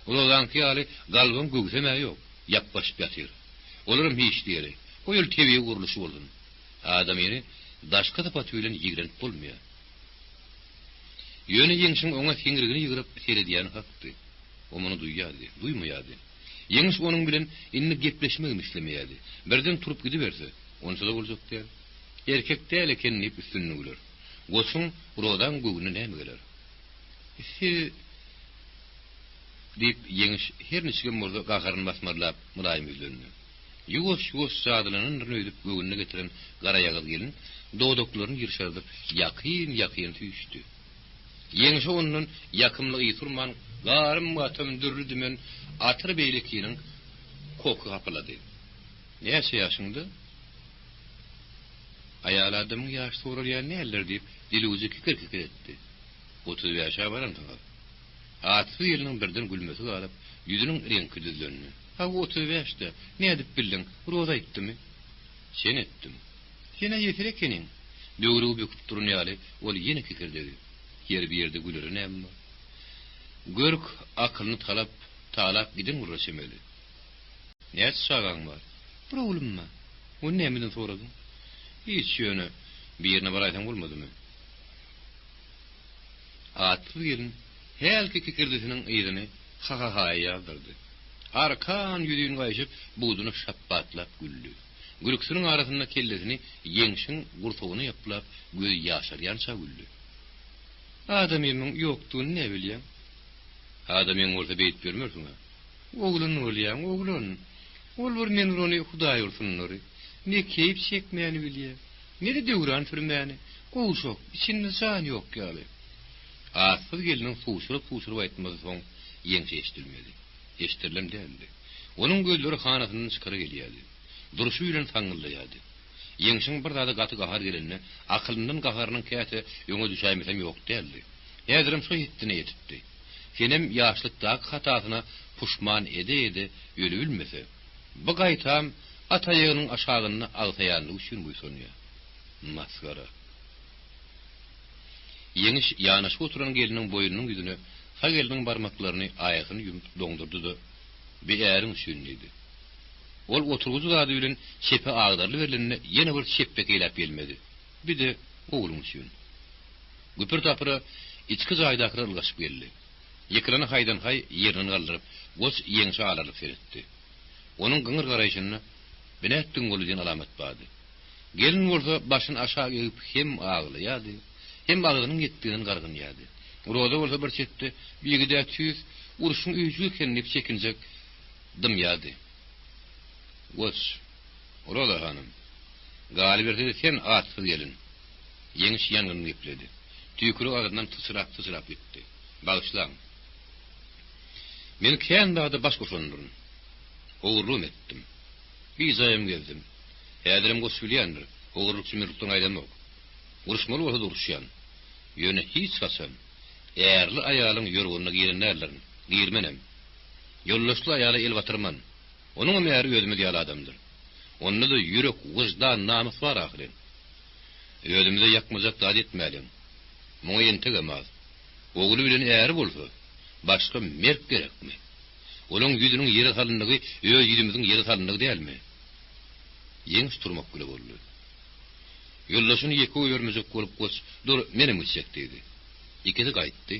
Ulanky ýaly galbym göwseme ýok, ýapbaşyp ýatyr. Olaram hiç diýeri. Oýul tebiýe guruluşy boldun. Adam ýeri daşka tapat bilen ýigrenip bolmaýar. Ýöne yeňişiň oňa siňirgini ýygyryp seredýän hakdy. O muny duýýardy, duýmaýardy. Yeňiş onuň bilen inni gepleşmek islemeýärdi. Birden turup gidiberse, onsa da boljak diýer. Erkekde elekenip üstünni güler. Goçun urodan göwüne näme geler? Dip yeňiş her neçe morda gagaryn basmarlap mulaýym ýüzlendi. Ýuwaş sadylaryny röýdüp göwüne getiren gara ýagyl gelin dodoklaryny ýyrşadyp ýakyn tüýüşdi. Yeňiş onuň ýakymlygy ýiturman garym tömdürdimen atyr beýlikiniň koku gapylady. Näçe ýaşyňda? Ayal adamın yaş sorar ya neler deyip dili ucu kikir etdi. 30 yaşa varan tabi. Atsı yerinin birden gülmesi alıp yüzünün renki düzlönünü. Ha 30 yaşta ne edip bildin? Roza etti mi? Sen ettim. Yine yeterek kenin. Doğruğu büküp durun yali ol yine kikir dedi. Yer bir yerde gülürün emma. Görk akılını talap gidin uğraşemeli. Ne et sağan var? Bura oğlum ma? O ne emidin soradın? Hiç yönü bir yerine baraytan olmadı mı? Atlı gelin helki kikirdisinin ýyzyny ha ýazdyrdy. Arkan ýüdüň gaýşyp buğdunu şappatlap güldü. Gülüksüniň arasynda kellesini ýeňşiň gurtugyny ýaplap göz ýaşarýança güldü. Adamyň ýokdugyny ne bilýän? Adamyň bolsa beýit bermersiň. Oglun bolýan, oglun. Ol bir men ony Hudaý ursunlary. Ne keyip çekmeyeni bilýär. Ne de döwran sürmeyeni. Goşok, içinde san ýok ýaly. Asıl gelinin fuşurup aýtmagy soň ýeňşe eşdilmedi. Eşdirilem däldi. Onuň gözleri hanasyndan çykary gelýärdi. Duruşy bilen taňylýardy. Ýeňşiň bir zada gaty gahar gelenine akylyndan gaharynyň käte ýöňe düşäýmesem ýok däldi. Ýa-da şo ýetdine ýetipdi. Senem ýaşlykdaky hatasyna puşman ede ýöle bilmese. Bu gaýtam ataýygynyň aşagyny agtaýanlyk üçin buýsunýar. Masgara. Ýeňiş ýanaşyp oturan geliniň boýunyň ýüzüne ha geliniň barmaklaryny aýagyny ýumyp doňdurdy-da beýäriň üçin. Ol oturguzy zady bilen şepe agdarly berilende ýene bir şeppe gelip gelmedi. Bir de oğlum üçin. Güpür tapyra içki zaýdakyra ylgaşyp geldi. Ýekrany haydan hay ýerini galdyryp, goç ýeňşe alaryp seretdi. Onuň gyňyr garaýşyny binetdiň goly diýen alamat bady. Gelin bolsa başyny aşağı egip hem aglaýady, hem bagdynyň gitdigini gargynýady. Roza bolsa bir çetde biýigide tüýüs uruşyň üýjü ekenini çekinjek dymýady. Goç, Roza hanım, galiberde sen atsyz gelin. Ýeňiş ýanyny gepledi. Tüýkürü ağzından tısırap gitti. Bağışlaň. Men kendada baş goşundurun. Oğurluğum ettim. Bir zayım geldim. Häzirim goşulýandyr. Oğurluk çymyrlykdan aýdanok. Uruşmaly bolsa duruşýan. Ýöne hiç gaçan. Äärli aýalyň ýörgünde girenlerlerin. Girmenem. Ýollaşly aýaly el batyrman. Onuň märi özüme diýal adamdyr. Onda da ýürek, wyjdan, namys bar ahyry. Özümde ýakmazak dad etmälim. Muňa ýentek emaz. Ogly bilen äri bolsa, başga merk gerekmi? Olaň ýüzüniň ýeri salyndygy, öz ýüzümiziň ýeri salyndygy dälmi? Ýeňiş turmak bile boldy. Ýollaşyny ýeke öýermezek bolup goç, dur menem üçek dedi. İkisi gaýtdy,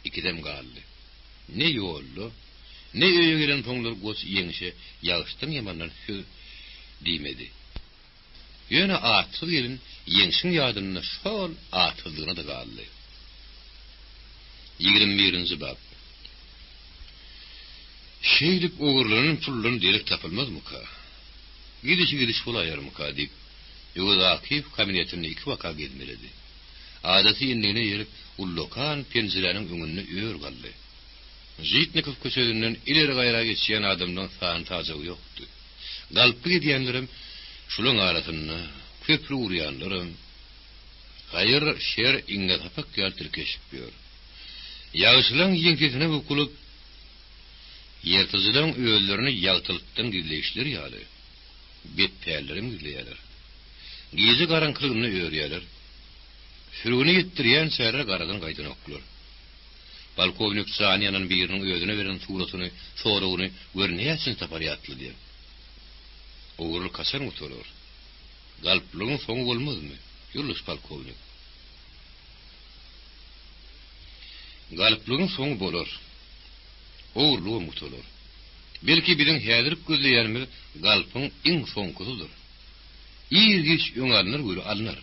ikidem galdy. Ne ýollu, ne öýe gelen soňlar goç ýeňişe ýagyşdym ýamandan şu diýmedi. Ýöne atsyz gelin ýeňşiň ýadyna şol atsyzlygyna da galdy. 21-nji bab. Şeýlik ogurlaryň pullaryny derek tapylmazmy ka? Gidiş bolaýarmy ka diýip, ýöne Akif kabinetine 2 waka gelmeledi. Adaty ýenine ýerip ullokan penjireniň öňünde öýür galdy. Jitnikov köşegininden ileri gaýra geçýän adamdan sany tajagy ýokdy. Galpy diýenlerim şulaň arasynda köprü urýanlarym gaýr şer iňe tapak ýaltyrkeşip ýör. Ýagyşlaň ýeňkesine bukulup ýertizilen öýlerini ýagtylykdan gizleýişler ýaly. Betpärlerim gizleýärler. Gizi garanklygyny öýrýärler. Sürgüni ýetdirýän şäher garadan gaýdan oklar. Balkovnik Saniyanyň biriniň özüne beren suratyny, soragyny görnäýärsin taparyatly diýip. Oğurlu kaçar mutolar. Galplygyň soňy bolmazmy? Ýurluş balkovnik. Galplygyň soňy bolar. Oğurlu mutolar. Belki biziň häzirki gözleýärmiz galpyň iň soňkusydyr. Ýergiç öňarlar göre alnar.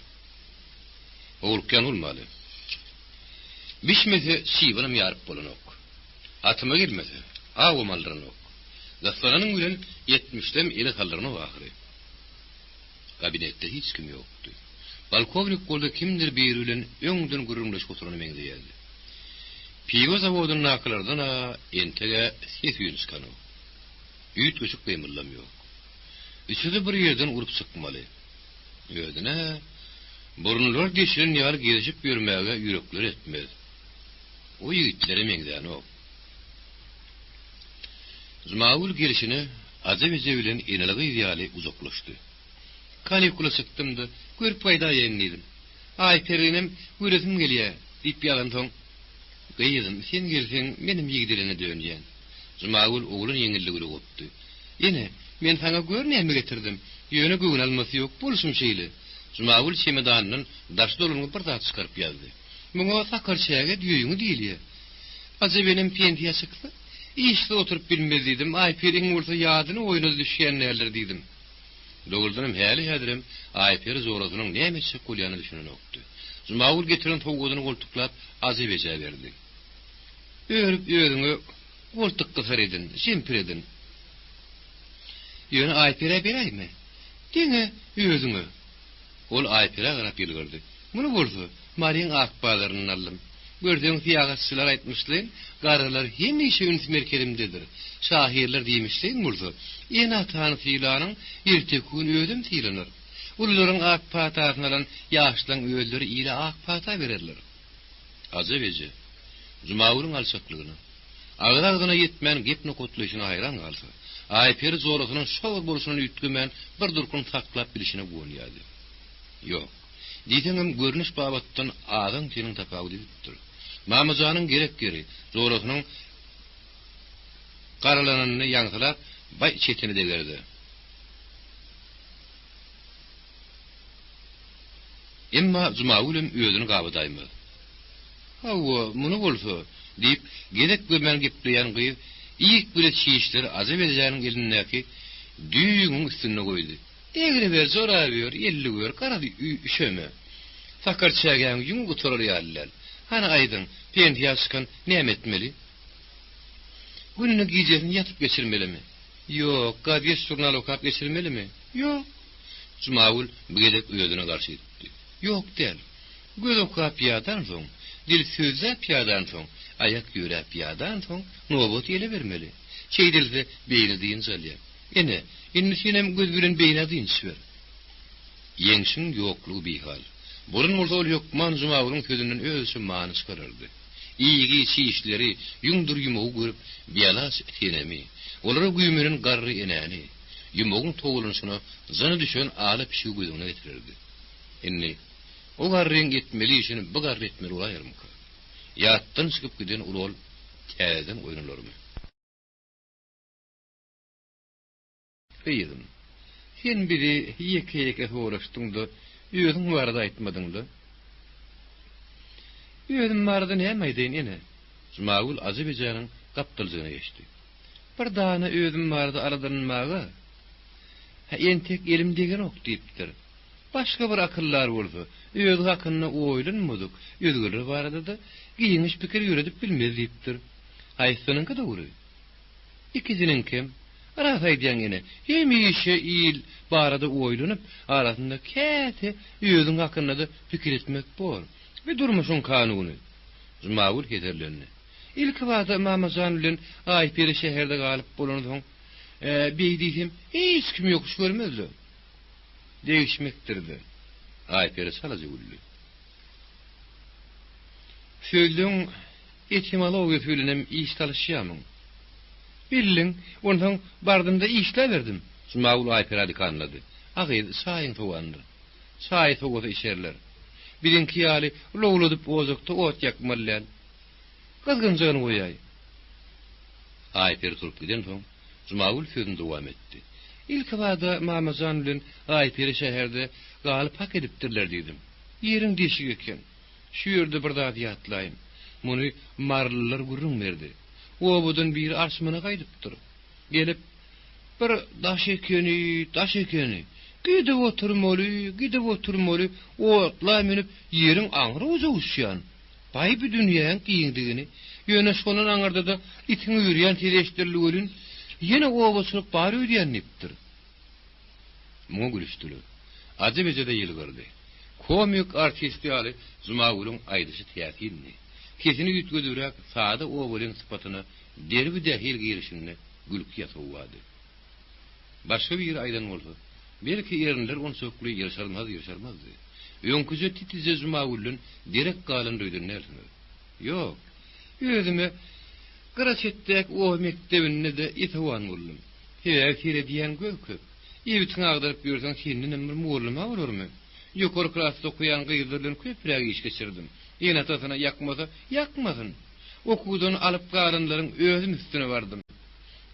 Oğurkan bolmaly. Bişmese şiýbanyň ýaryp bolanok. Atyma gelmese, awmallarynok. Gastlanyň bilen 70dem eli kaldyryny ahyry. Kabinetde hiç kim ýokdy. Balkovnik golda kimdir biri bilen öňden gürümleş oturany meňzeýärdi. Pigo zawodynyň naklardan entege ses ýürüşkany. Üýt göçük beýmillam ýok. Üçüde bir ýerden urup çykmaly. Ýödüne burunlar deşilen ýar gezip ýörmäge ýürekler etmez. O ýigitleri meňzäni ok. Zmaul girişine azamize bilen eneligi ýaly uzaklaşdy. Kanikula çykdymdy, görüp paýda ýendidim. Ay perinem göresim gelýär, diýip ýalan soň, "Gaýdym, sen gelseň menim ýigitlerine dönýän." Zmaul oğlun ýeňilligini gopdy. "Ene, men sana görnäme getirdim. Ýöne göwün almasy ýok bolsun şeýle." Zmaul çemedanyň daş doluny bir zat çykaryp ýazdy. Muňa sakarçaga düýüňi diýilýe. Aja benim pentiýe çykdy. İşde oturup bilmezdim. Ayperin bolsa ýadyny oýuna düşýänler diýdim. Doguldanım häli hädirim. Ayper zoragynyň nämeçe kulýany düşünen okdy. Zumawul getiren togudyny goltuklap azy beje berdi. Örüp öýüňe goltuk gysyr edin, şempir edin. Ýöne Aypere beraymy? Diňe öýüňe. Ol Aypere garap ýylgyrdy. Muny bolsa, Mariýan akbalarını aldım. Gördüğün fiyagatçılar aytmışlar, garalar hemişe üns merkezimdedir. Şahirler diýmişler murdu. En atan fiýlanyň ertekün ödüm fiýlanır. Uluların ak patasynyň ýaşlaň öýleri ile ak pata bererler. Azabece. Zumawulyň alçaklygyna. Agrar-agryna ýetmän gepni gotlaşyna hayran galdy. Ayper zoragynyň şol boluşyny üýtgemen bir durkun taklap bilişine goňýady. Ýok. Diýdiňim görnüş babatdan adam senin tapagy diýipdir. Mamazanyň gerek-geri zoragynyň garalananyny ýaňsylap bay çetini degerdi. Emma Zumawulym özüni gabydaýmy? Hawa, muny bolsa diýip gerek gömen gepleýän gyýy ilk bile çiýişler Azerbaýjanyň elindäki düýüňiň üstüne goýdy. Egri ber zora ber, 50 ber, garady üşeme. Sakarçagan ýüň guturar ýalylar. Hana aýdyn, pendiýe çykan näme etmeli? Gününi giýjesini ýatyp geçirmelimi? Ýok, gaýet jurnal okap geçirmelimi? Ýok. Zumawul bu gedek özüne garşy etdi. Ýok del. Göz okap ýadan soň, dil sözläp ýadan soň, ayak ýürep ýadan soň nowbat ýele bermeli. Çeýdildi beýni diýin zalýa. Ene, innisinem göz bilen beýne diýin süwer. Ýeňşiň ýoklugy bihal. Burun ol ýokman Zumawulyň sözünden özü many çykarardy. İýigi çiýişleri ýuňdur ýumogy görüp biýalas tenemi. Olara güýmenin garry enäni, ýumogyň togulanyşyna zany düşen alyp şu gözüne getirirdi. Enne o garryň etmeli işini bu garry etmeli olaýarmyka? Ýatdan çykyp giden ulol täzen oýnalarmy? Beýdim. Sen biri ýeke-ýeke soraşdyňda özüň barada aýtmadyňda. Özüm barada näme aýdyn ene? Zumawul Azerbaýjanyň gapdylzygyna geçdi. Bir dana özüm barada aradanmaga entek elimdegen ok diýipdir. Başga bir akyllar bolsa, öz hakyny oýlanmadyk, özgürler barada da giýiniş pikir ýöredip bilmez diýipdir. Haýsynyňky dogry. İkiziniň kim? Rafaýdan ene, hemişe il barada oýlanyp, arasynda käte özüň hakyna da pikir etmek bor. Bir durmuşun kanuny. Zumawul heterlendi. İlk wagtda Mamazan bilen Ayperi şäherde galyp bolandyň. Beýdiýim, hiç kim ýok görmezdi. Değişmekdirdi. Ayperi salaja gully. Söýdüň etimologiýa söýlenem iş talışýamyň. Billiň, ondan bardymda işle verdim. Zumawul Ayperadi kanlady. Agyl saýyň towandy. Saýy togada işerler. Birinki ýaly lowladyp ozakda ot ýakmallar. Gazgynjagyny goýay. Ayper turup giden soň Zumawul sözüni dowam etdi. İlk wagtda Mamazan bilen Ayperi şäherde galyp hak edipdirler diýdim. Ýeriň deşik eken. Şu ýerde bir zat ýatlaýyn. Muny marlylar gurrun berdi. Obudan bir arsmana gaýdypdyr. Gelip bir daş ekeni. Gidip oturmaly, otla menip ýeriň aňyry uza uçýan. Baý bir dünýäň giňdigini, ýöne şonuň aňyrda da itiň ýürýän tereşdirligin, ýene obasylyk bar öýdýänipdir. Muňa gülüşdiler. Azerbaýjanda ýylgyrdy. Komik artist ýaly Zumawulyň aýdyşy teýatyrny. Kesini ýetgedürek saada obalyň sypatyny derbi dähil girişini gülüp ýatawady. Başga bir aýdan bolsa, belki ýerinler on sökli ýaşarmazdy. Öňküje titize Zumawulyň direk galan duýdurnarsy. Ýok. Özüme Garaçetdäk o mektebinde de ýetawan boldum. Hewäkire diýen göküp, ýebitiň agdaryp ýörseň senden bir muğurlama bolurmy? Ýokary klasda okuyan gyýdyrlyň köpräk iş geçirdim. Ýene tasyna ýakmasyn. Okuwdan alyp garynlaryň özüm üstüne bardym.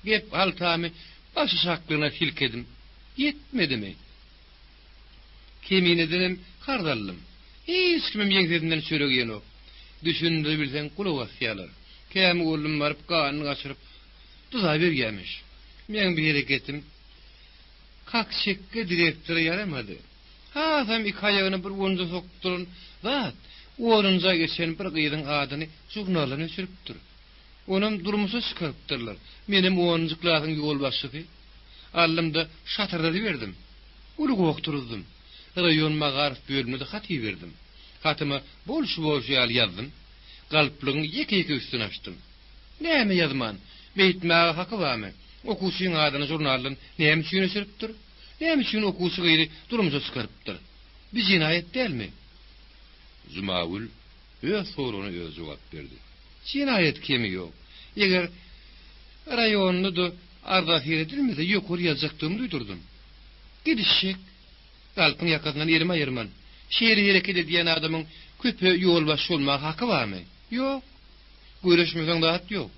Gep haltamy başı şaklyna silkedim. Yetmedimi? Kemine dedim, kardallym. Hiç kimim ýeňsedinden söýlegen ok. düşündü bilsen kulak asyalar. Käme oğlum barıp ganyny gaçyryp tuza bergenmiş. Men bir hareketim kakşekke direktörü yaramadı. Ha hem iki ayağını bir onca sokturun. Vat, orunca geçen bir gıydın adını jurnalına sürüptür. Onun durumusu çıkarıptırlar. Menim onuncukların yol başlığı. Allımda şatırları verdim. Ulu qoqturdum. Rayon magarif bölümünde hati verdim. Hatıma bolşu yal yazdım. Galplığın yeke üstün açtım. Näme yazman? Beytmäge hakkı barmy? Okusyň adyny jurnaldan näme üçin sürüpdir? Näme üçin okusy gyry durumja çykarypdyr? Bir cinayet dälmi? Zumawul öz soruny öz jogap berdi. Cinayet kemi ýok. Eger rayonny da arda edilmese ýokor ýazaktym duýdurdum. Gidişik galpyň ýakasyndan ýerme-ýermen. Şeýle hereket edýän adamyň köpe ýol baş bolmak hakkı barmy? Ýok. Görüşmeden dat ýok.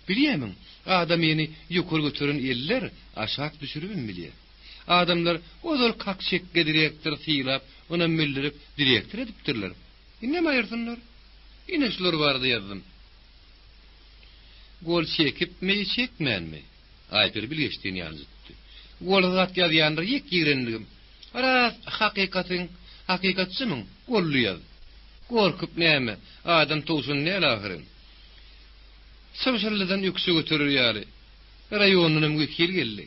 Bilýämiň, adam ýeni ýokary götüren eller aşak düşürüp bilýär. Adamlar ozal kakşekke direktör syýlap, ona müllerip direktör edipdirler. Näme aýyrsynlar? Ineşler bardy ýazdym. Gol çekip meýi çekmänmi? Aýpyr bilgeçdiň ýazypdy. Gol zat ýazýandyr ýek ýigrenligim. Aras hakykatçymyň golly ýaz. Gorkup näme? Adam towsun näle ahyryn? Sowşallydan ýüksek götürür ýaly. Raýonynyň wekil geldi.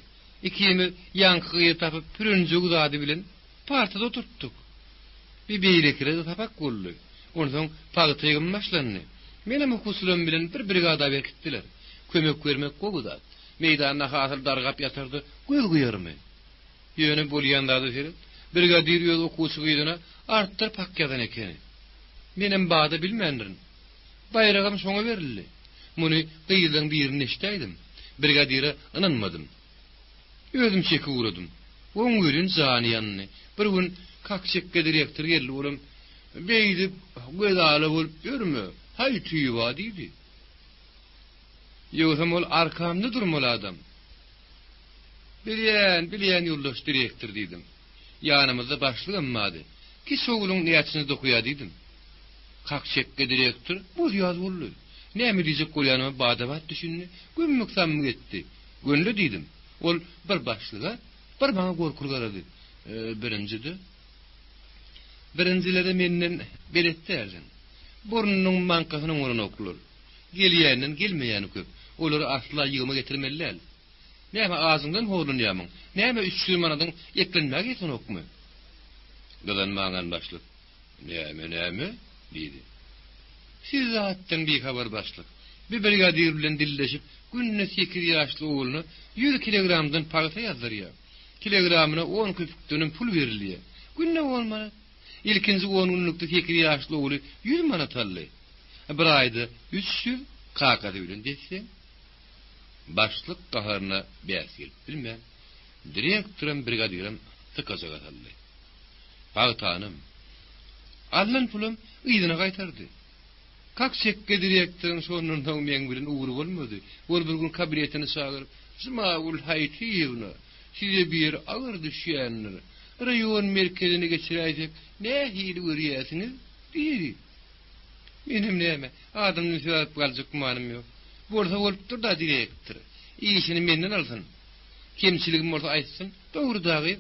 İkimi ýankygy tapyp pürünjüg zady bilen partada oturtdyk. Bir beýlekre tapak golly. Ondan pagtygyň başlandy. Menem okusulum bilen bir brigada berkitdiler. Kömek bermek gogudat. Meýdanda hasıl dargap ýatyrdy. Göz guýarmy? Ýöne bolýandady ferip, brigadir ýöz okusy gydyna artdyr pakýadan ekeni. Menem bada bilmendirin. Bayragam şoňa berildi. Muny gyýylyň birini eşdäýdim. Brigadire inanmadym. Özüm çeki uğradım. Oň görün zany ýanyny. Bir gün kakşekke direktör geldi olam. Beýdip gözaly bolup görme. Hay tüýba diýdi. Ýögsem ol arkamda durmaly adam. Bilýän ýoldaş direktör diýdim. Ýanymyzda başlyk emmady. Ki soňulyň niýetini dokuýa diýdim. Kakşekke direktör bu ýaz boldy. Näme diýjek bolýanymy badabat düşündi. Gömmük sammy getdi. Gönlü diýdim. Ol bir başlyga, bir bana gorkurgarady. Birinjilere menden beretdi. Burnunyň mankasyny oňuran okular. Gelýänden gelmeýäni köp. Olary asla ýygyma getirmeliler. Näme ağzyndan horlanýarmyň? Näme üçüň manadyň eklenmäge ýeten okmy? Gadan maňan başlyk. Näme diýdi. Siz zatdan bir habar başlyk. Bir brigadir bilen dilleşip günne 8 ýaşly oğluny 100 kilogramdan pagta ýazdyrýar. Kilogramyna 10 köpükden pul berilýär. Günne bolmana. İlkinji 10 günlükde 8 ýaşly oğlu 100 manat aldy. Bir aýda 300 kakady bilen desem, başlyk gaharyna bäsil bilmem. Direktorym brigadirim tıkajaga aldy. Pagtanym. Alnan pulum ýygyna gaýtardy. Kakşekke direktörün sonundan men bilen uğru bolmady. Ol bir gün kabinetini çağırıp, "Zumawul Haytiýewna, size bir agyr düşýänler. Rayon merkezine geçiräýsek, ne hili görýärsiňiz?" diýdi. Menim näme? Adamny söýüp galjak manym ýok. Bolsa bolupdyr da direktör. İşini menden alsyn. Kemçiligim bolsa aýtsyn, dogry dagy.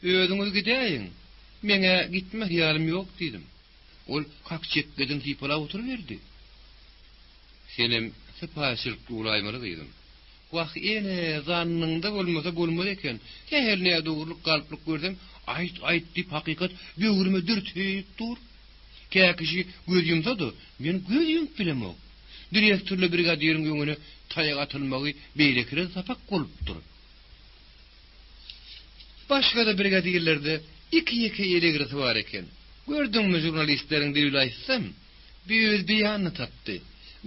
Özüňiz gidäýin. Meňe gitme ýalym ýok diýdim. Ol kakşekkeden tipala oturuverdi. Senem sepaşylyk ulaýmaly diýdim. Wagt ene zannynda bolmasa bolmaz eken. Her näde dogrylyk galplyk görsem, aýt diýip hakykat böwrüme dürtüp dur. Käkişi göz yumsady, men göz yumup bilemok. Direktörle brigadiriň öňüne taýak atylmagy beýlekre sapak bolupdyr. Başga da brigadirlerde iki elegresi var eken. Gördüňmi jurnalistleriň dilini aýtsam, bir beýany tapdy.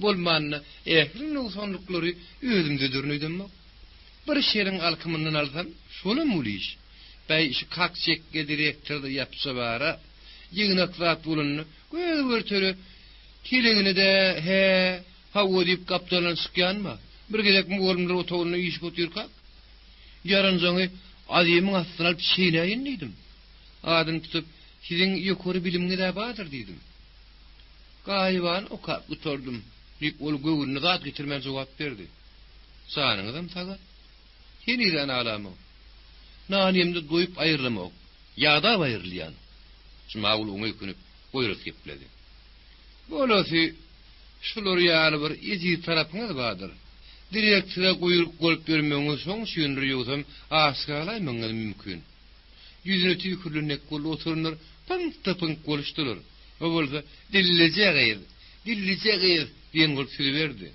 Bolmanna ähli nusonlyklary özümde dürnüdimmi? Bir şeriň alkymyndan alsam, şolam uliş. Bäý şu kakşekke direktörde ýapsa bara, ýygnak zat bolanyny görtöre kilegini de hawa diýip kaptalan sıkýanma. Bir gezek bolumlar otogyny iş götürkak. Yarın soňy adamyň astyna alyp şeýleýin diýdim. Adam tutup, "Siziň ýokary bilimňiz de badyr" diýdim. Gaýban okap guturdum. Nik ol göwünni zat getirmän jogap berdi. Sanyňyzam taga. Heniden alamy. Nanymdy doýup aýyrlamak. Ýa-da aýyrlýan. Şumaul oňy künüp goýruk gepledi. Bolasy şular ýaly bir ezi tarapyňyz bardyr. Direktire goýruk bolup bermeňiz soň şüýnürýüsem aşgalaymaň mümkin. Yüzüne tüýkürlünek bolup oturunur, pınk boluşdurur. O bolsa dillejegir diýen gol süýberdi.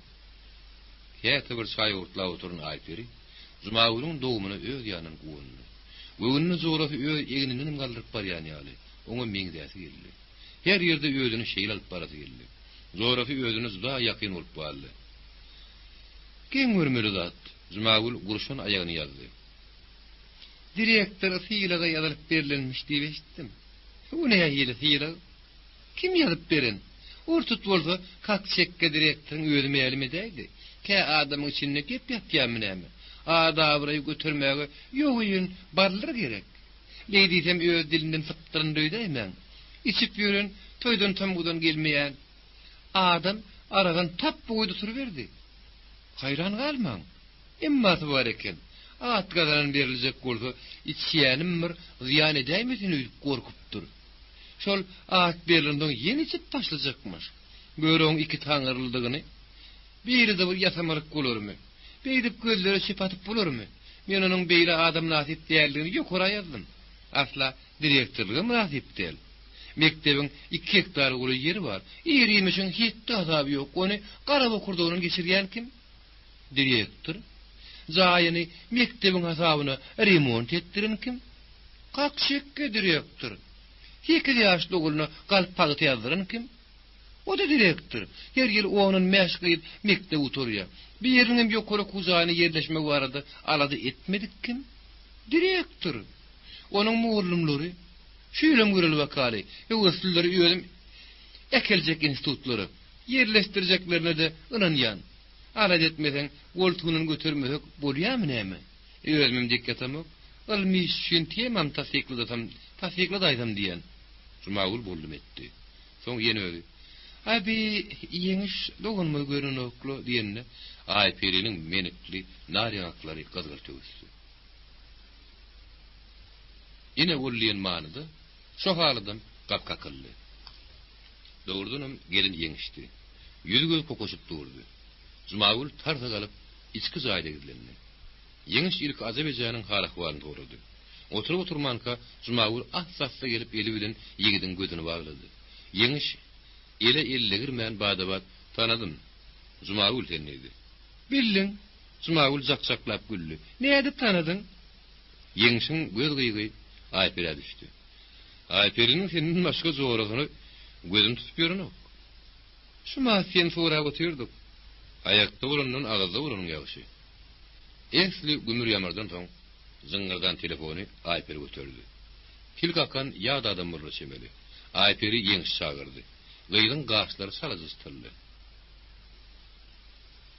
Käte bir çaý urtla oturun aýperi. Jumaulun dogumuna öz ýanyny goýundy. Göwünni zorafy öz egininden galdyryp barýan ýaly. Oňa meňdäsi geldi. Her ýerde özüni şeýle alyp barasy geldi. Zorafy özüni da ýakyn bolup bardy. Kim görmeli zat? Jumaul gurşun aýagyny ýazdy. Direktor fiýlaga ýazylyp berilenmiş diýip eşitdim. Bu näme ýeli fiýla? Kim ýazyp beren? Ortut bolsa, kak çekke direktoryň özü meýlimi diýdi. Kä adamyň içinde gep ýapýarmy näme? Adabrayı götürmäge ýogyň barlyr gerek. Leýdiýsem öz dilinden fıttyryn döýdäýmen. İçip ýören, toýdan tamgudan gelmeýän adam aradan tap boýda turuverdi. Hayran galmaň. Emmat bar eken. At gadan beriljek bolsa, içýänim bir ziýan edäýmesin diýip gorkupdyr. Şol at berilenden ýeni içip taşlajakmyş. Göreň iki taňyrlydygyny. Biri de bir ýasamarlyk bolarmy? Beýdip gözleri şipatyp bolarmy? Men onuň beýle adam nasip diýerligini ýokara ýazdym. Asla direktorlygy nasip diýil. Mektebiň 2 hektar goly ýeri bar. Ýerim üçin hiç tasaby ýok. Ony garaba kurdugyny geçirýän kim? Direktor. Zaýyny mektebiň hasabyna remont etdiren kim? Kakşekke direktor. 2 ýaşly ogulyna galpagy ýazdyran kim? O da direktor. Her ýyl onuň meşgul mektep oturýar. Bir ýeriniň ýokary kuzagyny ýerleşmek barada alady etmedik kim? Direktor. Onuň muğurlumlary, şüýlem göreli wakaly, ýöwüsleri ýölim ekeljek institutlary ýerleşdirjeklerine de ynanýan. Alady etmesen, goltugyny götürmek bolýarmy näme? Özüm dikkatamok, ilmi şün temam tasdikladyysam diýen. Jumaul boldum etdi. Soň ýene öýdi. Abi ýeňiş dogunma görünoklu diýende aýperiniň menekli naryaklary gazgal töwüsdi. Ine bolýan manyda şo halydan gapkakyldy. Dogurdunam gelin ýeňişdi. Ýüzü göz kokoşup durdy. Jumaul tarza galyp içki zaýda gidilendi. Ýeňiş ilk Azerbaýjanyň hal-ahwalyny sorady. Oturup oturmanka Jumaul ahsassa gelip eli bilen ýigidin gözüni baglady. Ýeňiş ele ellegirmän badabat tanadym. Jumaul tenedi. Bildin? Jumaul jakçaklap güldü. Näde tanadyň? Ýeňişiň göz gyýgy aýpera düşdi. Aýperiniň senden başga zoragyny gözüm tutup ýörünok. Şuma sen sorap otyrdyk. Ayakta bolandan agazda bolanın ýaşy. Esli gümür ýamardan soň zyňgyrdan telefony Aýper götürdi. Kilkakan ýa-da adam bolsa çemeli. Aýperi ýeňiş çagyrdy. Gyýdyň gaşlary salajystyrdy.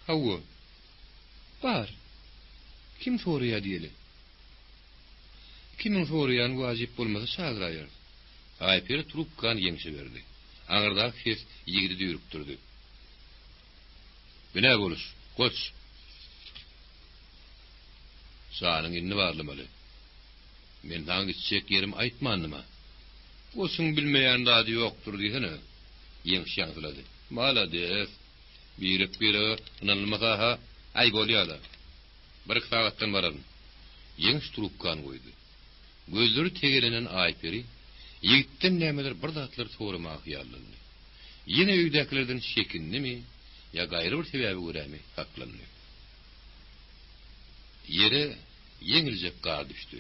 Hawa. Bar. Kim soraýar diýeli? Kimin soraýan wajyp bolmasa çagyraýar. Aýper trubkan ýeňişe berdi. Aňyrda ses ýigidi düýrüp durdy. Bine boluş, koç. Sağının inni varlamalı. Men hangi çiçek yerim aytmanlıma. Olsun bilmeyen dadı yoktur diysene. Yeňiş ýaňsylady. Malades. Birip biri ınanılmasa ha, ay bolýala. Bir sagatdan baradym. Yeňiş trubkan goýdy. Gözleri tegelenen Aýperi, ýigitden nämeler bir zatlar soramak ýalandy. Ýene öýdäkilerden şekindimi? Ya gaýry bir sebäbi görämi haklandy. Yere ýeňiljek gar düşdi.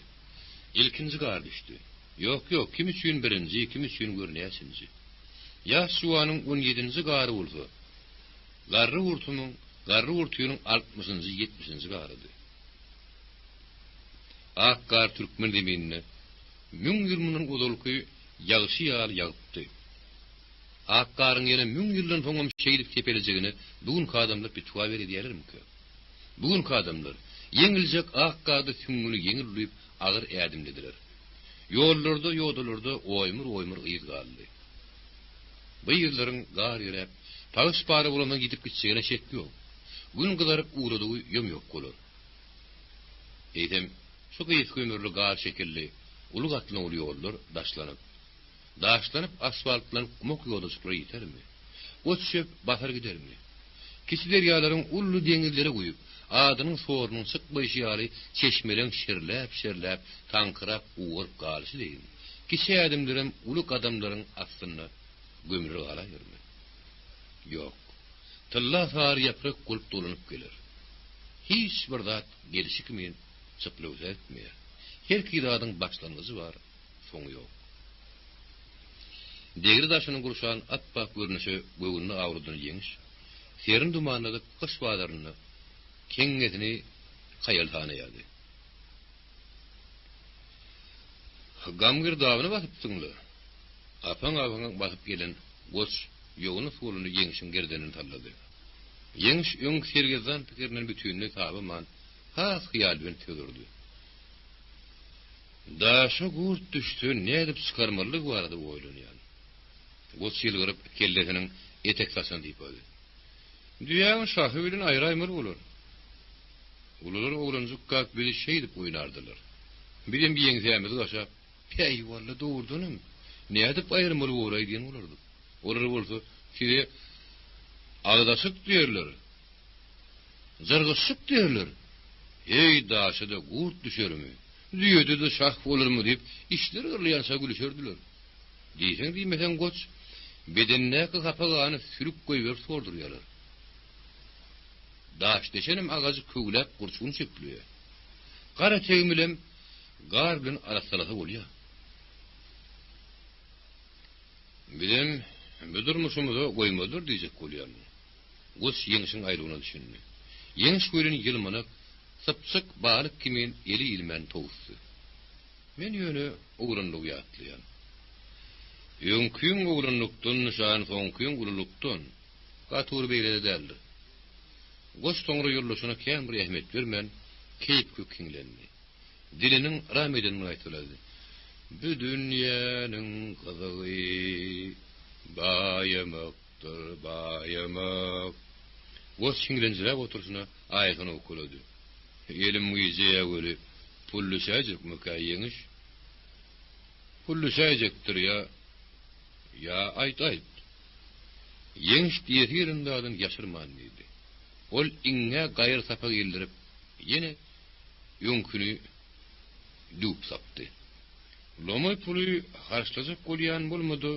İlkinji gar düşdi. Ýok, kim üçin birinji, kim üçin görnäsinji. Ya şuanyň 17-nji gary bolsa, garry urtunyň 60-njy, 70-nji garydy. Ak gar türkmen demenine, müň ýylmynyň odolky ýagşy ýaly ýagypdy. Akkarın yine 1000 yıldan sonra şehidip tepelecegini bugün kadamlar bir tuva veri diyelermiki. Bugün kadamlar yenilecek akkarda süngülü yenilip ağır erdimlediler. Yollarda oymur ıyız kaldı. Bu ýyllaryň gar ýerep, paýs bary bolanyň gidip gitşegine şek ýok. Gün gyzaryp uğradygy ýom ýok bolar. Eýdem, şu gyýyk ömürli gar şekilli, uly gatlyň uly ýollar daşlanyp asfaltlanyp kumok ýoldaşyklara ýetermi? Öçüp bahar gidermi? Kisi derýalaryň ully deňizlere goýup, adynyň sorunyň sıkbaýşy ýaly çeşmeleň şerläp, tankyrap uğurup galyşy diýin. Kisi adamlaryň uly adamlaryň astyna gömülür galayyrmy? Ýok. Tylla sar ýaprak gulup dolanyp gelir. Hiç bir zat gelişikmen çyplyk etmeýär. Her kidadyň başlangyjy bar, soňy ýok. Degri daşynyň gurşan atpak görnüşi göwünni awrudyny ýeňiş. Serin dumanlyk kış badaryny keňgetini haýalhana ýady. Gamgir dawyny basypdyňlar. Apaň basyp gelen goç ýoguny suluny ýeňişin gerdenini tanlady. Ýeňiş öň sergezan pikiriniň bütünini tabyman has hyýal bilen tödürdi. Daşa gurt düştü, nädip çykarmalyk bardy oýlanýan. Goç ýylgyryp kellesiniň etek taşan diýip öldü. Düýäň şahy bilen aýraýmyr bolar. Ular oğlanjyk gak bir şey dip oýnardylar. Bilen bir ýeňsemiz gaşap, "Peý walla dowurdunum. Nädip aýramaly bolay" diýen bolardy. Olar bolsa, "Size aldaşyk diýerler. Zargaşyk diýerler. Ey daşyda gurt düşermi? Düýede de şah bolarmy?" diýip işleri gyrlaýansa gülüşerdiler. Diýsen diýmesen goç, bedennäki gapagany sürüp goýup sordurýarlar. Daş deşenim agazy kögläp gurçun çekliyor. Gara tegmilem gar bilen arasalasa bolýar. Bilem, bu durmuşymyza goýmadyr diýjek bolýar. Goç ýeňişiň aýrygyny düşündi. Ýeňiş gören ýylmanyk, sypsyk balyk kimin eli ilmen towusdy. Men ýöne ogrunlyk ýatlýan. Ýöňküň ogrunlykdan nişan soňküň ululukdan gatur beýle däldi. Goç toňry ýurlaşyna kän bir ähmet bermän, keýip köküňlendi. Diliniň rahmetini aýtylady. Bu dünýäniň gyzygy baýamykdyr, baýamak. Goç şiňlenjirä oturşyna aýygyny okulady. Elim güýje göre pullu şäjek mükayýeňiş. Pullu şäjekdir ya aýt. Ýeňiş diýerinde ýaşyrman diýdi. Ol iňe gaýr sapa geldirip, ýene ýöňküni dup sapdy. Lomoy puly harçlajak bolýan bolmady.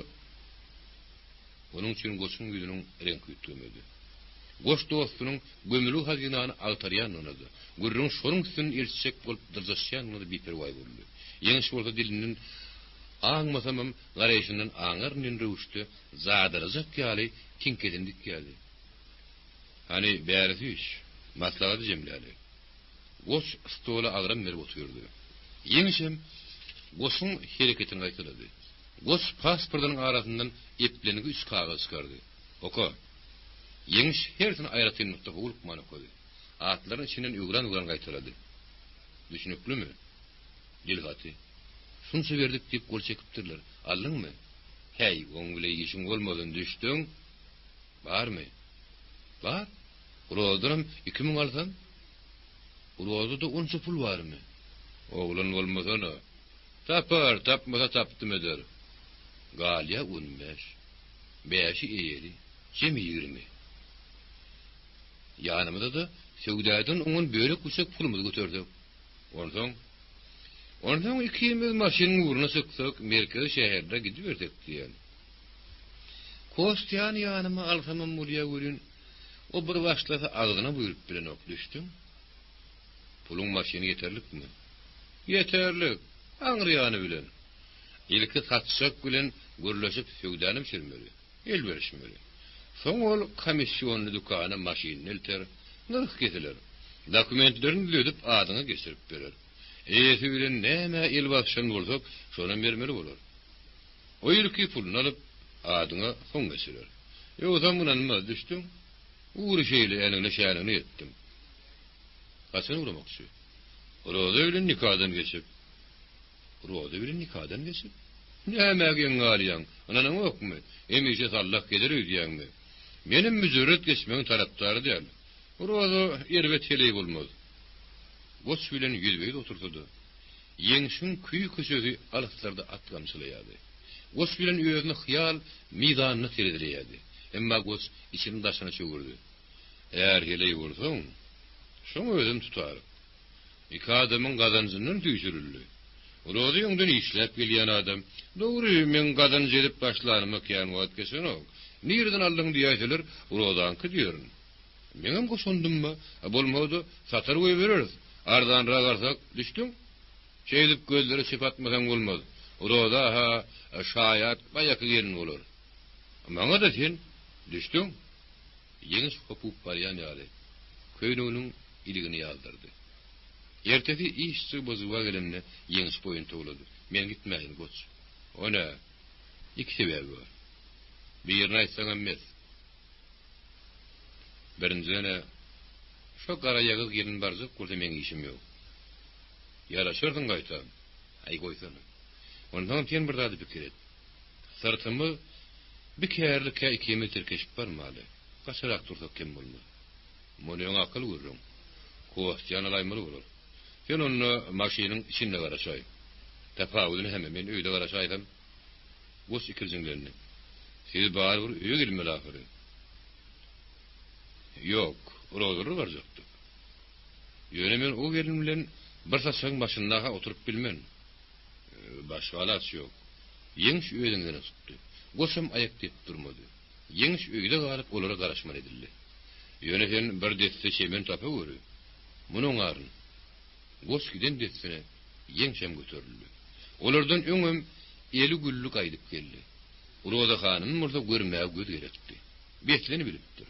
Onuň üçin goçun ýüzüniň rengi ýetmedi. Goç dostunyň gömülü hazinany altarýan onady. Gürrüň şoruň üstün elçek bolup dyrjaşýan onady biperwaý boldy. Ýeňiş bolsa diliniň aňmasamam garaýşynyň aňarnyň rewüşde zadarajak ýaly kinkedendik ýaly. Hani bärisiş, maslahaty jemläli. Goç stola agram berip oturdy. Ýeňişem goçun hereketini aýtylady. Goç pasportynyň arasyndan eplenigi üç kagaz çykardy. Oka. Ýeňiş hersin aýratynlykda bolup mana koýdy. Atlaryň içinden ugran gaýtylady. Düşünüklümü? Dilgaty. Şunça berdik diýip gol çekipdirler. Aldyňmy? Hey, oňgule işiň bolmadan düşdüň. Barmy? Bar. Urodum 2000 alsam. Uroda onça pul barmy? Oğlan bolmasana. Tapmasa tapdym eder. Galya 15. 5 eýeli, jemi 20. Ýanymyzda da söwdäden oňun bölek uçak pulumuzy göterdik. Ondan ikimiz maşynyň uğruna syksak, merkez şäherde gidip berdik diýen. Kostian ýanyma alsamam bolýa görün. O bir başlasa agzyna buyurup bilen ok düşdüm. Pulun maşyny yeterlikmi? Yeterlik. Aňrýany bilen. Ilki satşak bilen gürleşip söwdänim şirmeli. El berişmeli. Soň ol komissionly dukana maşyny elter, nırh kesiler. Dokumentlerini düledip adyny geçirip berer. Eýesi bilen näme el başçan bolsak, şonu bermeli bolar. O ilki pulunu alyp adyňa soň geçirer. Ýogsa munan nima düşdüm? Uğru şeyle eline şäherine etdim. Kaçını uğramakçı. Roda bilen nikahdan geçip. Nämägen galyan? Ananyň okmy? Emişe sallak gelir öýdýäňmi? Menim müzüret geçmeň tarapdary däl. Urada erbet heley bolmaz. Goç bilen yüzbeýde oturdy. Yeňşiň küýü köşegi alytlarda atgamçylaýady. Goç bilen özüni hyýal mydanyny terdirýärdi. Emma goç içini daşyna çögürdi. Eğer heley bolsaň, şoň özüm tutar. İki adamın gadanjynyň tüýsürildi. Urada ýöňden işläp gelýän adam, "Dogry, men gadanjy edip başlanymy kän wagt geçenok. Nirden aldyň diýýärler, uradanky diýerin." Meňem goşundymmy? Bolmady, satar goýup bereriz. Ardan ragarsak düşdüm. Şeýdip gözleri sıfatmasan bolmaz. Urada ha şaýat baýaky gelin bolar. Maňa da sen düşdüm. Ýeňiş kopup barýan ýaly. Köýnüňiň iligini ýaldyrdy. Ertesi işçi bozuwa gelemne ýeňiş boýun toglady. Men gitmäýin goç. Ona iki sebäbi bar. Birini aýtsaň emmes. Birinjine şo gara ýagyz gelin barjak bolsa men işim ýok. Ýaraşyrdyň gaýtam. Aý goýsana. Ondan sen bir zady pikir et. Sırtymı bir kärlikä 2 metr keşip barmaly. Gaçarak tursak kim bolmaz. Munyň akyl görüň. Kowaşjan alaýmaly bolar. Sen onu maşynyň içinde garaşaý. Tapawudyny hemme men öýde garaşaýdym. Goş ikirjiňlerini. Siz bar bir öýe gelmeli ahyry. Yok, uragyrı barjakdy. Ýöne men o gelin bilen bir saçaň başyndaga oturup bilmen. Başga alas ýok. Ýeňiş öýünden tutdy. Goşum aýak dep durmady. Ýeňiş öýde galyp olara garaşman edildi. Ýöne sen bir deste çemen tapy göri. Munyň aryn. Goş giden destine ýeňşem göterildi. Olardan öňüm 50 güllük aýdyp geldi. Urada hanym murda görmäg göz gerekdi. Betleni bilipdir.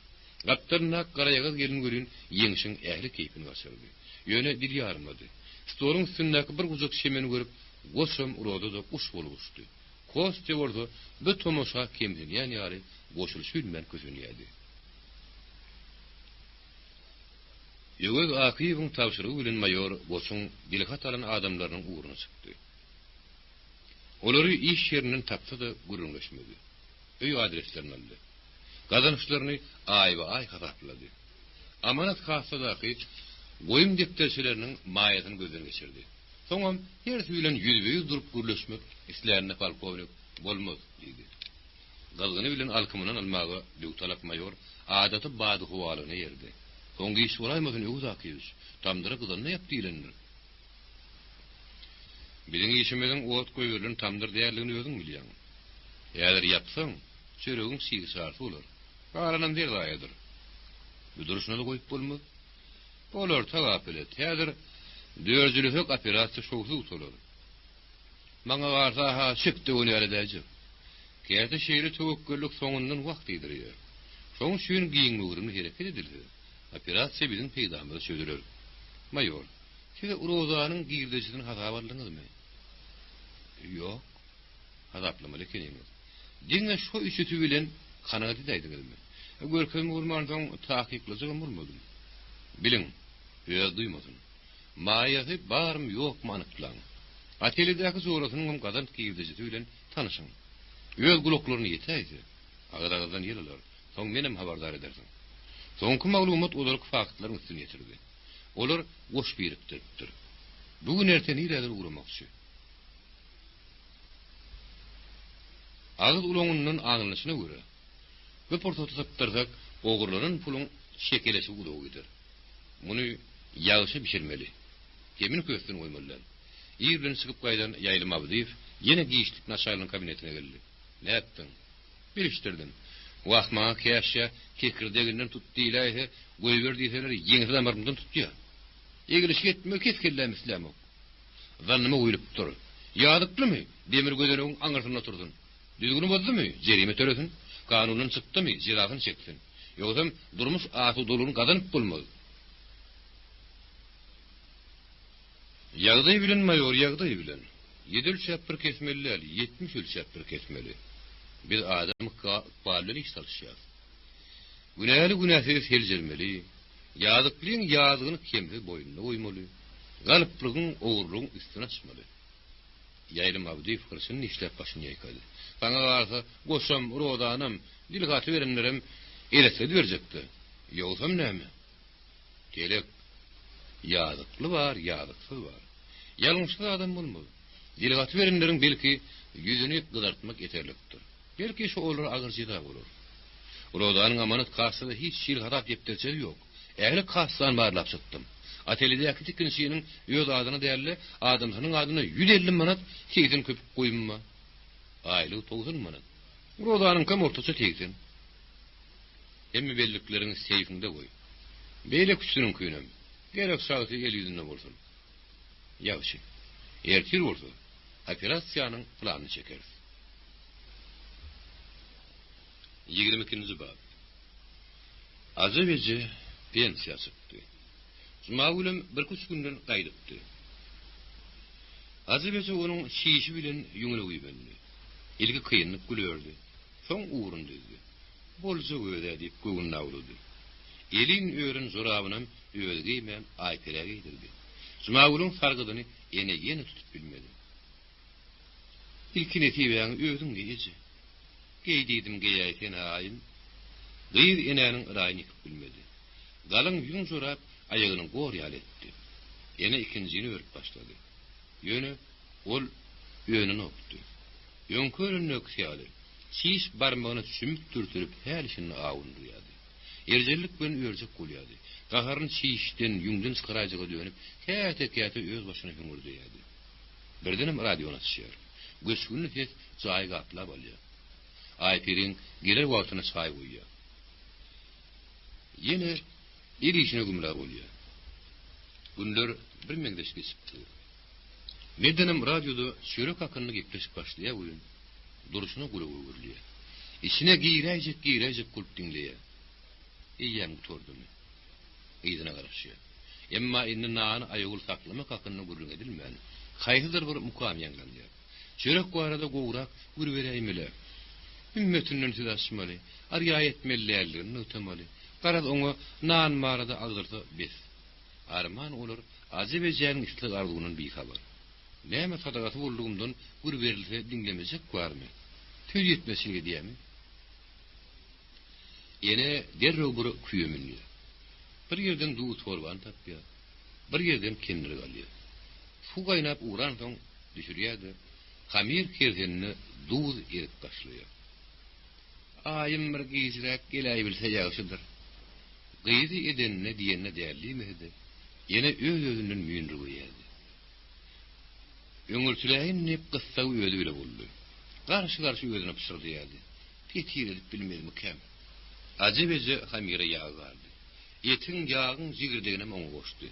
Gattarnak garaýagyz gelin görün ýeňşiň ähli keypini gaçyrdy. Ýöne dil ýarmady. Storuň üstündäki bir guzak şemeni görüp goşum urada da uş bolup uçdy. Koste boldy, bir tomoşa kemden ýaly goşulyş bilmän kösünýärdi. Ýöweg Akyýewiň tapşyrygy bilen mayor goşuň dilhat alan adamlarynyň uğruna çykdy. Olary iş ýeriniň tapsa da gürünleşmedi. Öý adreslerini aldy. Gadançlaryny aýba aý haraplady. Amanat hasadaky goýum depterçileriniň maýatyny gözden geçirdi. Soňam her bilen ýüzbeýiz durup gürleşmek islerini polkovnik bolmaz diýdi. Galgyny bilen alkymynyň almagy Lewtalak mayor adaty bady howalyny ýerdi. Soňky iş bolaýmasyn ýöňüz Akyýew. Tamdyra gyzanyny ýapdy diýlendir. Biziň işimiziň ot goýulan tamdyr däýerligini özüň bilýän. Ýa-da ýapsaň, çöregiň sigi saat bolar. Garanan bir daýadyr. Bu duruşuna da goýup bolmaz. Bolar tagap bilet. Häzir dördülik operasiýa şowsuz utular. Maňa garsa ha çykdy onu ýaladajak. Käte şeýle töwekküllik soňundan wagt ýedirýär. Şoň şuň giýinmegini hereket edildi. Operasiýa biziň peýdamyzy söýdiler. Mayor, size urozanyň giýirdejini hata barlyňyzmy? Ýok. Hadaplamaly keliňiz. Diňe şo üçütü bilen kanagat edýärdiňizmi? Görkem urmandan taýyklajygym bolmady. Biliň, ýa duýmadym. Maýaty barmy ýokmy anyklaň. Ateledäki zorasynyň gadan giýirdejisi bilen tanyşyň. Öz gulaklaryny ýetäýdi. Agadadan ýerler. Soň menem habardar edersiň. Soňky maglumat olarak faktlaryň üstüne ýetirdi. Olar goş birikdiripdir. Bugün erten ýerler uramakçy. Agyz ulaňynyň aňlyşyna görä. Bu portotapdardak ogurlaryň puluň şekeleşi gulawydyr. Muny ýaşy bişirmeli. Kemin köstüni goýmalylar. Ýerden çykyp gaýdan ýaýlym Abdiýew ýene giýişlik naşaryň kabinetine geldi. Näpdiň? Bilişdirdim. Wagtma käşe kekirdeginden tutdy ilaýhy, goýber diýseler ýeňi damarymdan tutdy. Egiliş gitme keskelläm islämi. Zannymy goýup dur. Ýadyklymy? Demir gözleriň aňyrsyna turdun. Düzgün boldymy? Jerime töresin. Kanunyň çykdymy? Jerasyny çeksin. Ýogsa durmuş aty doluny gazanyp bolmaz. Ýagdaý bilen mayor ýagdaý bilen. 7 ölçäp bir kesmeliler, 70 ölçäp bir kesmeli. Biz adam bağlı iş çalışýar. Günäli günäsiz heljermeli. Ýazyklyň ýazygyny kemde boýunna goýmaly. Galyplygyň ogurlygyň üstüne açmaly. Yaylım abdi fırsını işlep başını yaykadı. Bana varsa goşam, rodanım, dilgatı verenlerim eresedi verecekti. Yoğsam näme? Gelek, yazıklı var, yazıksız var. Yalmışsız adam bulmadı. Dilgatı verenlerin belki yüzünü kızartmak yeterliktir. Belki şu olur ağırcıda olur. Rodanın amanet kasıda hiç şiir hatap yepterçeli yok. Ehli kasıdan barlap çıktım. Atelideki tikinçinin öz adına değerli adamının adına 150 manat teyzin köpük koyunma. Aylığı 90 manat. Rodanın kam ortası teyzin. Emmi belliklerini seyfinde koy. Beyle küçünün kuyunum. Gerek sağıtı el yüzünde olsun. Yavşi. Ertir olsun. Operasyanın planını çekeriz. 22. bab. Azeveci pensiya çıktı. Zumavulum bir kuç günden qaydıptı. Azeveci onun şişi bilen yüngülü uybendi. İlgi kıyınlık gülüyordu. Son uğrunduydu. Bolca öde deyip göğünün avludu. Elin öğren zorabınam ödgeymen aypere giydirdi. Zumavulun sargıdını yeni tutup bilmedi. İlkin etiben ödün geyeci. Geydiydim geyayten hain. Gıyır enanın rayını yıkıp bilmedi. Galın yün zorab ayağının goryal etti. Yine ikincini örüp başladı. Yönü ol yönünü oktu. Yönkörünü öksiyali. Şiş barmağını sümük dürtürüp her işini avunduyadı. Ercellik ben örcek kuluyadı. Qaharın şişten yüngden çıkaracığı dönüp kete öz başına hüngürdüyadı. Birdenim radyona çıkıyor. Göçkünlü tez zayga atlap alıyor. Aypirin gelir vaatına sahip uyuyor. Yine iri işine gümler oluyor. Günler bir mendeş geçipti. Nedenim radyoda sörök hakkında gepleşip başlaya uyun. Duruşuna gülü uğurluyor. İçine giyreyecek kulp dinleye. İyyem tutordunu. İydine karışıyor. Emma inni nağını ayağıl saklamak hakkında gülün edilmeyen. Kayhıdır bir mukam yanganıyor. Sörök bu arada goğurak gürvereymeler. Ümmetinin tüdaşmalı, arıya etmelilerlerini ötemalı. Qarad onu nan marada ağırdı biz. Arman olur, Azerbaycan'ın istik ardığının bir haber. Näme sadagatı bulduğumdan gür verilse dinlemeyecek var mı? Tüz yetmesini diye mi? Yine derrew bir küyümünlü. Bir yerden duğu torban tapıyor. Bir yerden kendiri alıyor. Su kaynap uğran son düşürüyordu. Hamir kertenini duğuz erik başlıyor. Ayım bir giyizirek gelay bilse yağışıdır. Gıyızı edenine diyenine değerli miydi? Yine öz-özünün müyünrü koyardı. Öngürtüleyin hep kıssa ödü bile buldu. Karşı özüne pısırdı yerdi. Tetir edip bilmedi mükem. Acebece hamire yağı vardı. Etin yağın zigirdeğine onu koştu.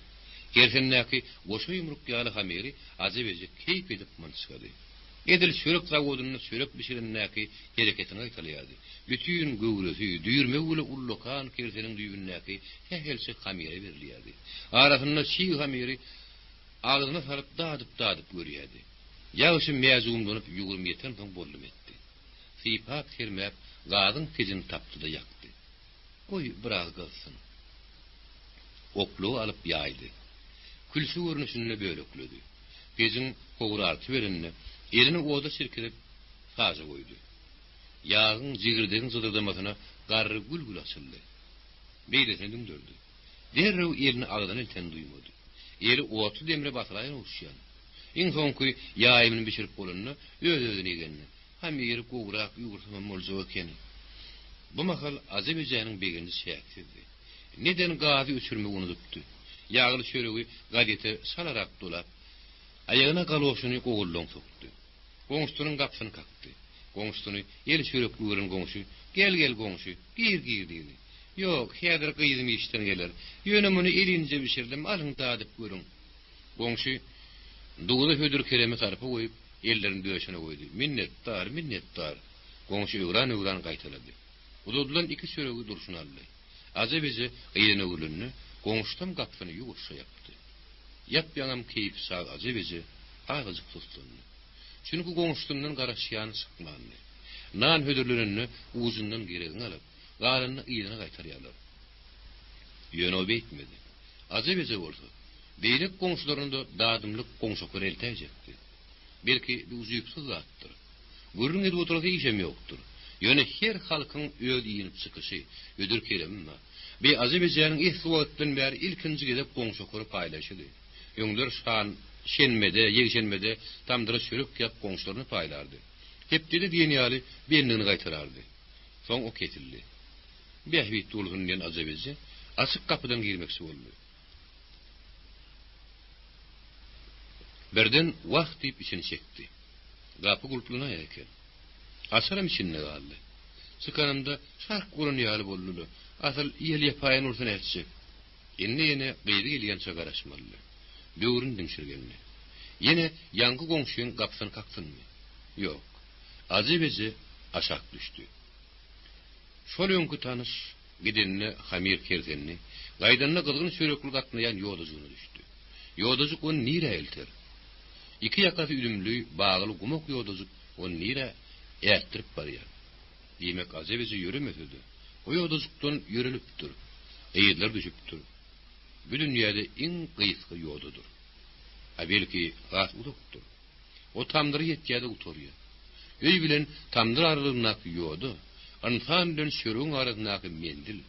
Gersenleki koşu yumruk yağlı hamiri acebece keyif edip mançıkadı. Edil sörök zavodunun sörök pişirenleki hareketini aytalıyadı. Bütün göğrüsü, düyürme ulu ullokan kersenin düyünleki hehelse hamire veriliyadı. Arasında çiğ hamiri ağzına sarıp dağıdıp görüyordu. Yağışı mezum donup yugurmiyeten son bollum etti. Sipak sermep gazın tezini taptı da yaktı. Oy bırak kalsın. Okluğu alıp yaydı. Külsü görünüşünle böyle okladı. Gezin kovurartı verenine elini oda sirkelip saza koydu. Yağın zigirdeğin zıdırdamasına garrı gül açıldı. Beydesine döndürdü. Derrew elini ağdan elten duymadı. Eli otu demre basılayın uçuşyan. En son ki yağımını biçirip bolununu öz-özünü egenini. Hem yeri kovrak yugursama molzo ekeni. Bu makal Azerbaycan'ın beginci şehatsizdi. Neden gazi uçurma unutuptu. Yağlı çöreği gadete salarak dolap. Ayağına galoşunu koğullon soktu. Goňuştunyň kapsyny kakdy. Goňuştuny el çörek uğrun goňuşy. Gel goňuşy. Gir dedi. Yok, häzir gyýdym işden geler. Ýönemini elinje bişirdim, alyň dadyp görüň. Goňuşy duýda hödür kereme sarpy goýup ellerini döşüne koydu. Minnettar. Goňuşy öwran gaýtalady. Ududulan iki çöregi durşun aldy. Azebece gyýyny gülünni goňuşdan kapsyny ýugurşa yapdy. Yapýanam keyip sag azebece ağzyk tutdy. Çünkü goňuştundan garaşýany sıkmandy. Nan hödürlerini uzundan geregini alıp, garanyny ýygyna gaýtarýarlar. Ýöne beýtmedi. Azebece bolsa, beýlik goňuşlarynda dadymlyk goňşoklar eltäjekdi. belki bir uzuyupsuz zattır. Görün edip oturası işem yoktur. Yöne her halkın öd iyinip çıkışı, ödür kelimma. Bir Azerbaycan'ın ilk vaattan beri ilkinci gidip qoňşokary paylaşydy. Öňler şan şenmede, ýegşenmede tamdyra sürük ýap qoňşlaryny paylardy. Hepdede diýenýäli bendigini gaýtarardy. Soň o ketildi. Behbit dulgundan Azerbaycan açyk kapydan girmekçi boldy. Birden wagt diýip içini çekdi. Gapy gulpluna eken. Asaram içinde galdy. Çıkanımda şark gurunýaly boldy. Asal ýel ýapaýyn ursun etjek. Enne gıýdy gelýän çagaraşmaly. Böwrün dimşirgenli. Yine yankı goňşyň gapsyny kakdynmy? Ýok. Azybezi aşak düşdü. Şol öňkü tanış gidenine hamir kerdenini, gaýdanna gylgyn sörekli gatnaýan ýodazyny düşdü. Ýodazyk onu nire elter? İki ýakasy ülümlü, bagly gumok ýodazyk onu nire ättirip barýar. Diýmek Azybezi ýüremedi. O ýodazykdan ýörelepdir. Eýirler düşüpdir. Bu dünýäde iň gysga ýodadyr. Belki gas udukdur. O tamdyry ýetýärde utorýar. Öý bilen tamdyr aralygynaky ýoda, anhan bilen şörüň arasynaky mendil,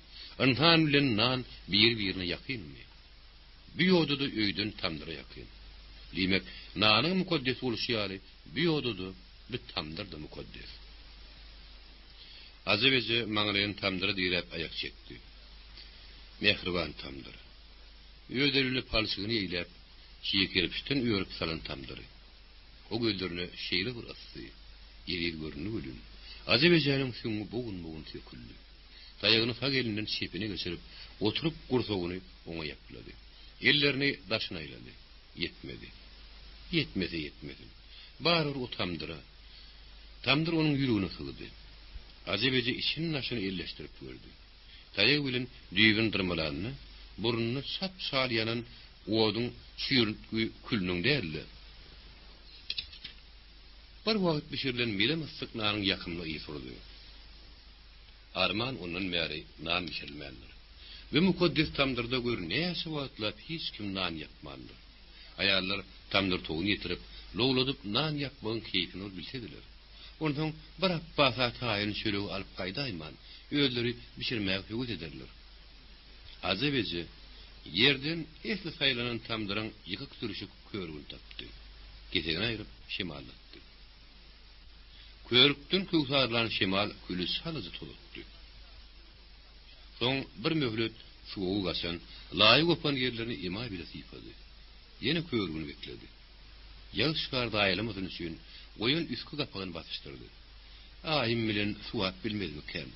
anhan bilen nan bir-birine ýakynmy? Bu ýodada öýden tamdyra ýakyn. Diýmek, nanyň mukaddes boluşy ýaly bu ýodada bu tamdyr da mukaddes. Azybezi maňraýan tamdyry diýip aýak çekdi. Mehriban tamdyr. Öýderli palçygyny ýeýlep, şeýkerpişden öýrüp salan tamdyry. O gözlerini şeýle bir asdy. Ýeri görünýär ölüm. Azybejanyň süňi bogun töküldi. Taýagyny sag elinden şepine geçirip, oturup gursogyny oňa ýapylady. Ellerini daşyna aýlady. Yetmedi. Barır o tamdyra. Tamdyr onuň ýüregine sygdy. Azybeji işin naşyny elleşdirip gördü. Taýag bilen düýbün dyrmalanyny, burnuny sap salyanan oduň şüýrüntü külnüň däli. Bir wagt bişirilen mele mıstıknanyň ýakymlygy ýetirdi. Arman onuň märi nan bişirilmändir. Ve mukaddes tamdyrda görnäse wagtlap hiç kim nan ýapmandy. Aýallar tamdyr toguny ýetirip, lowladyp nan ýapmagyň keyfini bilsediler. Ondan bir appasa taýyn şöyle alyp gaýdaýman, öýleri bişirmäge höwet ederler. Azybezi yerden esli saýlanan tamdyryň ýykyk sürüşik körgün tapdy. Gezegini aýryp şemallatdy. Körükden köwsarlan şemal külüs halyzy tolutdy. Soň bir möhlet suwugy gaçan, laýyk opan ýerlerini ima bile sypady. Ýene körgün bekledi. Ýaş garda aýlamadyň üçin oýun üskü gapagyny basışdyrdy. Aýym bilen suwap bilmezmiken.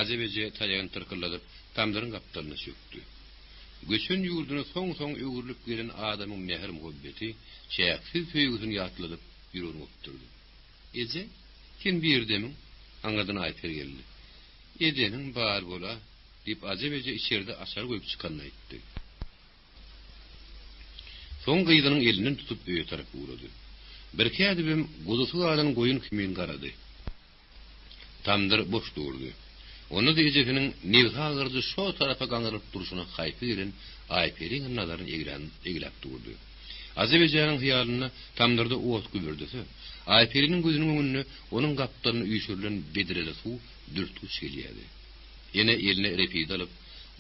Azybezi taýagyny tyrkylladyp, tamdyryň gapdalyny sökdi. Göçün ýurduny soň öwürlüp gelen adamyň mehr muhabbeti, çäksiz söýgüsini ýatladyp ýüregini opturdy. Eze, kim birdemi? Anladan ayper geldi. Edenin bar bola, deyip Azybezi içeride aşar koyup çıkanını aytdy. Son gıydanın elinden tutup öýe tarafı uğradı. Bir kədibim gudusu alan goyun kimin garadı. Tamdyr boş durdu. Onu da Ezefinin nevha agırdı şo tarafa gaňyryp duruşuna haýpy gelen ayperin nazaryny egilap durdu. Azybejanyň hyýalyna tamdyrda owat gübürdüse, ayperinin gözüniň öňünde onuň gapdalyny üýşürilen bedirede suw dürtgüç gelýärdi. Ýene eline repide alyp,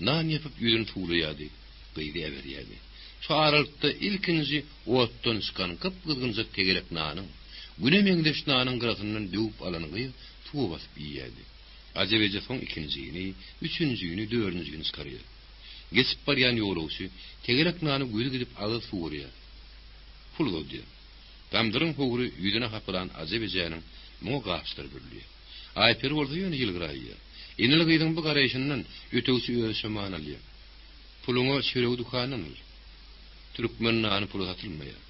nan ýapyp ýüzüni tuwlaýardy, gyýdy berýärdi. Şu aralykda ilkinji owatdan çykan gyp-gyzgynjak tegerek nanyň, güne meňdeş nanyň gyrasyndan döwüp alanyny suwa basyp ýýärdi. Azybeje soň ikinjini, üçünjini, dördünjini çykarýar. Geçip barýan ýolagçy tegerek nany göýüp gidip alyp suwurýar. Pul boldy. Tamdyryň howry ýüzüne hapylan Azybejanyň moňa gaçdyr bilýär. Ayper boldy ýöne ýylgyraýar. Enili gyýdyň bu garaýşyndan ötegisi öýse manalýar. Puluňa çörek dukanyny al. Türkmen nany pulu satylmaýar.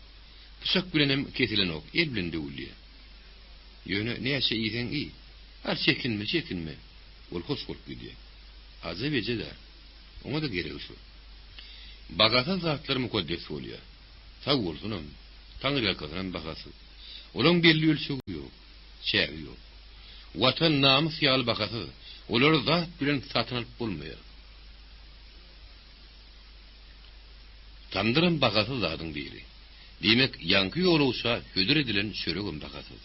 Pysak bilen hem kesilen ok, el bilen döwülýär. Ýöne näçe ýeňi iyi. Ar çekinme. Ol hoş bolup gidýär. Azybeje de oňa da gerek şu. Bagata zatlar mukaddes bolýar. Sag bolsunam, taňyr ýakasynyň bagasy. Olaň belli ölçegi ýok, çägi ýok. Watan namys ýaly bagasy, olar zat bilen satyn alyp bolmaýar. Tamdyrın bagasy zadyň biri. Demek yankı yoluysa hödür edilen şöregüm bakasız.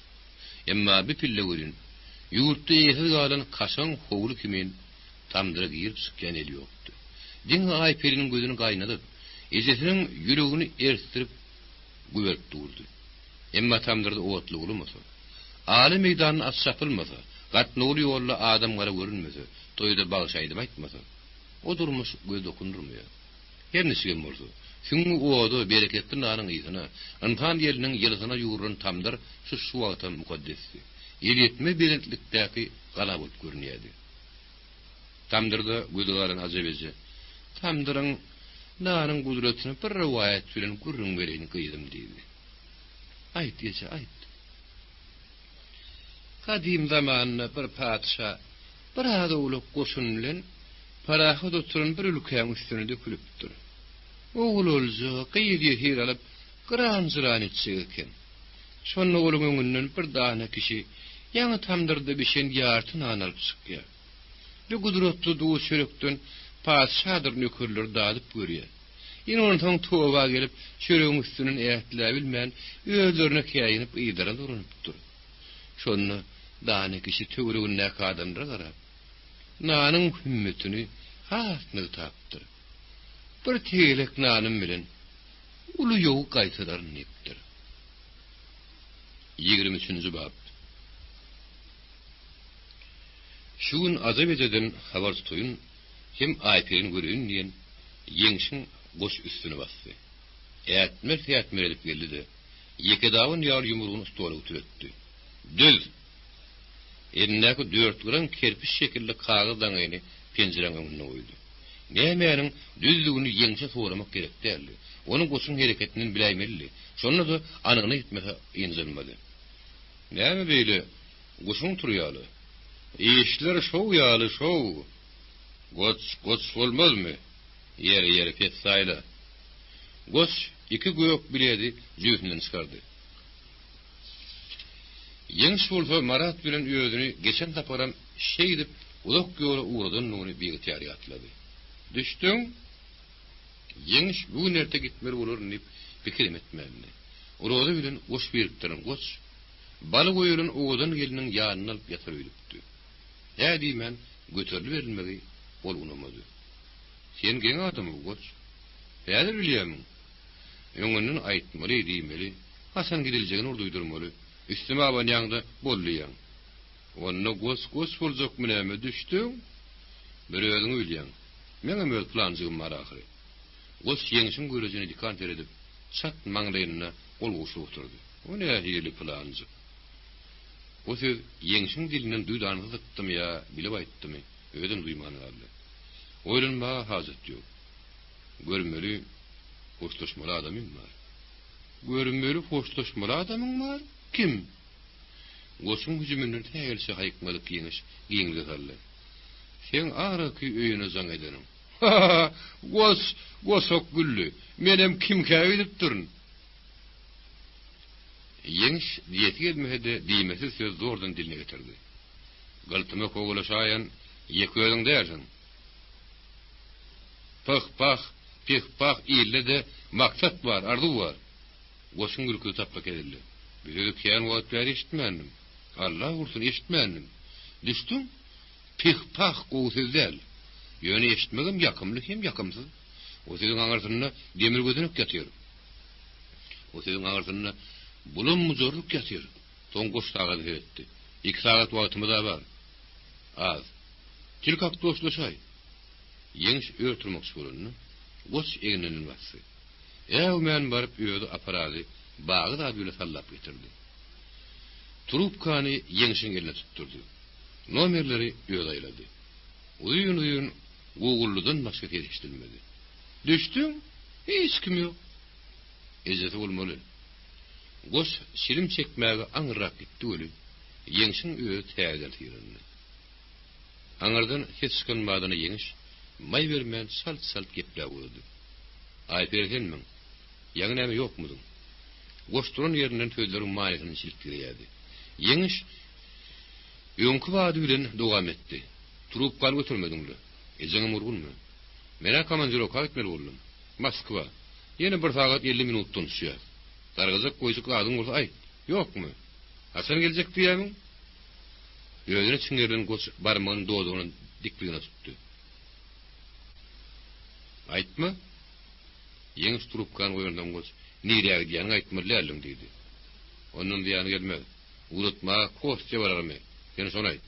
Emma bir pille görün, yurtta yesiz galan kaşan hovlu kimin tamdıra girip sıkken eli yoktu. Dinle Ayperinin gözünü kaynadıp, ejesinin yüreğini ertirip güverip durdu. Emma tamdırda oğutlu olmasa, Ali meydanını az sapılmasa, katnolu yolla adamlara görünmese, toyda bağışaydım aytmasa, o durmuş göz dokundurmuyor. Her nesigen bolsa, şunu oğudu bereketli nanın iyisine, ıntan yerinin yılısına yuğurun tamdır, şu suağıta mukaddesi. Eliyetme belentlikteki galabut görünüyordu. Tamdırda güdügarın azebeci, tamdırın nanın kudretini bir rivayet filan gurrun vereyini kıydım deydi. Ayt diyece ayt. Kadim zamanına bir padişah, bir adawluk koşun bilen, parahı oturun bir ülkenin üstüne dökülüpdür. Oğul olca, qiydiye hir alıp, qıran-zıran etsegeken. Şonun oğlun öňünden bir dana kişi, ýa-ni tamdyrda bişen ýartyn analyp çykýar. Bu gudratly duw şörekden padişahdyr nökerler dalyp görýär. Ýene ondan towa gelip, şöregiň üstünden ähtlä bilmän, özlerine käýinip ýydyran duranypdyr. Şonu dana kişi töweregine kadamdyra garap, nanyň hümmetini hasny tapdyr. Bir teýlek nanym bilen ulu ýow gaýtalar nepdir. 23-nji bab. Şuun azap ededen habar tutoyun, hem Ayper'in görüyün diyen yeňşiň goş üstüne bastı. Ätmer edip geldi de, yekedawın ýar ýumrugyny stola uturetdi. Düz! Elindäki 4 gram kerpiç şekilli kagaz daňyny penjireň öňüne goýdy. Nämeýäniň düzlügini yeňşe soramak gerek däldi. Onuň goşun hereketini biläýmeli. Şonu da anygyna gitmese ýenjelmeli. Näme beýle goşun turýaly? İşler şow ýaly şow. Goç bolmazmy? Ýere petsayla. Goç iki göýök biledi, jüýünden çykardy. Yeňş bolsa Marat bilen özüni geçen taparam şey edip ulak ýola uğradan nuny beýtýär ýatlady. Düşdüň? Yeňş bu nerte gitmer bolar dip pikirim etmeli. Urada bilen goş beripdirin goç. Baly goýulan oğdan geliniň ýanyna alyp ýatyrypdy. Ýa diýmen göterilip berilmegi bolgunamady. Sen geň adamy goç. Häzir bilýärmi? Öňünden aýtmaly diýmeli. Hasan gidiljegini urduýdurmaly. Üstüme abanýanda bolýan. Onu goç boljak bilenmi düşdüň? Bir özüňi bilýän. Meňe möl planjygym bar ahyry. Goç yeňşiň görejini dikant edip, çat maňdaýyna gol goşup oturdy. O ne hili planjy? O söz yeňşiň dilinden duýdany zytdymy ýa bilip aýtdymy? Ödüm duýmany aldy. Oýlanma hazat ýok. Görmeli hoşlaşmaly adamym bar. Görmeli hoşlaşmaly adamyň bar? Kim? Goşun hüjümünden tägelse haýykmalyk yeňiş giňli garly. Sen araky öýüne zaň edenim. Goşok güllü. Menem kim käýdip durun? Yeňiş diýeti gelmehede diýmesi söz zordan diline getirdi. Galtyma kogulaşaýan ýeközüň därsin. Pih-pah ille de maksat var, arzu var. Goşun gülkü tapmak edildi. Bize kyan wagtlar eşitmändim. Allah ursun eşitmändim. Düşdüm? Pih-pah gowsuzal. Ýöne eşitmegim ýakymly hem ýakymsyz. O sözüň aňarsyna demir gözünük ýatýar. O sözüň aňarsyna bulun muzorluk ýatýar. Toňgoş sagat etdi. 2 sagat wagtymyz bar. Az. Tilkak dostlaşay. Yeňş öýtürmekçi bolanny goç egninin batsy. Men barıp öýde aparady, bagy da bile sallap getirdi. Trubkany yeňşiň eline tutturdy. Nomerleri öýde aýlady. Uyun Google'dan başga erişdirilmedi. Düşdüň? Hiç kim ýok. Ejeti bolmaly. Goç şirim çekmäge aňyrak gitdi öli. Yeňşiň öýde täze tirindi. Aňardan hiç kynmadyny yeňiş may bermän salt gepler boldy. Ayperhenmiň. Ýa-ni näme ýokmudyň? Goşturun ýerinden sözleriň maýysyny silkirýärdi. Yeňiş öňkü wady bilen dowam etdi. Turup gal götürmediňmi? Ejeňim urgunmy? Mena komandirovka gitmeli boldum. Moskwa. Ýene 1 sagat 50 minutdan düşýär. Dargazak koycuk adın olsa ay, yok mu? Hasan gelecek diyemin? Öyle çingerden koç barmağının doğduğunun dikliğine tuttu. Aytma? Yeniş turupkan koyundan koç, nireye gidiyanı aytma lerlim dedi. Onun diyanı gelmedi. Unutma, kostya vararım. Sen sonra ayt.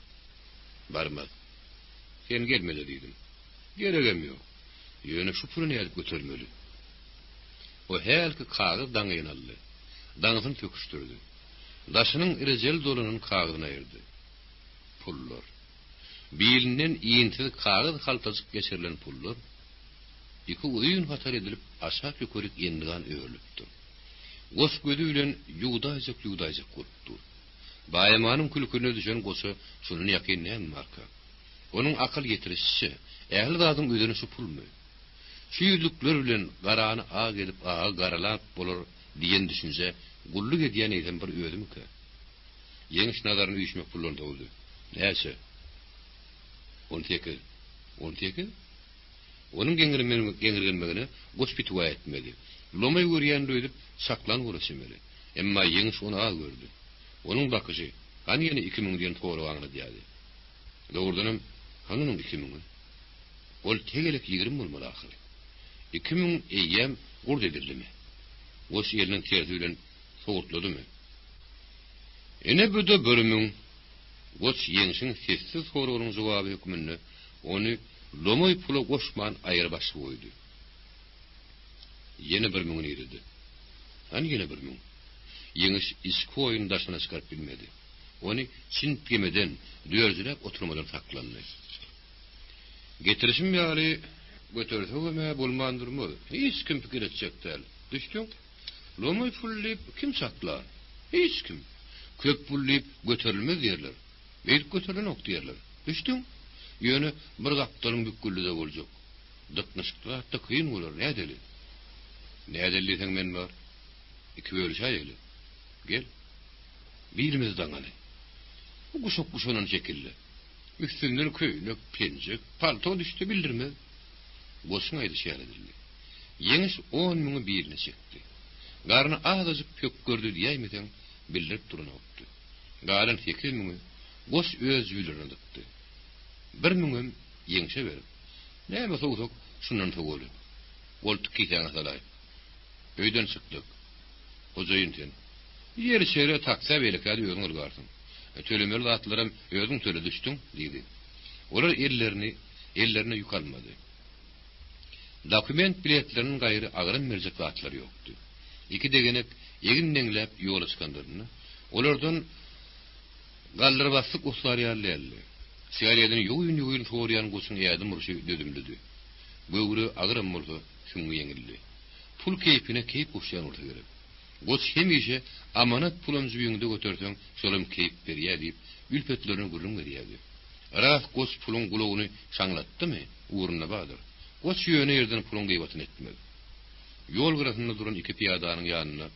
Barmaz. Sen gelmedi dedim. Geregem yok. Yöne şu pulunu edip götürmeli. O helki kağıt dangayın aldı. Dağısını töküştürdü. Daşının irecel dolunun kağıdına ayırdı. Pullar. Bilinden iyintiz kağıt haltacık geçirilen pullar. İki uyun hatar edilip aşağı yukarık yendiğen öğürlüktü. Gos gödüyle yudayacak kurttu. Bayamanın külkülüne düşen gosu şunun yakinleyen marka. Onun akıl getirişi, ehli dadın ödünüşü pul mu? Şu yüzlükler bilen garağını ağa gelip ağa garalap bolur diyen düşünce, gulluk ediyen eyden bir ödü mü ki? Yeniş nadarını uyuşmak pullanda oldu. Neyse? 12. Onun gengirgenmegine gos bituva etmedi. Lomay görüyen edip saklan uğraşımeli. Emma yeniş onu ağa gördü. Onun bakıcı, hani yine 2000 diyen toğru ağını diyadi. Doğrudanım, hanının 2000'i? Ol tegelek 20 olmalı ahırı. 2000 eyyem gurd edildi mi? Gos yerinin terziyle soğutladı mı? Ene büdü bölümün, gos yenişin sessiz soruğunun cevabı hükmünü, onu lomoy pula koşman ayırbaşı koydu. Yine bir münün iridi. Hani yine bir mün? Yeniş iski oyun daşına çıkarıp bilmedi. Onu çint yemeden, düğürzülep oturmadan saklandı. Getirişim yali götürse öme bulmandırmadı. Hiç kim fikir edecek değil. Düştün? Lomoy pulleyip kim saklar? Hiç kim. Köp pulleyip götürülmez yerler. Beylik götürülen ok derler. Düştün? Yönü bir kaptalın bükküllü de olacak. Dıknışıkta hatta kıyın olur. Ne edeli? Ne edeli sen men var? İki böyle şey edeli. Gel. Bilimiz dağını. Bu kuşonan şekilli. Üstünden köylük, pencik, palto düştü bildirmez. Boşun aydı şehir edildi. Yeniş 10 münü birine çekti. Garını ağzıcık pök gördü diyemeden bildirip duruna ottu. Garın 8 münü boş öz yülerine dıktı. Bir münüm yenişe verip. Neyme soğuk şundan soğulu. Oltuk kiysen atalay. Öyden çıktık. Hocayın ten. Yeri şehre taksa velikadi özün ırgarsın. Tölemerli atlarım özün töle düştün, dedi. Olar ellerine yukalmadı. Dokument biletlerinin gayrı ağırın mercek atları yoktu. İki degenek egin denglep yola çıkandırını. Olardan galları bastık uslar yerlerli. Sigariyadını yoğun soğurayan koçun eyadım uruşu dödümlüdü. Böğürü ağırın olsa şunu yenildi. Pul keyfine keyif uşayan orta gerek. Goç hem işe amanat pulam zübüyünde götürsen şolum keyif veriye deyip ülpetlerini gurrun veriyedi. Ras goç pulun kulağını şanglattı mı uğruna bağdır. Goç yöne yerden pulun geyvatın etmedi. Yol kırasında duran iki piyadanın yanına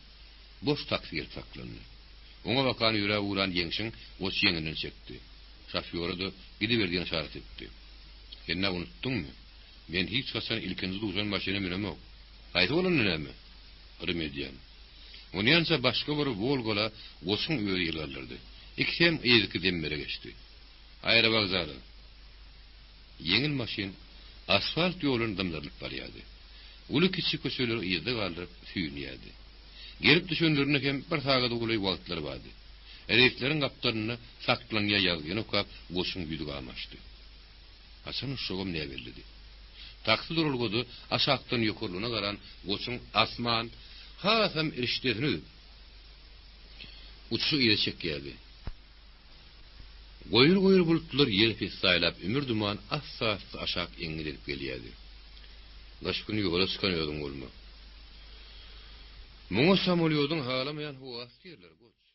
boş taksi gelip saklandı. Ona bakan yüreğe uğran yenşin goç yeninden çekti. Şafyora da gidiverdiğini işaret etti. Sen ne unuttun mu? Ben hiç kasan ilkinci uzun başına minem yok. Haydi olan önemi? Remediyan. Onu yansa başka bir Volgo'la goçun üye yılarlardı. İkisem eğizki demmere geçti. Ayrı vağzarı. Yengil maşin asfalt yolun damlarlık baryadı. Ulu küçük köşeleri iyizde kaldırıp süyünüyedi. Gelip düşündürünü hem bir sağda ulay vakitleri vardı. Reislerin kaptanına saklanıya yazgın okap goçun yüdük almıştı. Hasan uşağım ne belirdi? Taksi durulgudu aşağıdan yukarılığına karan goçun asman hasam eriştesini uçuşu ile çekkiydi. Goyur bulutlar yer fesaylap ümür duman assa aşağı engilip geliydi. Kaç günü yola çıkanıyordun olma. Muğu samoliyordun halamayan huvas yerler goç.